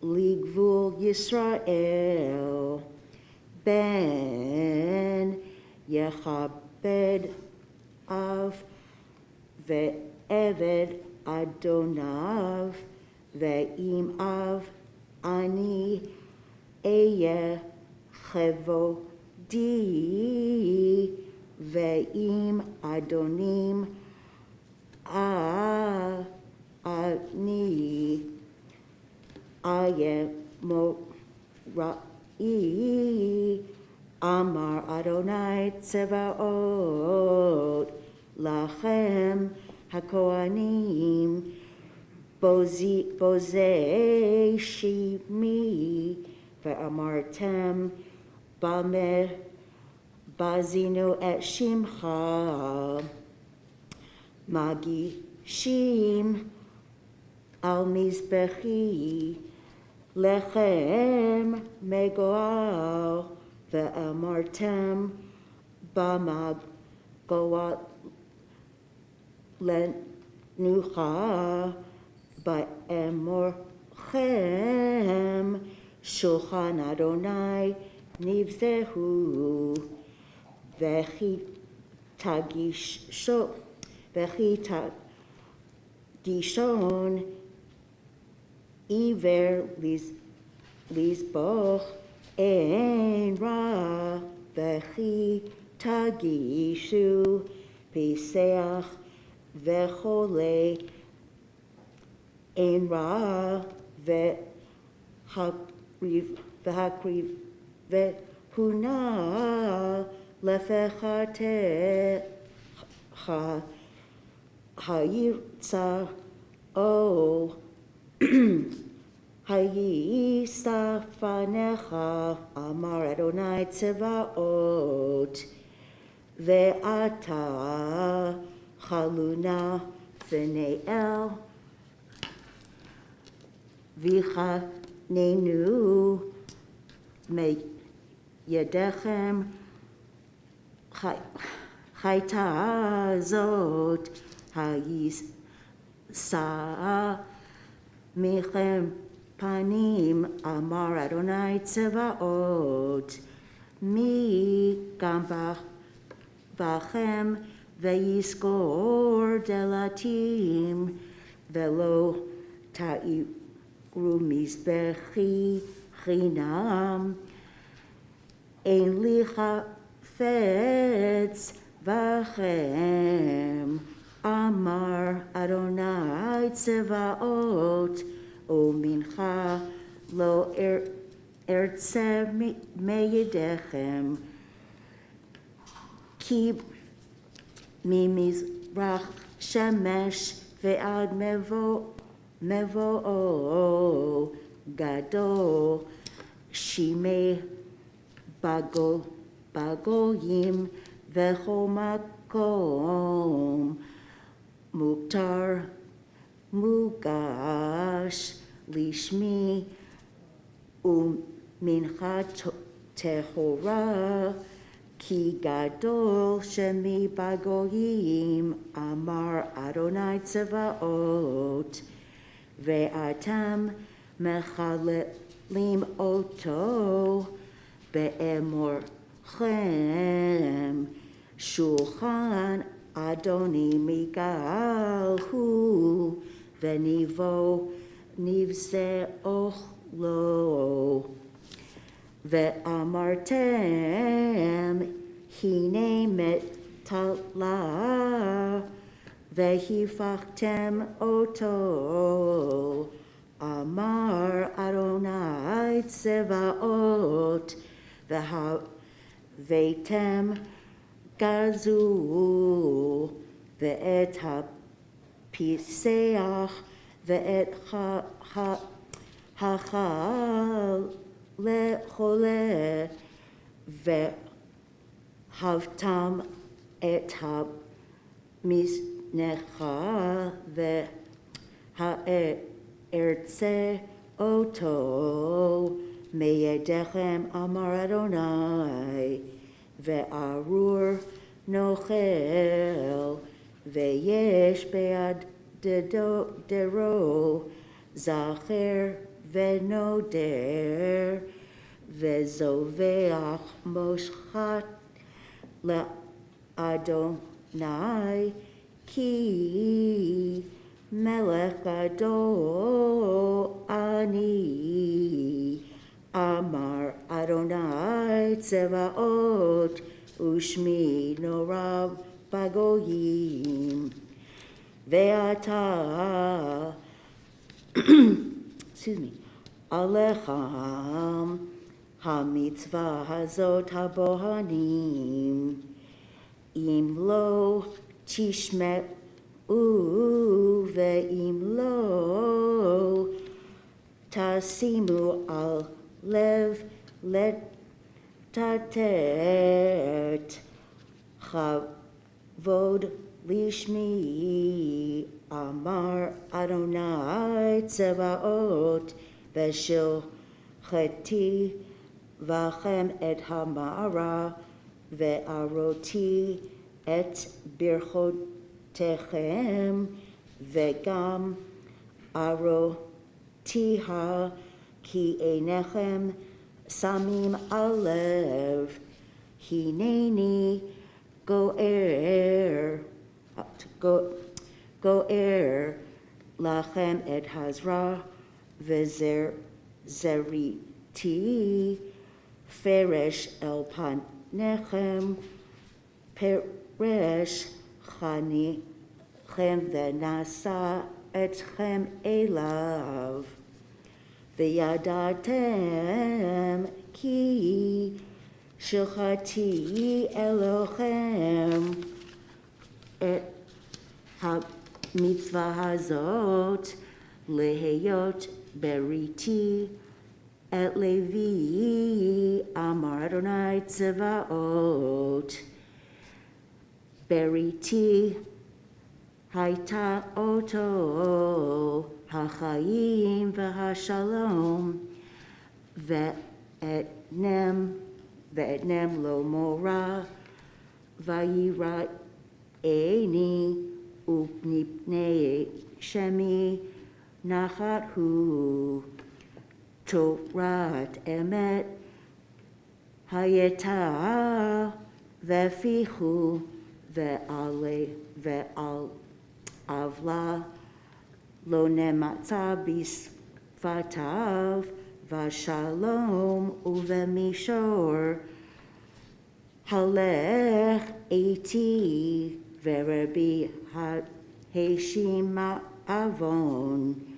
Ligvul Yisrael Ben Yechabed Av Ve'eved Adonav Ve'im Av Ani Eye Chevodi Ve'im Adonim Ani Aye Mora'i Amar Adonai Tzevaot Lachem HaKohanim Bozei Shimi Ve'amartem Bameh Bazinu Et Shimcha Magishim Al Mizbechi Lechem Megoal Ve'amartem Bamag Goat Lenucha Ba'emorchem Shulchan Adonai Nivzehu Vechi Tagishon Iver Lisboch En Ra Vechi Tagishu Piseach Vechole En Ra Vehakriv Vehuna Lefechatecha Hayitza O Hayisafanecha Amar Adonai Tzevaot Ve'ata Chaluna V'ne'el V'chanenu Me Yedechem Chayta Zot Hayisa Mechem Panim Amar Adonai Tzevaot Mi Gambach Vachem Veyiskor Delatim Velo Ta'iru Mizbechi Chinam Ein Licha Fetz Vachem Amar Adonai Tzevaot O Mincha Lo Ertze Meyedechem Ki Mimizrach Shemesh Ve'ad Mevo Gadol Shimei Bagoyim Vechomakom Muktar Mugash Lishmi Mincha Tehora Ki gadol shemi bagoyim, amar Adonai Tzevaot, ve'atam mechalelim oto, be'emorchem, shulchan Adoni Migal hu, ve'nivo nivze ochlo. Ve'amartem hine metala ve'hifachtem oto amar Adonai Tzevaot ve'tem gazu ve'et hapiseach ve'et hachal lechole ve'havtam et ha-misnecha ve'ha'ertze oto meyedechem amar Adonai ve'arur nochel ve'yesh be'ad dero zacher ve'noder ve'zoveach moshchat le'Adonai ki melech gadol ani amar Adonai Tzevaot ushmi norav bagoyim ve'ata excuse me, Alecham ha-mitzvah hazot habohanim im lo tishme'u ve'im lo tasimu al lev letatet chavod lishmi amar Adonai Tzevaot v'shilcheti v'chem et hamara ve'aroti et birchotechem ve'gam arotiha ki einechem samim alev hineni go'er lachem et hazra ve'zeriti feresh el panechem peresh chanichem ve'nasa etchem elav ve'yadatem ki shilchati Elochem et ha-mitzvah hazot leheyot beriti et Levi amar Adonai Tzevaot beriti haita oto hachayim v'hashalom ve'etnem lo mora v'yira eni upnipnei shemi nachat hu Torat emet hayeta ve'fichu ve'ale ve'al avla lo nematza bisfatav v'shalom uve'mishor halech eti ve'rebi ha'heshim avon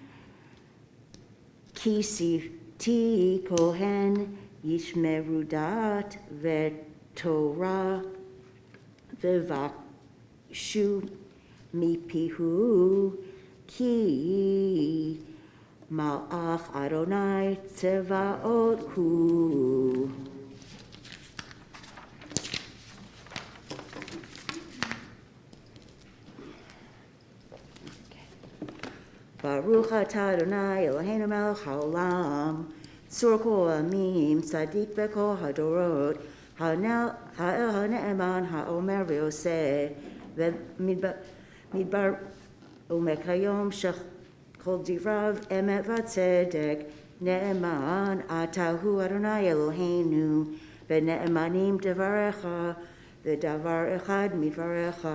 Kisiti kohen yishmerudat ve'torah ve'vakshu mipihu ki malach Adonai Tzevaot hu. Baruch atah Adonai Eloheinu melech haolam, tzur kol amim, tzadik v'kol hadorot, הנאמן האומר ועושה, ומדבר ומקיים שכל דבריו אמת וצדק, נאמן אתה הוא אדוני אלוהינו, ונאמנים דבריך, ודבר אחד מדבריך,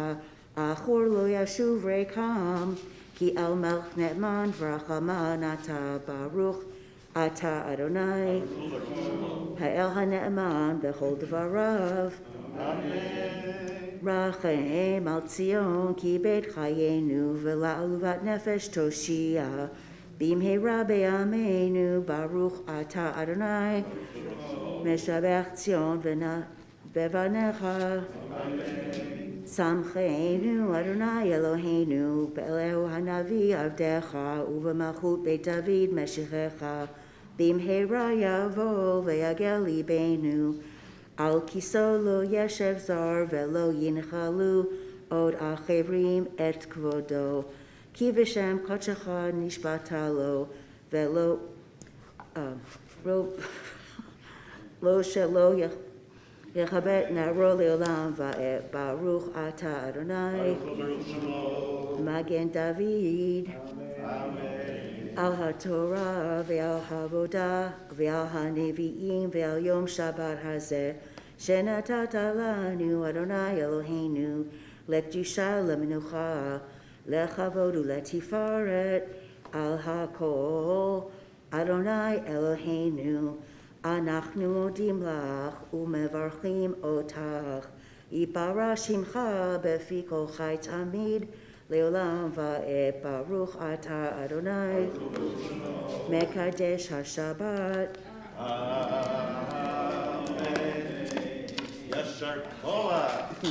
אחור לא ישוב ריקם, כי על מלך נאמן ורחמן אתה ברוך, אתה אדוני, האל הנאמן בכל דבריו. רחם על ציון כי בית חיינו, ולעלובת נפש תושיע, במהרה בימינו ברוך אתה אדוני, משבח ציון בבניך. שמחנו אדוני אלוהינו באלוהו הנביא עבדך, ובמלכות בית דוד משיחך, במהרה יבוא ויגל ליבנו, על כיסו לא ישב זר ולא ינחלו עוד אחרים את כבודו, כי בשם קודשך נשבעת לו, ולא לא שלא יכבד נערו לעולם ועד, ברוך אתה אדוני מגן דוד. על התורה ועל העבודה ועל הנביאים ועל יום שבת הזה שנתת לנו אדוני אלוהינו, לקדושה למנוחה, לכבוד ולתפארת על הכל. אדוני אלוהינו, אנחנו מודים לך ומברכים אותך, יתברך שמך בפי כל חי תמיד לעולם ועד, ברוך אתה אדוני מקדש השבת. Yashar Koach.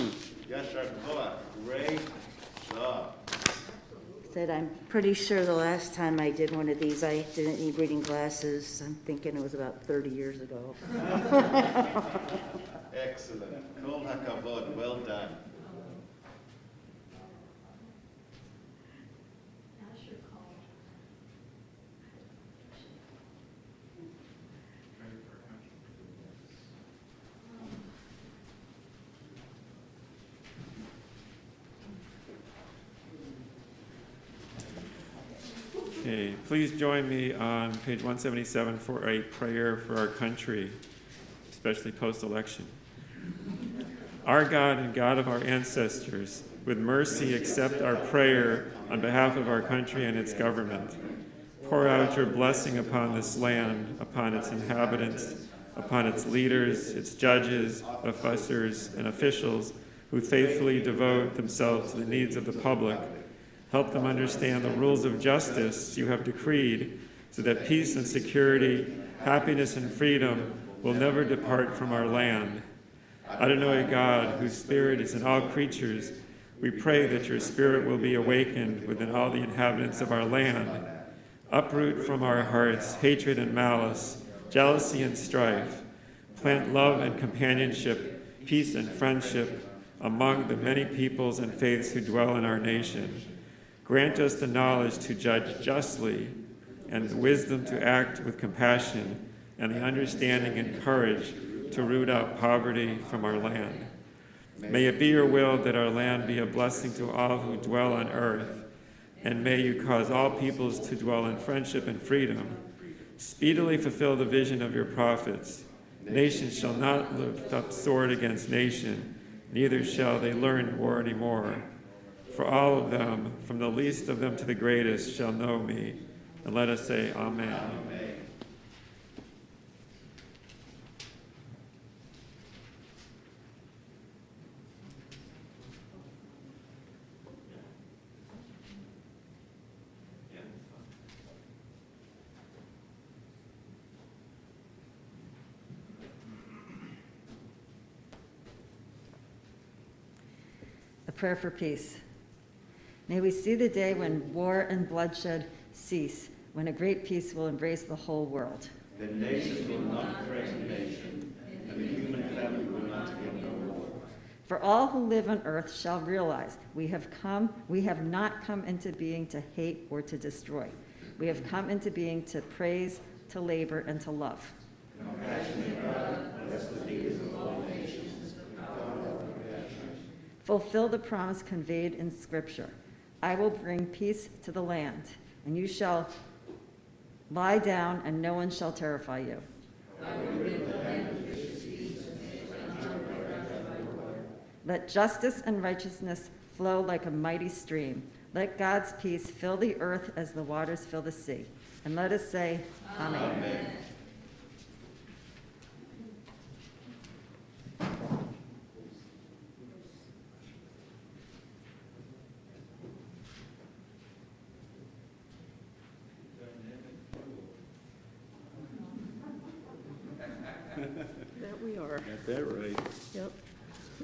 Yashar Koach. Great job. Said I'm pretty sure the last time I did one of these I didn't need reading glasses. I'm thinking it was about 30 years ago. Excellent. Kol hakavod. Well done. Okay, please join me on page 177 for a prayer for our country, especially post-election. Our God and God of our ancestors, with mercy accept our prayer on behalf of our country and its government. Pour out your blessing upon this land, upon its inhabitants, upon its leaders, its judges, officers, and officials who faithfully devote themselves to the needs of the public. Help them understand the rules of justice you have decreed, so that peace and security, happiness and freedom will never depart from our land. Adonai God, whose spirit is in all creatures, we pray that your spirit will be awakened within all the inhabitants of our land. Uproot from our hearts hatred and malice, jealousy and strife. Plant love and companionship, peace and friendship among the many peoples and faiths who dwell in our nation. Grant us the knowledge to judge justly, and the wisdom to act with compassion, and the understanding and courage to root out poverty from our land. May it be your will that our land be a blessing to all who dwell on earth, and may you cause all peoples to dwell in friendship and freedom. Speedily fulfill the vision of your prophets. Nation shall not lift up sword against nation, neither shall they learn war anymore. For all of them, from the least of them to the greatest, shall know me. And let us say, Amen. Amen. A prayer for peace. May we see the day when war and bloodshed cease, when a great peace will embrace the whole world. The nation will not threaten nation, and the human family will not get no war. For all who live on earth shall realize we have not come into being to hate or to destroy. We have come into being to praise, to labor, and to love. Compassionate God, bless the leaders of all nations. fulfill the promise conveyed in Scripture. I will bring peace to the land, and you shall lie down, and no one shall terrify you. Let justice and righteousness flow like a mighty stream. Let God's peace fill the earth as the waters fill the sea. And let us say, Amen. Amen. That we are. Got that right. Yep.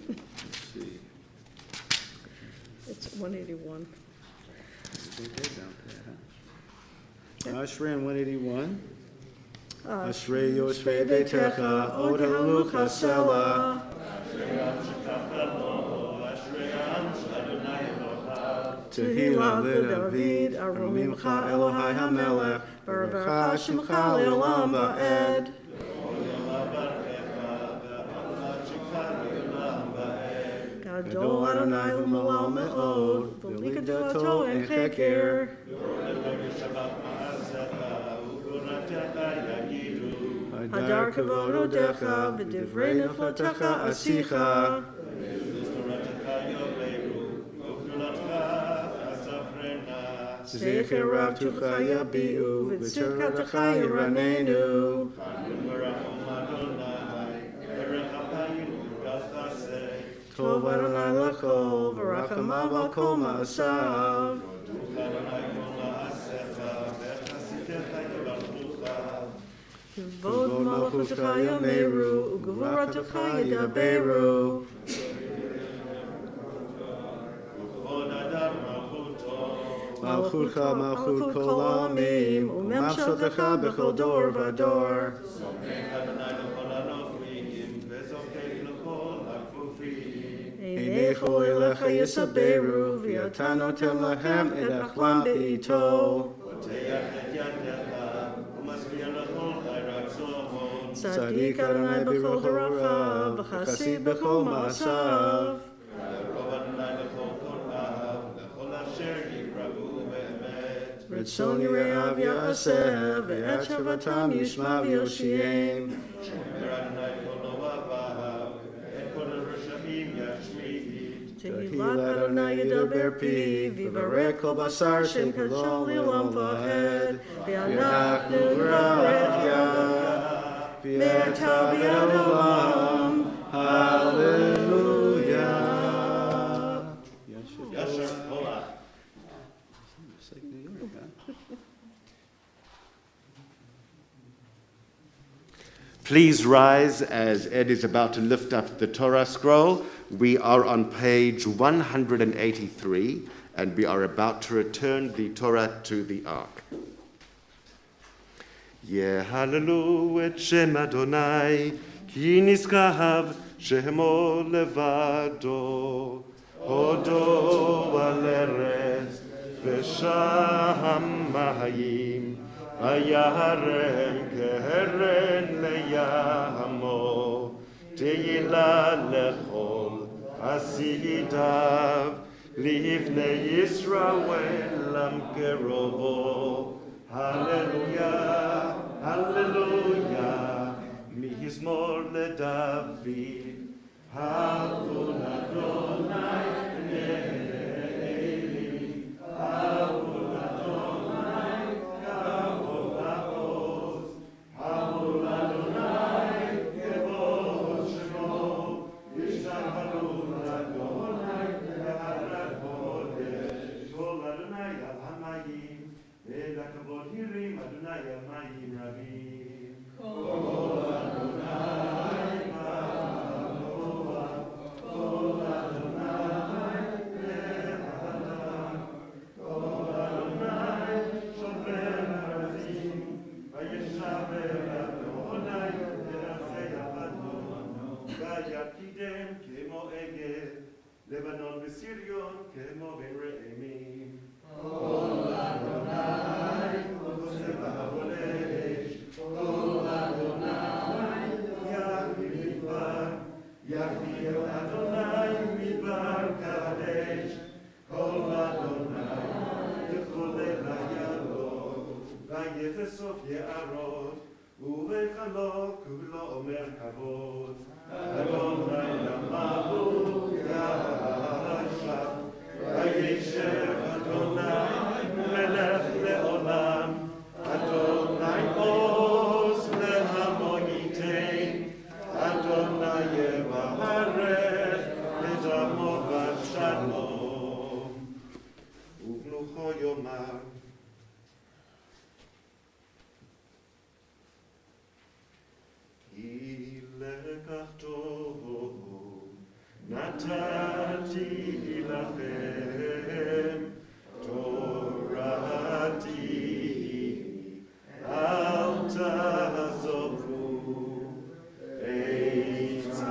Let's see. It's 181. Take that down pat, huh? Ashrei in 181. Ashrei Yoshvei Beitecha, Od Halucha Selah. Tehillah leDavid, Aromimcha Elohai HaMelech, Baruch Shemcha le'olam va'ed. Gadol Adonai u'malal me'od, v'li gedoto en cheker. Hadar kavod odecha, v'divrei neflotecha asicha. Zecher rav tucha yabi'u, v'tzirkatecha yiranenu. Tov Adonai l'kol, v'rachamav al kol ma'asav. Kivod malchutecha yameru, u'gvuratecha yidaberu. Malchutcha malchut kol ha'amim, u'memshaltecha b'chol dor v'dor. Einecho elecha yisaberu, v'yata notem lahem et achlam be'ito. Tzadik Adonai b'chol darachav, v'chasid b'chol ma'asav. Ritzon yire'av ya'aseh, ve'et shavatam yishma v'yoshiem. Tehillah Adonai yidaber pi, v'yivarech kol basar shem kachol li'olam va'ed, v'anachnu v'arech yah, v'yata v'yad olam, hallelujah. Yasher Olah. It's like New York, huh? Please rise as Ed is about to lift up the Torah scroll. We are on page 183, and we are about to return the Torah to the ark. Yehalelu et Shem Adonai, ki niskahav shemo levado, hodo al eretz v'sham mahayim, vayarem keren leyamo, tehillah lechol asidav, livnei Yisrael am kerovo. Hallelujah, hallelujah, mizmor leDavid, havun Adonai ne'eli, havun Adonai kavod ha'oz, havun Adonai kevod shemo, yishtacharu Adonai ve'arat kodesh, kol Adonai al hamayim, ve'lakavod hirim Adonai al mayim rabim. Kol Adonai kavod, kol Adonai le'alam, kol Adonai shomer harazim, vayeshaber Adonai v'naseh avadon, vayakidem kemo eged, Lebanon v'Sirion kemo bere'emim. Kol Adonai v'oseh v'havolesh, kol Adonai yachvi midbar, yachvi el Adonai midbar ויחשוף יערות, ובחלוק כולו אומר כבוד. אדוני למהות ישב, וישב אדוני מלך לעולם. אדוני עוז לעמו ייתן, אדוני יברך לדמו בשלום. ובנוחו יאמר, כי לקח טוב נתתי לכם, תורתי אל תעזובו, עצייני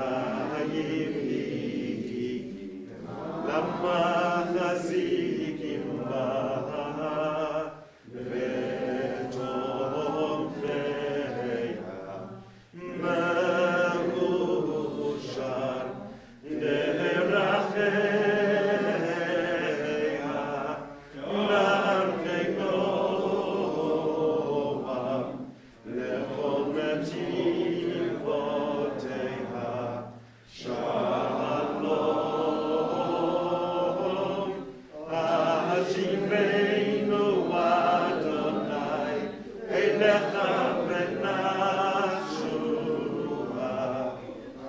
למחזיקים בה, ותומכיה מאושר דרכיה, דרכי נועם לכל נתיבותיה, שלום השיבנו אדוני אליך ונשובה,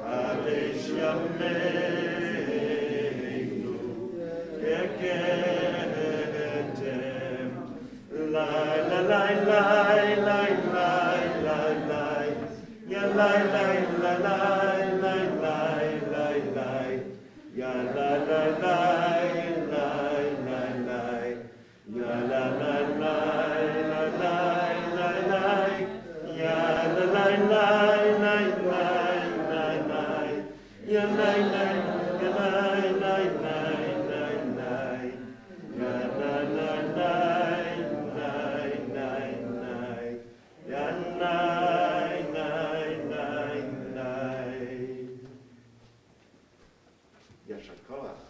קדש ימינו כקדם. לילה לילה לילה לילה לילה לילה Yashar Koach.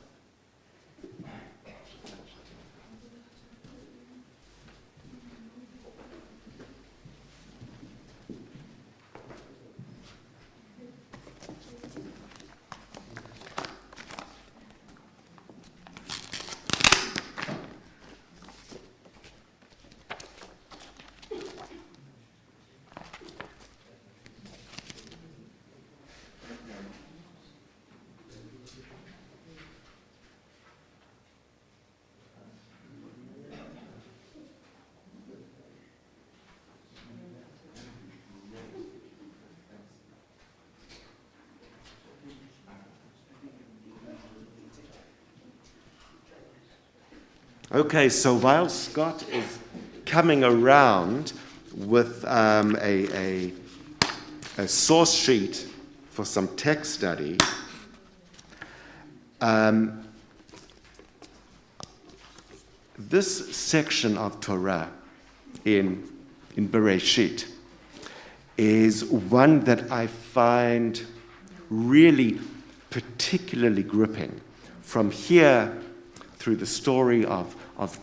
Okay, so while Scott is coming around with a source sheet for some text study, this section of Torah in Bereshit is one that I find really particularly gripping. From here through the story of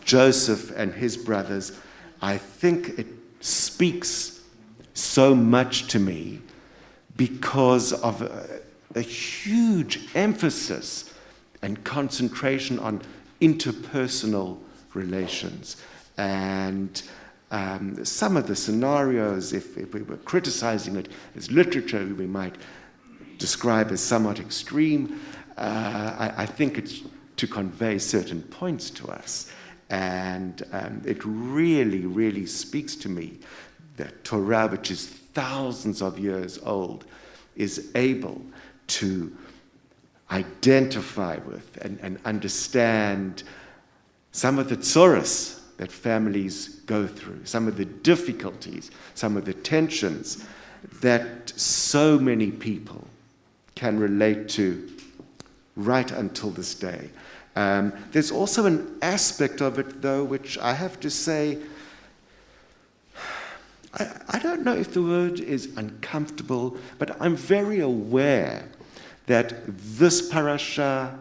Joseph and his brothers, I think it speaks so much to me because of a huge emphasis and concentration on interpersonal relations. And some of the scenarios, if we were criticizing it as literature, we might describe as somewhat extreme. I think it's to convey certain points to us. And it really, really speaks to me that Torah, which is thousands of years old, is able to identify with and understand some of the tsuras that families go through, some of the difficulties, some of the tensions that so many people can relate to right until this day. There's also an aspect of it, though, which I have to say, I don't know if the word is uncomfortable, but I'm very aware that this parasha,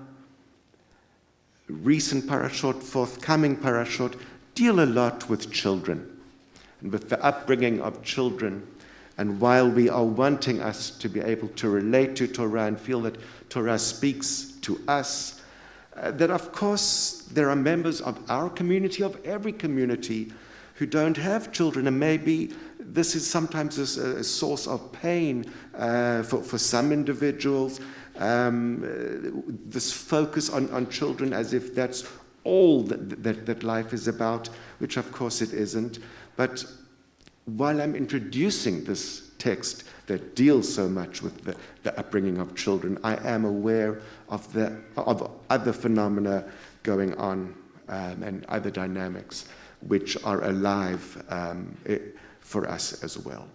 recent parashot, forthcoming parashot, deal a lot with children. and with the upbringing of children. And while we are wanting us to be able to relate to Torah and feel that Torah speaks to us, that of course there are members of our community, of every community, who don't have children, and maybe this is sometimes a source of pain for some individuals. This focus on children as if that's all that life is about, which of course it isn't. But while I'm introducing this text that deals so much with the upbringing of children, I am aware of other phenomena going on and other dynamics which are alive for us as well.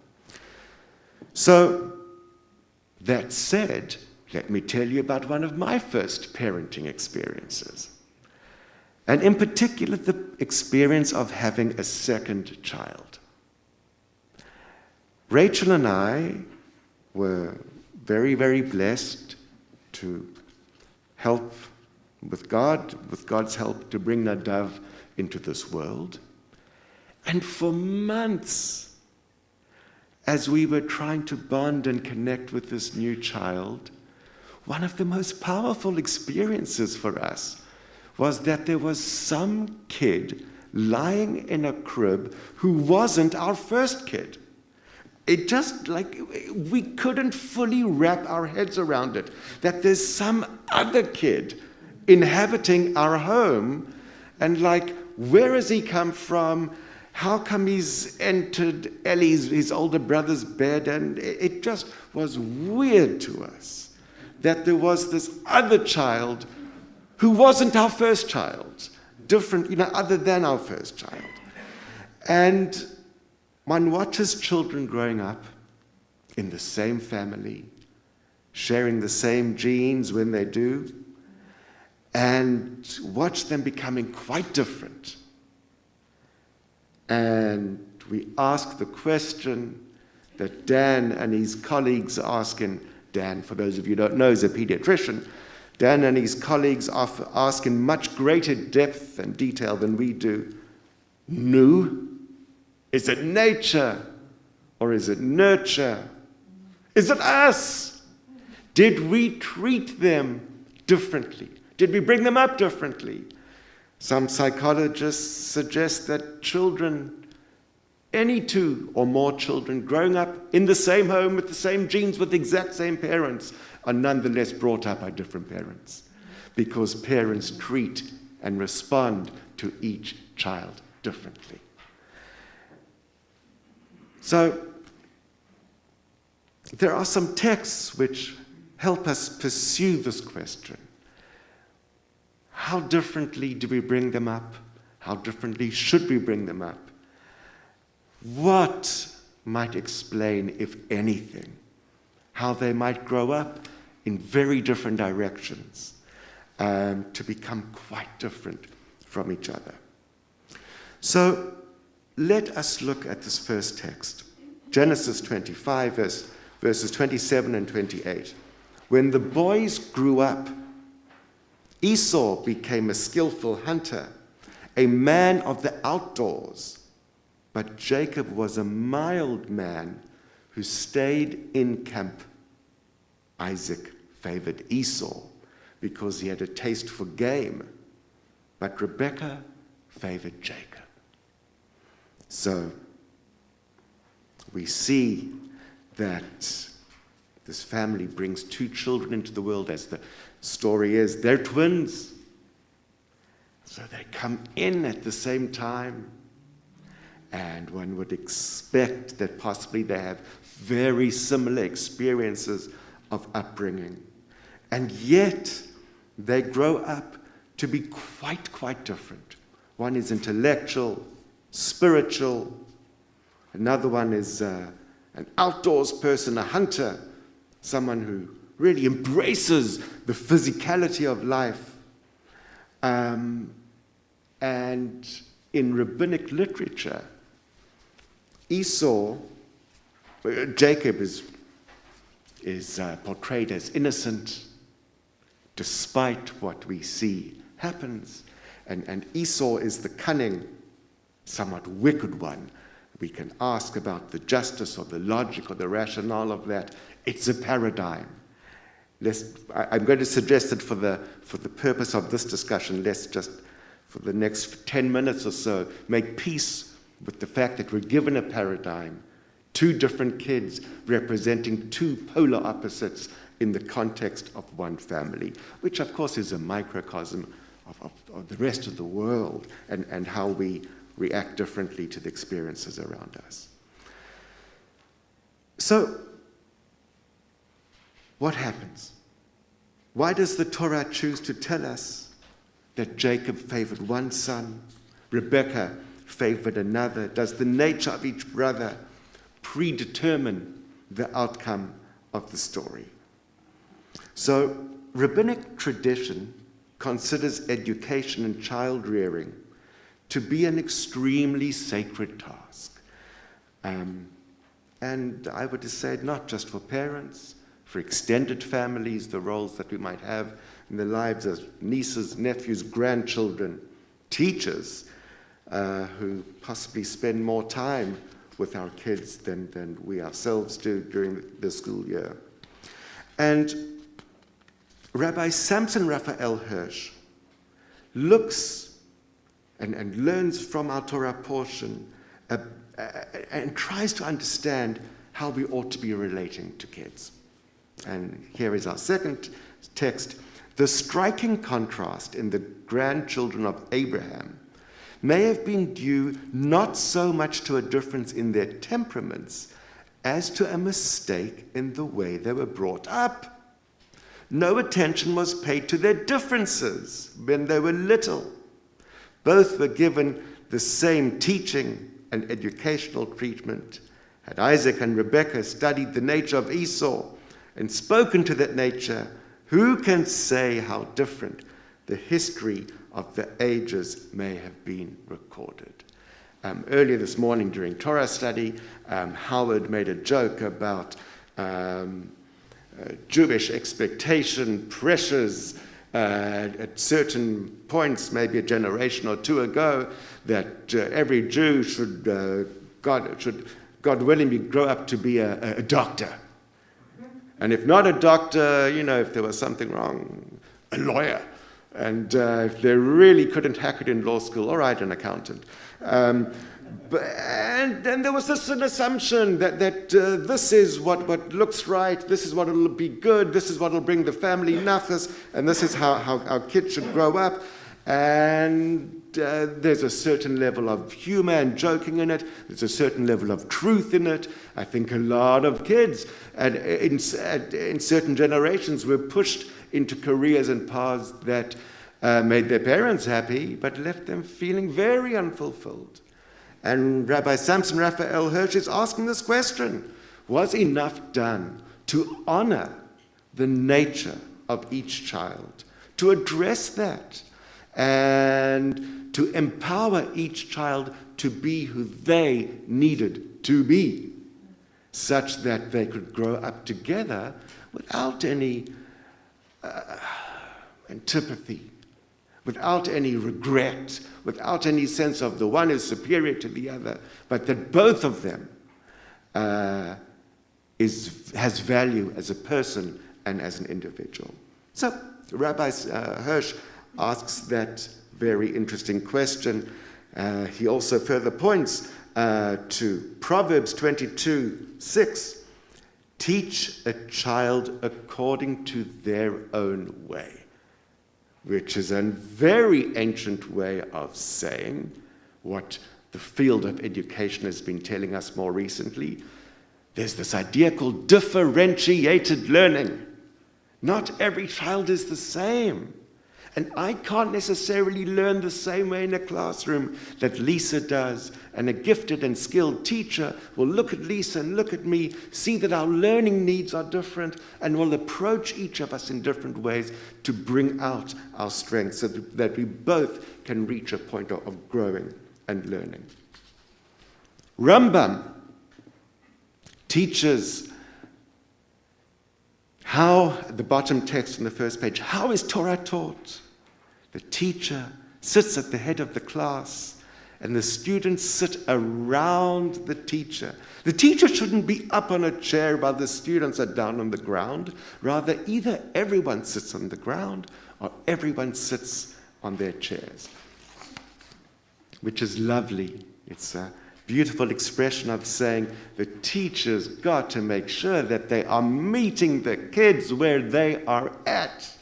So, that said, let me tell you about one of my first parenting experiences. And in particular, the experience of having a second child. Rachel and I were very, very blessed to help with God's help, to bring Nadav into this world. And for months, as we were trying to bond and connect with this new child, one of the most powerful experiences for us was that there was some kid lying in a crib who wasn't our first kid. It just, we couldn't fully wrap our heads around it, that there's some other kid inhabiting our home, and where has he come from? How come he's entered Ellie's, his older brother's bed? And it just was weird to us that there was this other child who wasn't our first child, different, other than our first child. And one watches children growing up in the same family, sharing the same genes when they do, and watch them becoming quite different. And we ask the question that Dan and his colleagues are asking. Dan, for those of you who don't know, is a pediatrician. Dan and his colleagues ask in much greater depth and detail than we do. Is it nature or is it nurture? Is it us? Did we treat them differently? Did we bring them up differently? Some psychologists suggest that children, any two or more children growing up in the same home with the same genes, with the exact same parents, are nonetheless brought up by different parents, because parents treat and respond to each child differently. So, there are some texts which help us pursue this question. How differently do we bring them up? How differently should we bring them up? What might explain, if anything, how they might grow up in very different directions, to become quite different from each other? So let us look at this first text, Genesis 25, verses 27 and 28. When the boys grew up, Esau became a skillful hunter, a man of the outdoors, but Jacob was a mild man who stayed in camp. Isaac favored Esau because he had a taste for game, but Rebekah favored Jacob. So we see that this family brings two children into the world, as the story is. They're twins. So they come in at the same time. And one would expect that possibly they have very similar experiences of upbringing. And yet, they grow up to be quite different. One is intellectual, spiritual. Another one is an outdoors person, a hunter, someone who really embraces the physicality of life. And in rabbinic literature, Jacob is portrayed as innocent, despite what we see happens. And Esau is the cunning, somewhat wicked one, We can ask about the justice or the logic or the rationale of that. It's a paradigm. I'm going to suggest that for the purpose of this discussion, let's just, for the next 10 minutes or so, make peace with the fact that we're given a paradigm, two different kids representing two polar opposites in the context of one family, which of course is a microcosm of the rest of the world and how we react differently to the experiences around us. So, what happens? Why does the Torah choose to tell us that Jacob favored one son, Rebekah favored another? Does the nature of each brother predetermine the outcome of the story? So, rabbinic tradition considers education and child rearing to be an extremely sacred task. And I would say not just for parents, for extended families, the roles that we might have in the lives of nieces, nephews, grandchildren, teachers who possibly spend more time with our kids than we ourselves do during the school year. And Rabbi Samson Raphael Hirsch looks and learns from our Torah portion and tries to understand how we ought to be relating to kids. And here is our second text. The striking contrast in the grandchildren of Abraham may have been due not so much to a difference in their temperaments as to a mistake in the way they were brought up. No attention was paid to their differences when they were little. Both were given the same teaching and educational treatment. Had Isaac and Rebekah studied the nature of Esau and spoken to that nature, who can say how different the history of the ages may have been recorded? Earlier this morning during Torah study, Howard made a joke about Jewish expectation, pressures at certain points, maybe a generation or two ago, that every Jew should, God willing, grow up to be a doctor. And if not a doctor, if there was something wrong, a lawyer. And if they really couldn't hack it in law school, all right, an accountant. And then there was this an assumption that this is what looks right, this is what will be good, this is what will bring the family nachas, and this is how our kids should grow up. And there's a certain level of humor and joking in it. There's a certain level of truth in it. I think a lot of kids in certain generations were pushed into careers and paths that made their parents happy, but left them feeling very unfulfilled. And Rabbi Samson Raphael Hirsch is asking this question: was enough done to honor the nature of each child, to address that, and to empower each child to be who they needed to be, such that they could grow up together without any antipathy, without any regret, without any sense of the one is superior to the other, but that both of them has value as a person and as an individual. So Rabbi Hirsch asks that very interesting question. He also further points to Proverbs 22:6. Teach a child according to their own way, which is a very ancient way of saying what the field of education has been telling us more recently. There's this idea called differentiated learning. Not every child is the same. And I can't necessarily learn the same way in a classroom that Lisa does. And a gifted and skilled teacher will look at Lisa and look at me, see that our learning needs are different, and will approach each of us in different ways to bring out our strengths so that we both can reach a point of growing and learning. Rambam teaches how, the bottom text on the first page, how is Torah taught? The teacher sits at the head of the class and the students sit around the teacher. The teacher shouldn't be up on a chair while the students are down on the ground. Rather, either everyone sits on the ground or everyone sits on their chairs, which is lovely. It's a beautiful expression of saying the teacher's got to make sure that they are meeting the kids where they are at.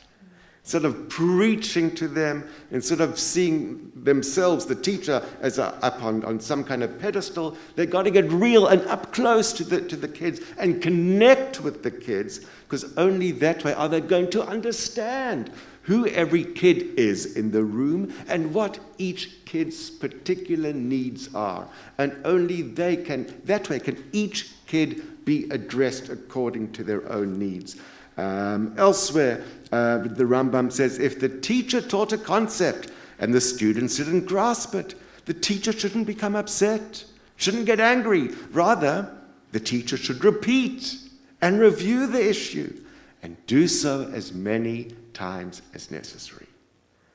Instead of preaching to them, instead of seeing themselves, the teacher, as up on some kind of pedestal, they've got to get real and up close to the kids and connect with the kids, because only that way are they going to understand who every kid is in the room and what each kid's particular needs are. And only that way can each kid be addressed according to their own needs. Elsewhere, the Rambam says, if the teacher taught a concept and the students didn't grasp it, the teacher shouldn't become upset, shouldn't get angry. Rather, the teacher should repeat and review the issue and do so as many times as necessary.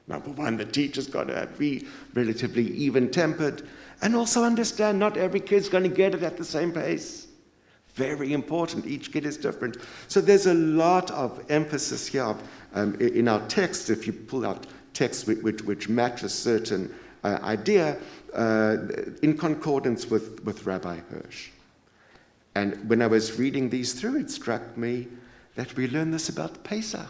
Number one, the teacher's got to be relatively even-tempered and also understand not every kid's going to get it at the same pace. Very important. Each kid is different. So there's a lot of emphasis here in our text. If you pull out text which match a certain idea in concordance with Rabbi Hirsch. And when I was reading these through, it struck me that we learn this about Pesach.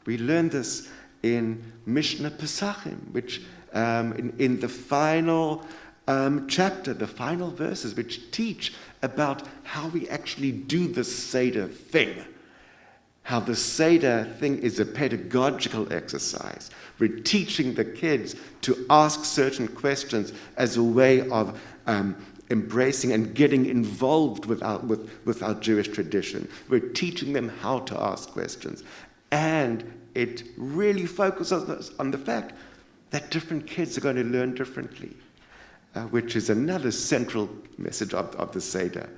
We learn this in Mishnah Pesachim, which in the final chapter, the final verses, which teach about how we actually do the Seder thing. How the Seder thing is a pedagogical exercise. We're teaching the kids to ask certain questions as a way of embracing and getting involved with our Jewish tradition. We're teaching them how to ask questions. And it really focuses on the fact that different kids are going to learn differently. Which is another central message of the Seder.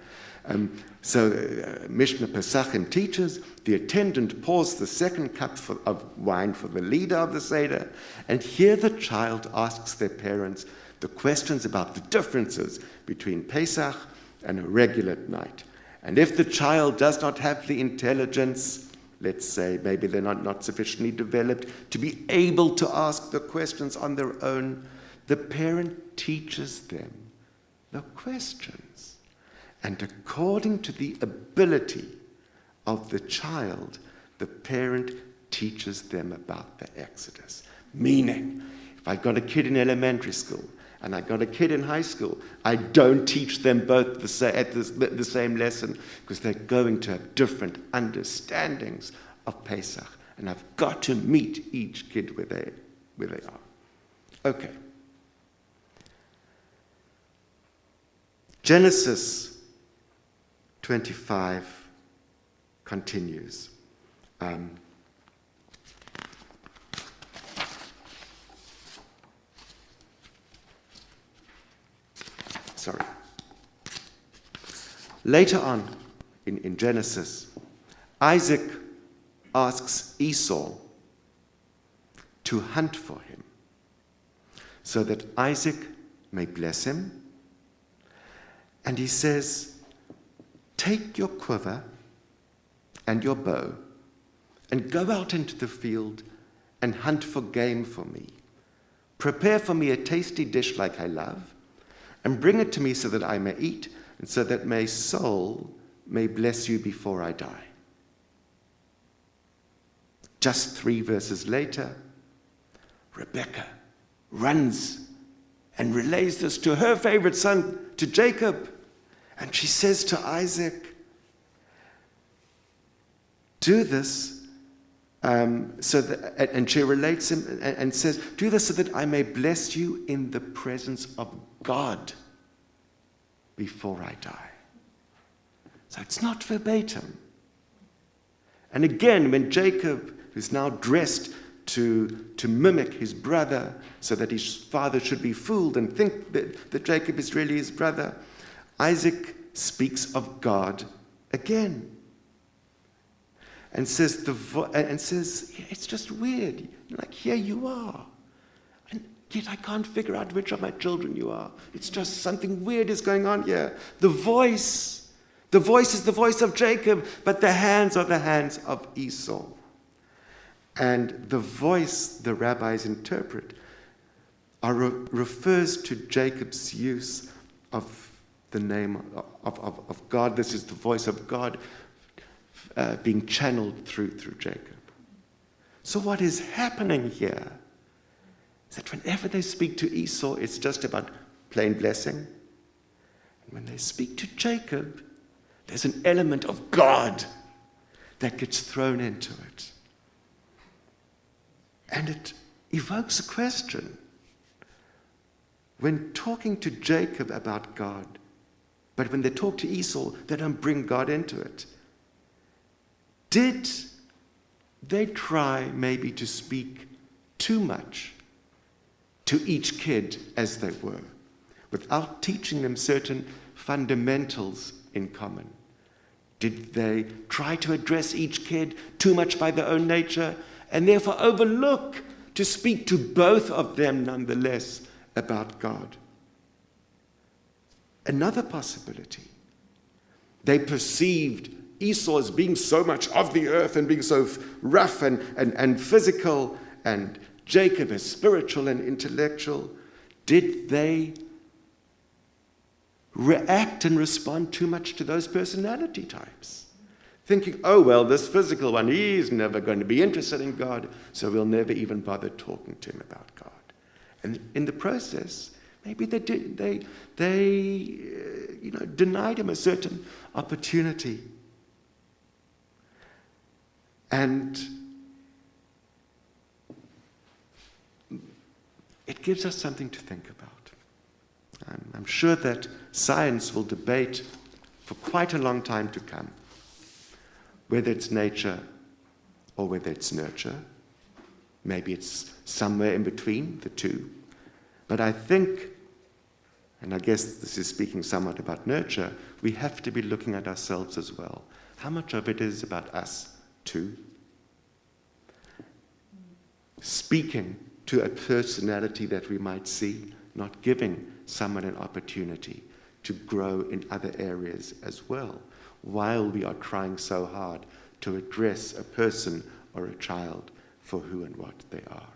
Mishnah Pesachim teaches, the attendant pours the second cup of wine for the leader of the Seder, and here the child asks their parents the questions about the differences between Pesach and a regular night. And if the child does not have the intelligence, let's say maybe they're not sufficiently developed to be able to ask the questions on their own, the parent teaches them the questions. And according to the ability of the child, the parent teaches them about the Exodus. Meaning, if I've got a kid in elementary school and I've got a kid in high school, I don't teach them both at the same lesson, because they're going to have different understandings of Pesach. And I've got to meet each kid where they are. Okay. Genesis 25 continues. Later on in Genesis, Isaac asks Esau to hunt for him so that Isaac may bless him. And he says, take your quiver and your bow and go out into the field and hunt for game for me. Prepare for me a tasty dish like I love, and bring it to me so that I may eat, and so that my soul may bless you before I die. Just 3 verses later, Rebekah runs and relays this to her favorite son, to Jacob. And she says to Isaac, do this, and she relates him and says, do this so that I may bless you in the presence of God before I die. So it's not verbatim. And again, when Jacob, who's now dressed to mimic his brother so that his father should be fooled and think that Jacob is really his brother, Isaac speaks of God again. And says, it's just weird. Like, here you are. And Yet I can't figure out which of my children you are. It's just something weird is going on here. The voice is the voice of Jacob, but the hands are the hands of Esau. And the voice the rabbis interpret refers to Jacob's use of the name of God. This is the voice of God being channeled through Jacob. So what is happening here is that whenever they speak to Esau, it's just about plain blessing. And when they speak to Jacob, there's an element of God that gets thrown into it. And it evokes a question. When talking to Jacob about God, but when they talk to Esau, they don't bring God into it. Did they try maybe to speak too much to each kid as they were, without teaching them certain fundamentals in common? Did they try to address each kid too much by their own nature and therefore overlook to speak to both of them nonetheless about God? Another possibility, they perceived Esau as being so much of the earth and being so rough and physical, and Jacob as spiritual and intellectual. Did they react and respond too much to those personality types? Thinking, oh, well, this physical one, he's never going to be interested in God, so we'll never even bother talking to him about God. And in the process, maybe they denied him a certain opportunity. And it gives us something to think about. I'm sure that science will debate for quite a long time to come whether it's nature or whether it's nurture. Maybe it's somewhere in between the two. But I think, and I guess this is speaking somewhat about nurture, we have to be looking at ourselves as well. How much of it is about us too? Speaking to a personality that we might see, not giving someone an opportunity to grow in other areas as well, while we are trying so hard to address a person or a child for who and what they are.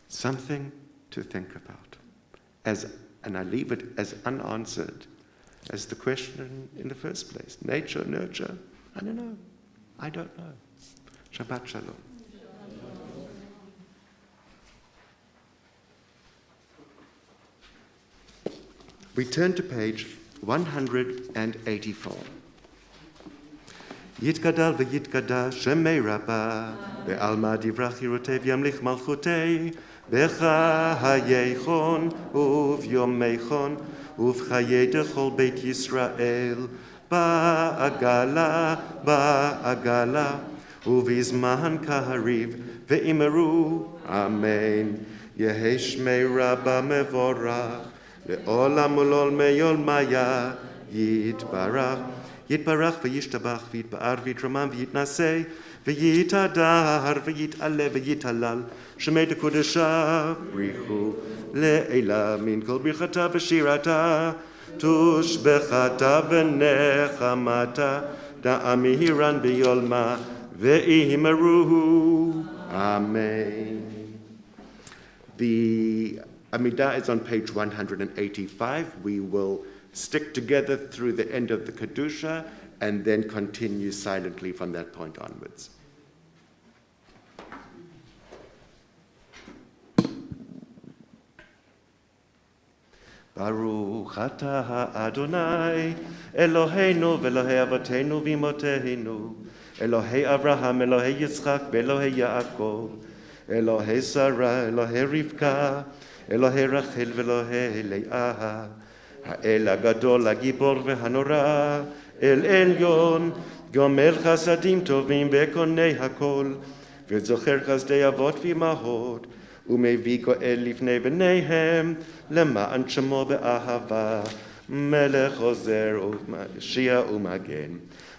Something to think about. And I leave it as unanswered as the question in the first place. Nature, nurture, I don't know. I don't know. Shabbat Shalom. We turn to page 184. Yitgadal v'yitgada shemei Rabbah ve'alma divrach hirotev yamlich malchutei becha hayechon uvyomechon uvchaye dechol beit Yisrael ba'agala uvizman kahariv ve'imeru amen yehi shmei Rabbah mevorach le'olam ulol meyol maya yitbarach יתברך וישתבח ויתפאר ויתרומם ויתנשא ויתהדר ויתעלה ויתהלל שמי דקודשה בריחו לעילה מן כל ברכתה ושירתה תושבחתה ונחמתה דעם מהירן ביולמה ויאמרו Amen. The Amidah is on page 185. We will stick together through the end of the Kedusha and then continue silently from that point onwards. Baruch atah Adonai Eloheinu ve'Elohei Avotenu v'Imotenu Elohei Avraham, Elohei Yitzchak ve'Elohei Yaakov Elohei Sarah, Elohei Rivka Elohei Rachel ve'Elohei Leah האל הגדול, הגיבור והנורא, אל עליון, גומל חסדים טובים וקונה הכל, וזוכר חסדי אבות ואימהות, ומביא גואל לפני בניהם, למען שמו באהבה, מלך עוזר ומשיע ומגן.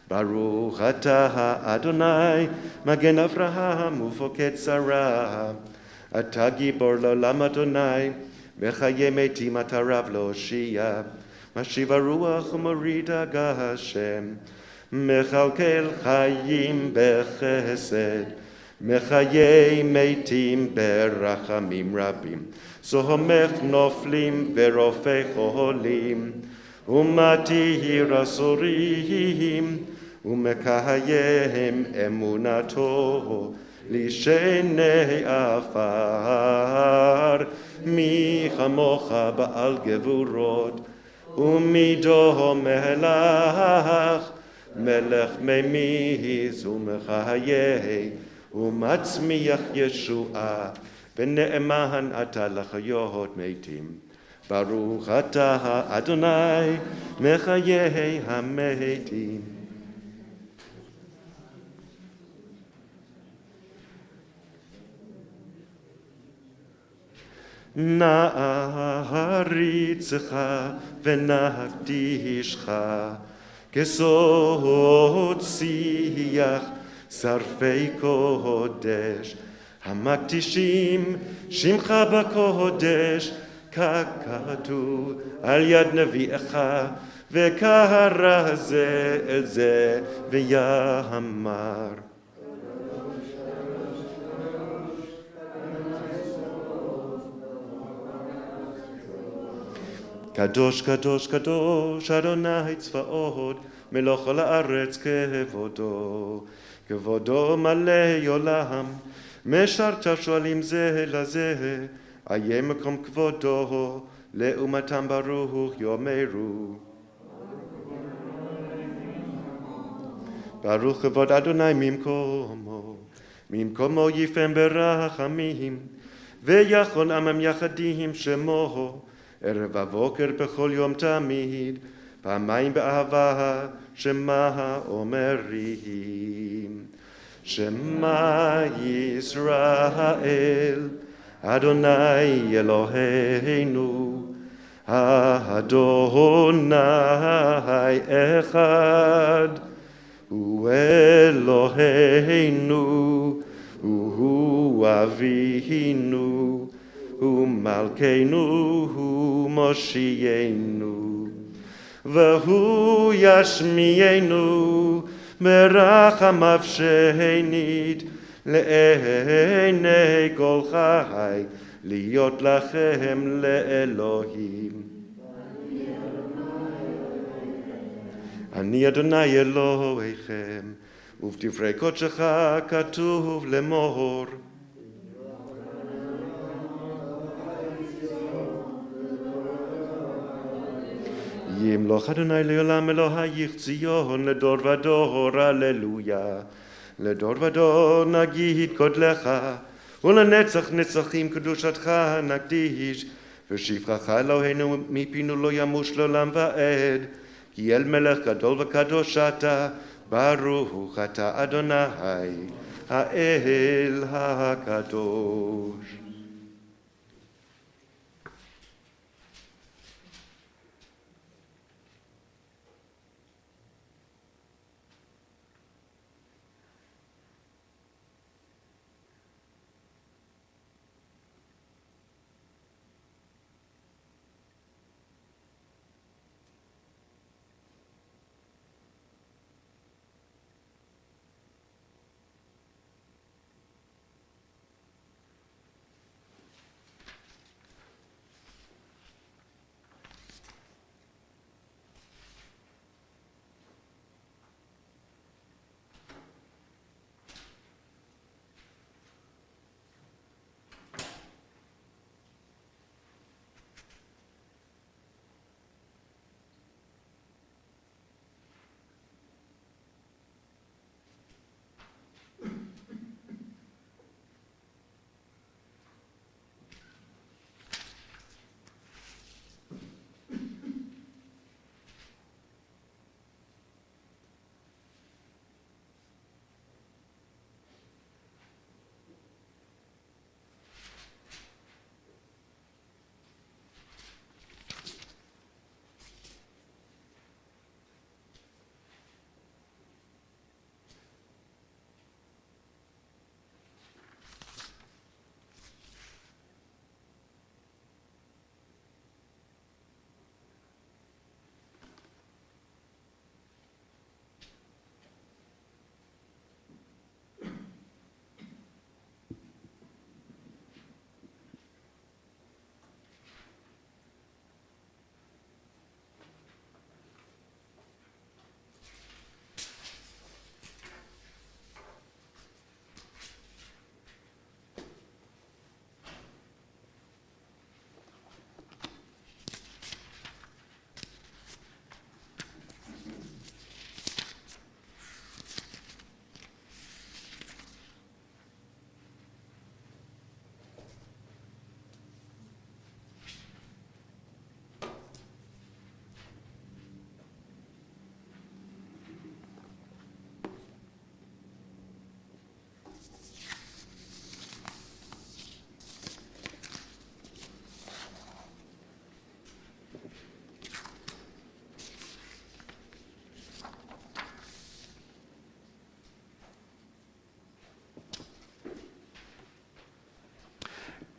ברוך אתה אדוני, מגן אברהם ופוקד שרה, אתה גיבור לעולם אדוני, בחיי מתים אתה רב להושיע. משיב הרוח ומוריד הגשם, מכלכל חיים בחסד, מחיי מתים ברחמים רבים. סומך נופלים ורופא חולים, ומתיר אסורים, ומקיים אמונתו לשני עפר. מי כמוך בעל גבורות, ומידו מלך, מלך ממיס ומחיה, ומצמיח ישועה, ונאמן אתה לחיות מתים. ברוך אתה אדוני מחיי המתים. נעריצך ונקדישך כסוד שיח שרפי קודש, המקדישים שמך בקודש, ככתוב על יד נביאך, וקרא זה אל זה ויאמר. קדוש קדוש קדוש אדוני צבאות, מלוא כל הארץ כבודו. כבודו מלא עולם, משרתיו שואלים זה לזה, איה מקום כבודו, לאומתם ברוך יאמרו. ברוך כבוד אדוני ממקומו, ממקומו יפם ברחמים, ויכון עמם יחדים שמו, ערב ובוקר בכל יום תמיד, פעמיים באהבה שמה אומרים. שמע ישראל, אדוני אלוהינו, אדוני אחד, הוא אלוהינו, הוא אבינו, הוא מלכנו, הוא מושיענו, והוא ישמיענו ברחמיו שנית לעיני כל חי, להיות לכם לאלוהים. אני אדוני אלוהיכם, ובדברי קודשך כתוב לאמור. ימלוך אדוני לעולם אלוהיך ציון לדור ודור, הללויה. לדור ודור נגיד גודלך, ולנצח נצחים קדושתך נקדיש. ושבחך אלוהינו מפינו לא ימוש לעולם ועד, כי אל מלך גדול וקדוש אתה, ברוך אתה אדוני האל הקדוש.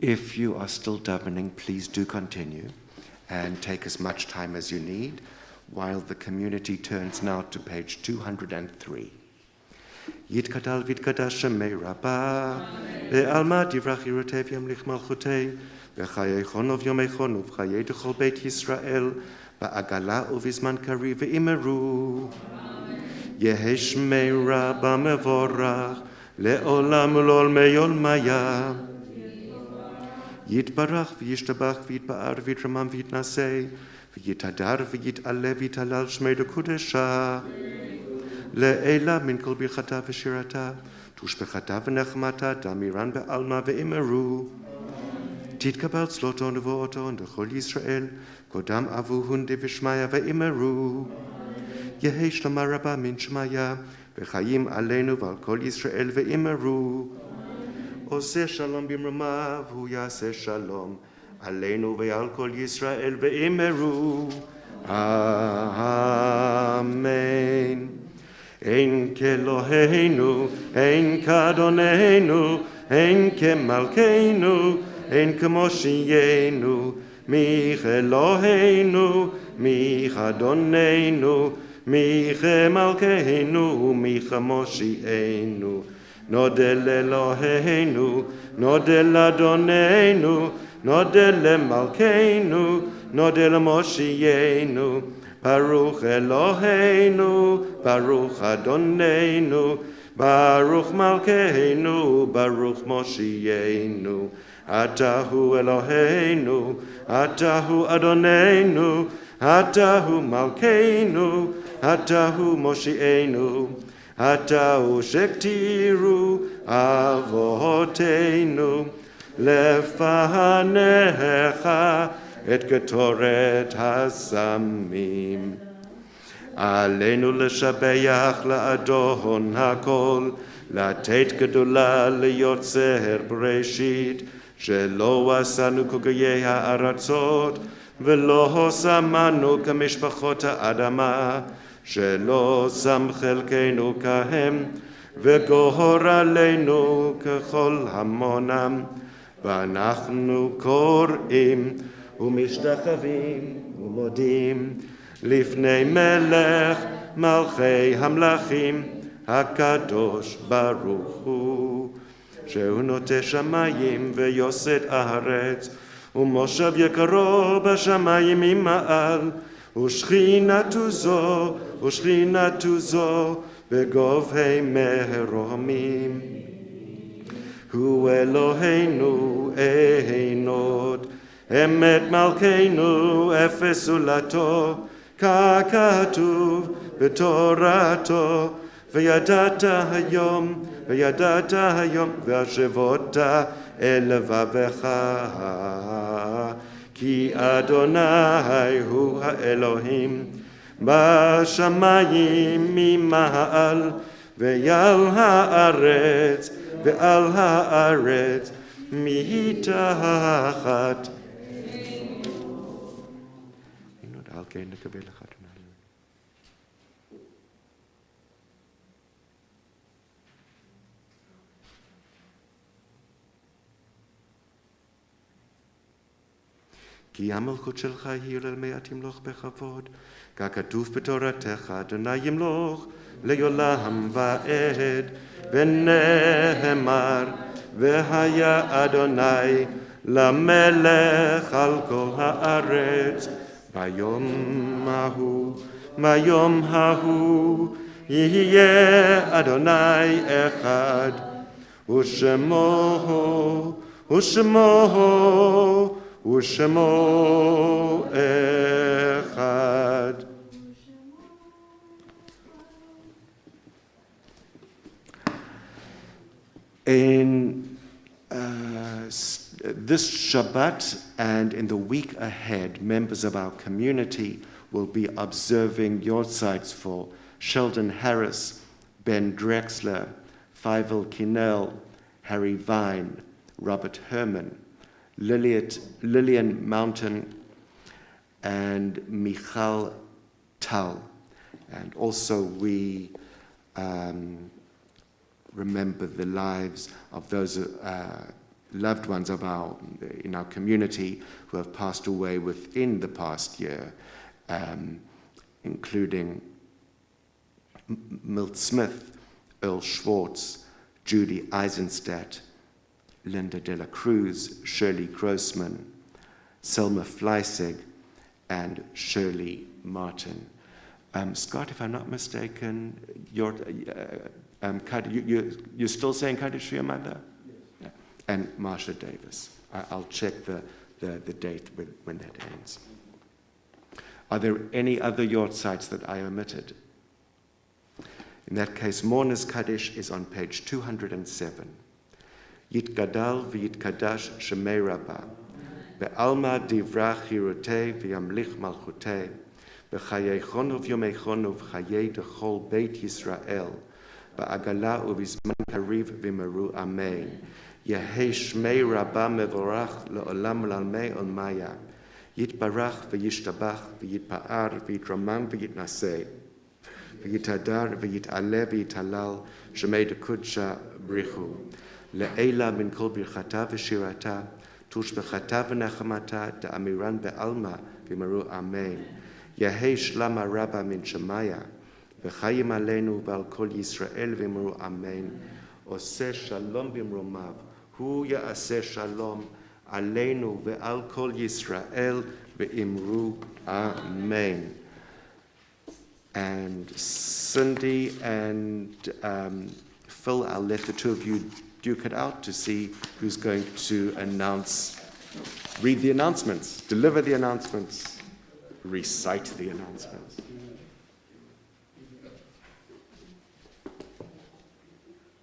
If you are still davening, please do continue and take as much time as you need, while the community turns now to page 203. Yitkadal vitkadash shemei rabbah, ve'alma divrach yirotev yamlich malchutei, ve'chayei chonov yomei chonu, ve'chayei dechol beit Yisrael, ve'agala uvizman kari ve'imeru. Yehi shemei rabbah mevorach, le'olam ulol meyol maya. Yitbarach v'yishtabach v'yitba'ar v'yitramam v'yitnasei, v'yitadar v'yit'aleh v'yitalal shmei dekudesha. Le'ela min kol birchata v'shirata, tushbechata v'nechmata, damiran be'alma ve'imeru. Titkabal tzloto nevo'oto ndechol Yisrael, kodam avuhun devishmaya ve'imeru. Yehi shlama rabba min shmaya, v'chayim aleinu v'al kol Yisrael ve'imeru. Oseh shalom bimramav, hu yaseh shalom, aleinu ve'al kol Yisrael ve'imeru. Amen. Ein keloheinu, ein kadonenu, ein kemalkeinu, ein kemoshienu, mich Eloheinu, mich Adonenu, mich malkeinu, mich moshienu. Nodel Eloheinu, nodel Adonenu, nodel malkeinu, nodel moshienu. Baruch Eloheinu, Baruch Adonenu, Baruch Malkeinu, Baruch Moshienu. Atahu Eloheinu, Atahu Adonenu, Atahu Malkeinu, Atahu Moshienu. Atahu Shektiru Avotenu, Lefanecha et ketoret hasamim. Aleinu leshabeach la'adon hakol, לתת גדולה ליוצר בראשית, שלא עשנו כגויי הארצות, ולא שמנו כמשפחות האדמה, שלא שם חלקנו כהם, וגוהר עלינו ככל המונם, ואנחנו קוראים ומשתחווים ומודים לפני מלך מלכי המלכים הקדוש ברוך הוא, שהוא נוטה שמיים ויוסד הארץ, ומושב יקרו בשמיים ממעל, ושכינתו זו בגובהי מרומים. הוא אלוהינו אין עוד, אמת מלכנו אפס זולתו, ככתוב בתורתו, וידעת היום והשבות אל לבבך, כי אדוני הוא האלוהים בשמיים ממעל, ועל הארץ מתחת. על כן נקבל לך אדוני. כי המלכות שלך היא לעולמי תמלוך בכבוד, ככתוב בתורתך, אדוני ימלוך לעולם ועד, ונאמר, והיה אדוני למלך על כל הארץ. ביום ההוא יהיה אדוני אחד, ושמו אחד. In this Shabbat and in the week ahead, members of our community will be observing yortzites for Sheldon Harris, Ben Drexler, Fievel Kinnell, Harry Vine, Robert Herman, Lillian Mountain, and Michal Tal. And also we remember the lives of those loved ones in our community who have passed away within the past year, including Milt Smith, Earl Schwartz, Judy Eisenstadt, Linda de la Cruz, Shirley Grossman, Selma Fleissig, and Shirley Martin. Scott, if I'm not mistaken, you're still saying Kaddish for your mother? Yes. And Marsha Davis. I'll check the date when that ends. Are there any other yard sites that I omitted? In that case, Mourner's Kaddish is on page 207. Yitgadal v'yitkadash shemei Rabbah, be'alma divrach hirutei v'yamlich malchutei, b'chayeichon uv'yomeichon uv'chayei dechol Beit Yisrael, ba'agala uv'izman kariv v'meru amen. Yehei shmei Rabbah mevorach le'olam lalmei olmaya, yitbarach v'yishtabach v'yitpa'ar v'yitramam v'yitnaseh, v'yitadar v'yit'aleh v'yitalal shemei dekudsha brichu. Le'ela min kol birchata v'shirata, tushbechata v'nachamata, da'amiran be'alma v'maru amen. Yehei shlama rabba min shemaya, v'chayim aleinu v'al kol Yisrael v'maru amen. Oseh shalom b'mromav, hu ya'aseh shalom aleinu v'al kol Yisrael v'imru amen. And Cindy and Phil, I'll let the two of you duke it out to see who's going to read the announcements, deliver the announcements, recite the announcements.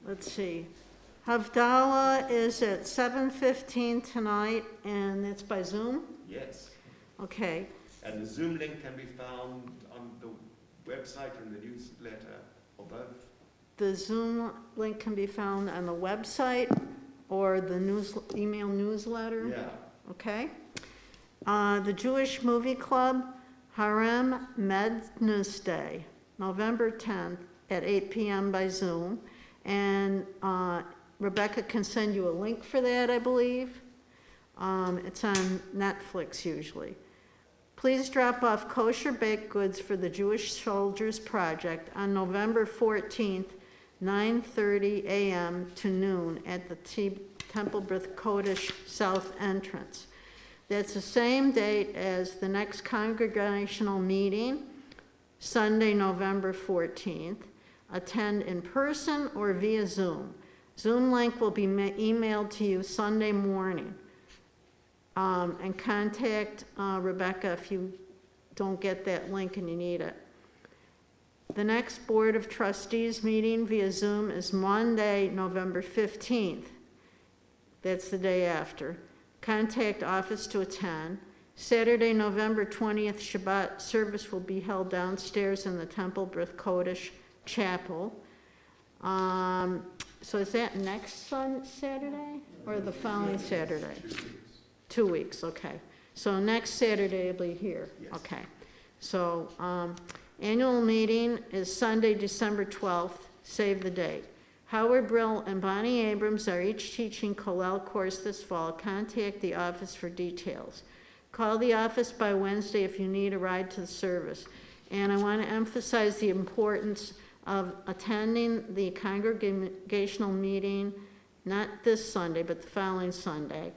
Let's see. Havdalah is at 7:15 tonight, and it's by Zoom? Yes. Okay. And the Zoom link can be found on the website or in the newsletter, or both. The Zoom link can be found on the website or the email newsletter? Yeah. Okay. The Jewish Movie Club, Harem Mednus Day, November 10th at 8 p.m. by Zoom. And Rebecca can send you a link for that, I believe. It's on Netflix usually. Please drop off kosher baked goods for the Jewish Soldiers Project on November 14th, 9:30 a.m. to noon at the Temple Beth Kodesh South entrance. That's the same date as the next congregational meeting, Sunday, November 14th. Attend in person or via Zoom. Zoom link will be emailed to you Sunday morning. And contact Rebecca if you don't get that link and you need it. The next Board of Trustees meeting via Zoom is Monday, November 15th. That's the day after. Contact office to attend. Saturday, November 20th, Shabbat service will be held downstairs in the Temple Beth Kodesh Chapel. So is that next Saturday or the following Saturday? 2 weeks, okay. So next Saturday will be here. Yes. Okay. So annual meeting is Sunday, December 12th. Save the date. Howard Brill and Bonnie Abrams are each teaching Kollel course this fall. Contact the office for details. Call the office by Wednesday if you need a ride to the service. And I want to emphasize the importance of attending the congregational meeting, not this Sunday, but the following Sunday,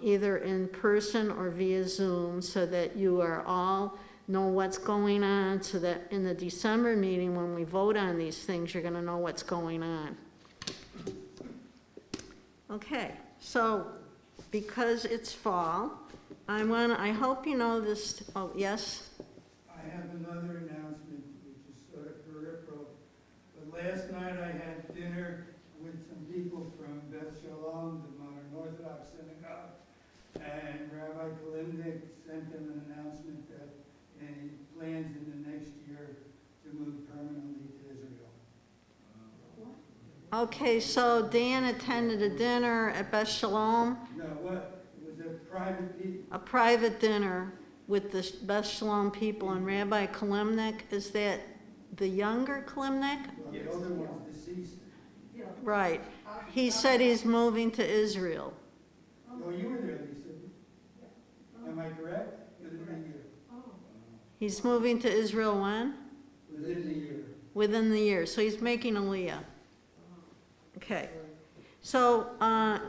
either in person or via Zoom, so that you are all know what's going on, so that in the December meeting, when we vote on these things, you're going to know what's going on. Okay, so because it's fall, I hope you know this. Oh, yes? I have another announcement, which is sort of peripheral. But last night I had dinner with some people from Beth Shalom, the Modern Orthodox Synagogue, and Rabbi Kalimnik sent them an announcement that he plans in the next year to move permanently to Israel. Okay, so Dan attended a dinner at Beth Shalom? No, what? It was a private meeting. A private dinner with the Beth Shalom people and Rabbi Kalimnik. Is that the younger Kalimnik? Well, the other one's deceased. Right. He said he's moving to Israel. Oh, you were there, Lisa. Am I correct? Within a year. He's moving to Israel when? Within the year. Within the year. So he's making Aliyah. Okay. So I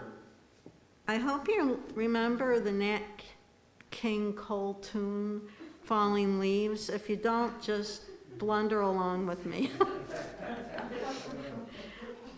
hope you remember the Nat King Cole tune, Falling Leaves. If you don't, just blunder along with me.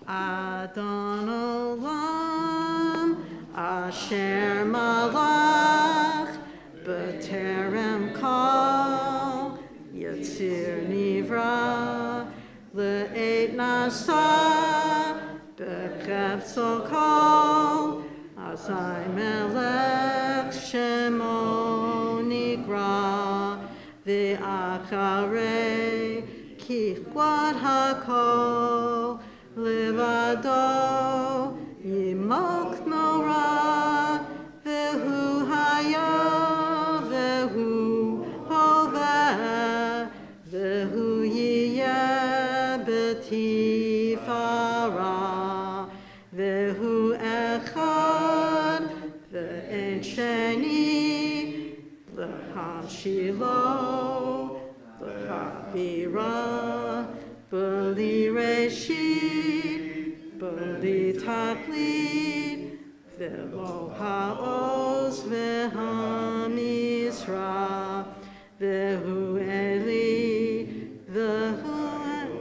Adon Olam Asher Malach B'terem Kol Yitzir Nivra Le'et Nasa B'chefzo Kol Azai Melech Shemo Nigra V'acharei Kichwat HaKol Levado Yimok Nora Vehu Haya Vehu Hoveh Vehu Yiyeh B'tifara Vehu Echad Ve'en Sheni L'Hashilo L'Habira B'li Reshit B'li Taklit Ve'lo Ha'oz Ve'ha'misra Ve'hu Eli Ve'hu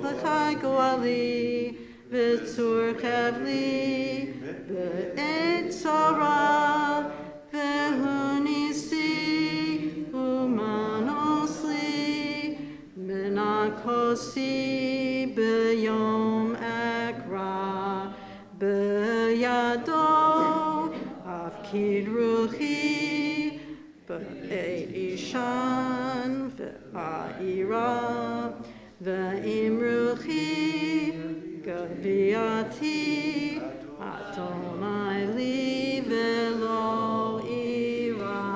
L'chai Goali Ve'tzur Kevli Ve'et Tzara Ve'hu Nisi Umanosli Menakosi B'yom Ekra B'yado Avkid Ruchi B'et Ishan V'a'ira V'im Ruchi Gaviati Adonai Li V'lo Ira.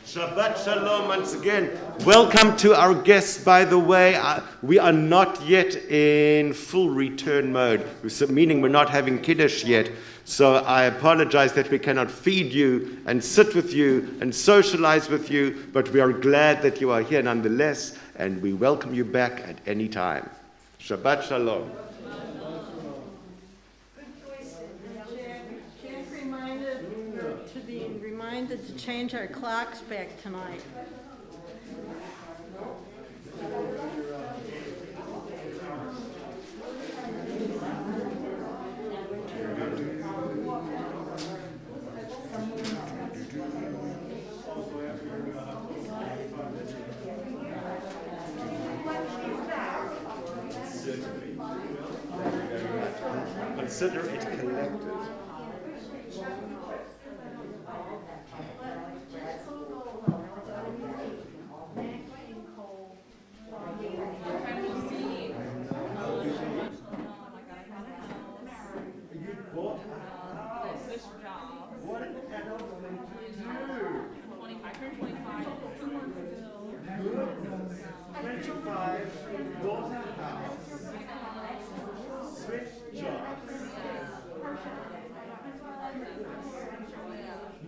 Shabbat Shalom once again. Welcome to our guests, by the way. We are not yet in full return mode, meaning we're not having Kiddush yet. So I apologize that we cannot feed you and sit with you and socialize with you, but we are glad that you are here nonetheless, and we welcome you back at any time. Shabbat Shalom. Reminded to change our clocks back tonight. Consider it collected.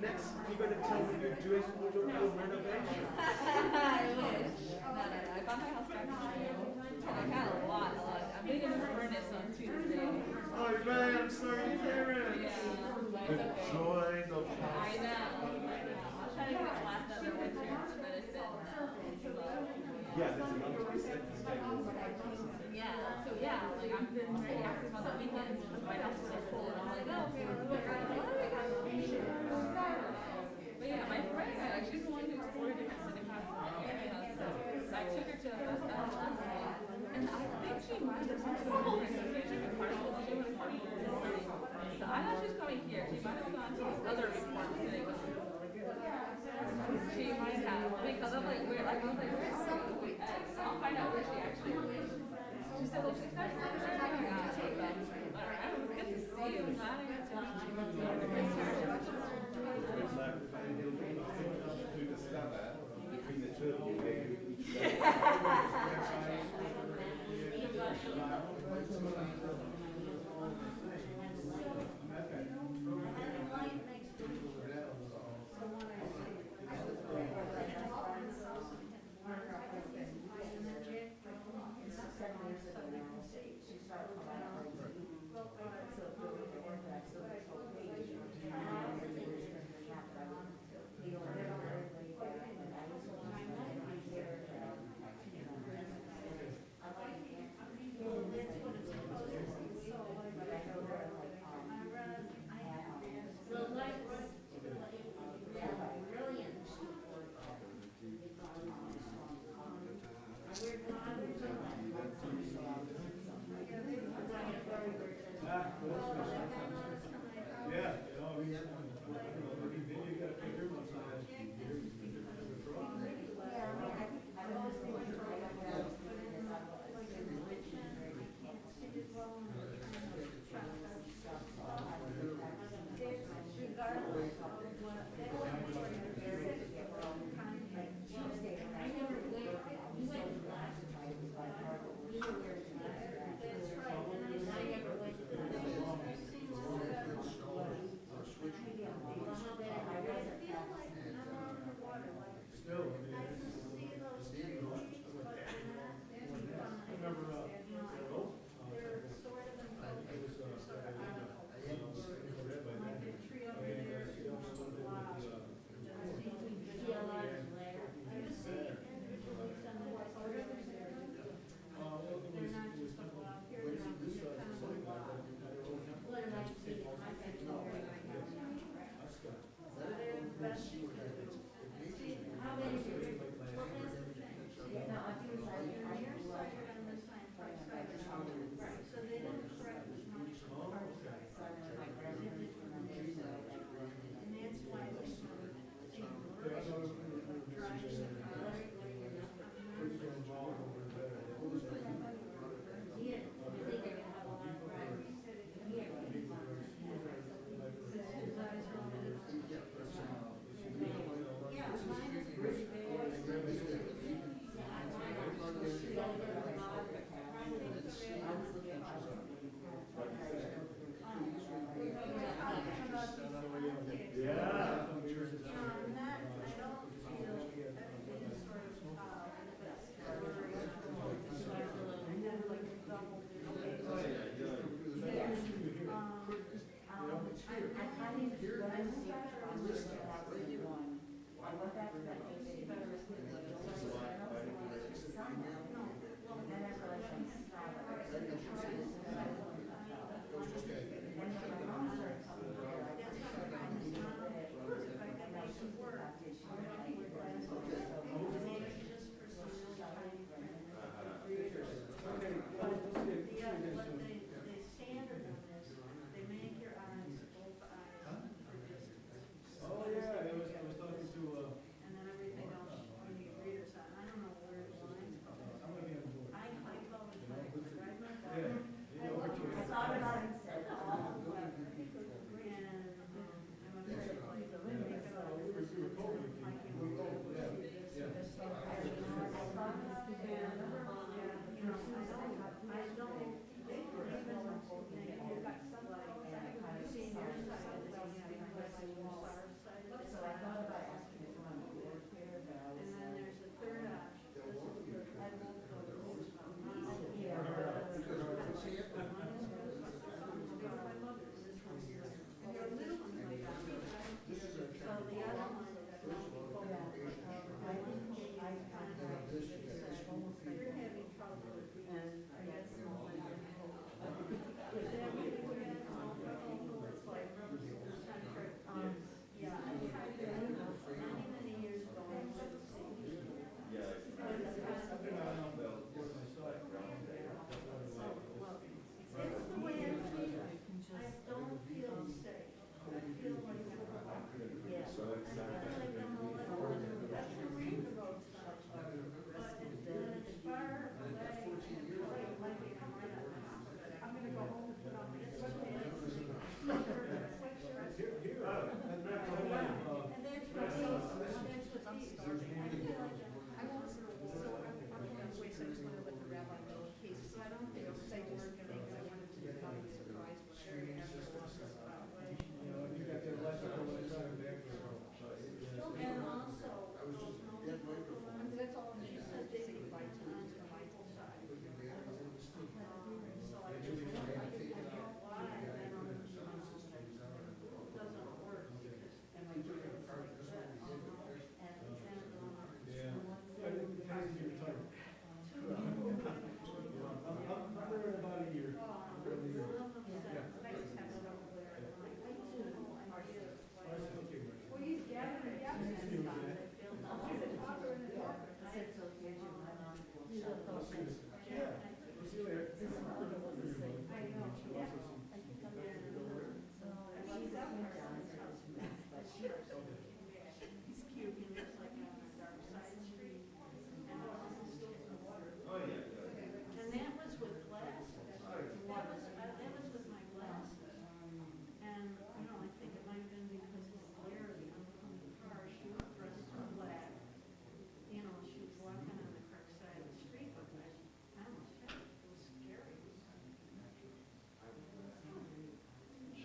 Next, you're going to tell me you're doing your own renovation. I wish. No. I bought my house back in June. I got a lot. I'm getting a new furnace on Tuesday. Oh, man, I'm sorry to hear it. Yeah, but The it's okay. joy of I know. I'll try to get it last another winter, but it's in now. So, Yeah, there's another percent. yeah, so yeah, like I've been very active on the weekends because my house is so full, and I'm like, oh, okay, but yeah, my friend, she's the one who explored different synagogues in the area, so I took her to Beth, and I think she might have some sort of different partial to and partial to the city. So I know she's coming here. She might have gone to this other reform city. She might have, because I'm like, where, like, I was like, where is she? I'll find out where she actually lives. She said, well, she's actually in the area. Alright, it was good to see you. I'm glad I got to meet you. To discover between the two of you where you each go.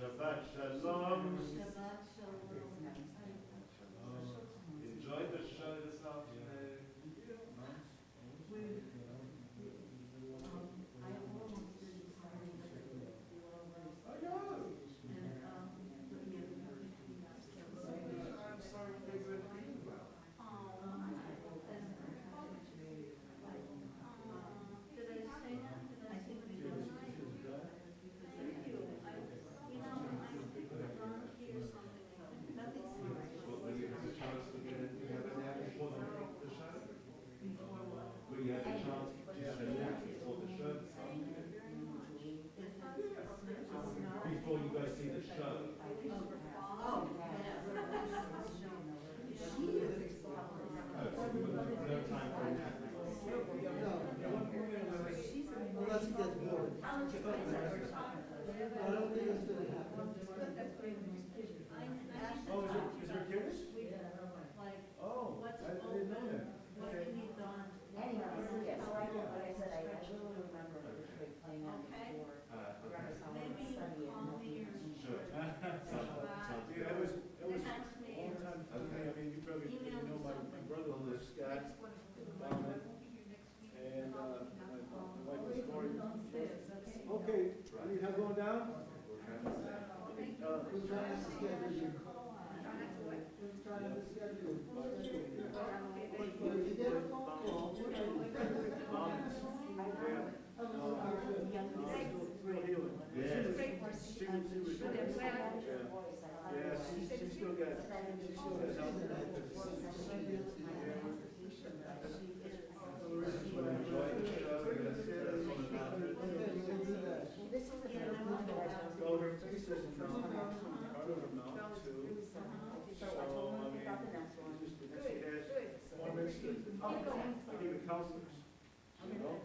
Shabbat Shalom. Enjoyed the show this afternoon. Before you guys see the show. No time for that. Unless he gets bored. I don't think it's gonna happen. Oh, is there kids? Oh, I didn't know that. Okay. Anyway, yes, so I know, but I said I really remember this big playing on before. Sure. Yeah, that was a long time for me. I mean, you probably know my brother was Scott, and my wife was Cory. Okay, I need help going down? Who's trying to schedule you? Who's trying to schedule you? Yeah, she's still got well, her face isn't part of her mouth too. So, I mean, just because she has one makes I give it counselors, you know?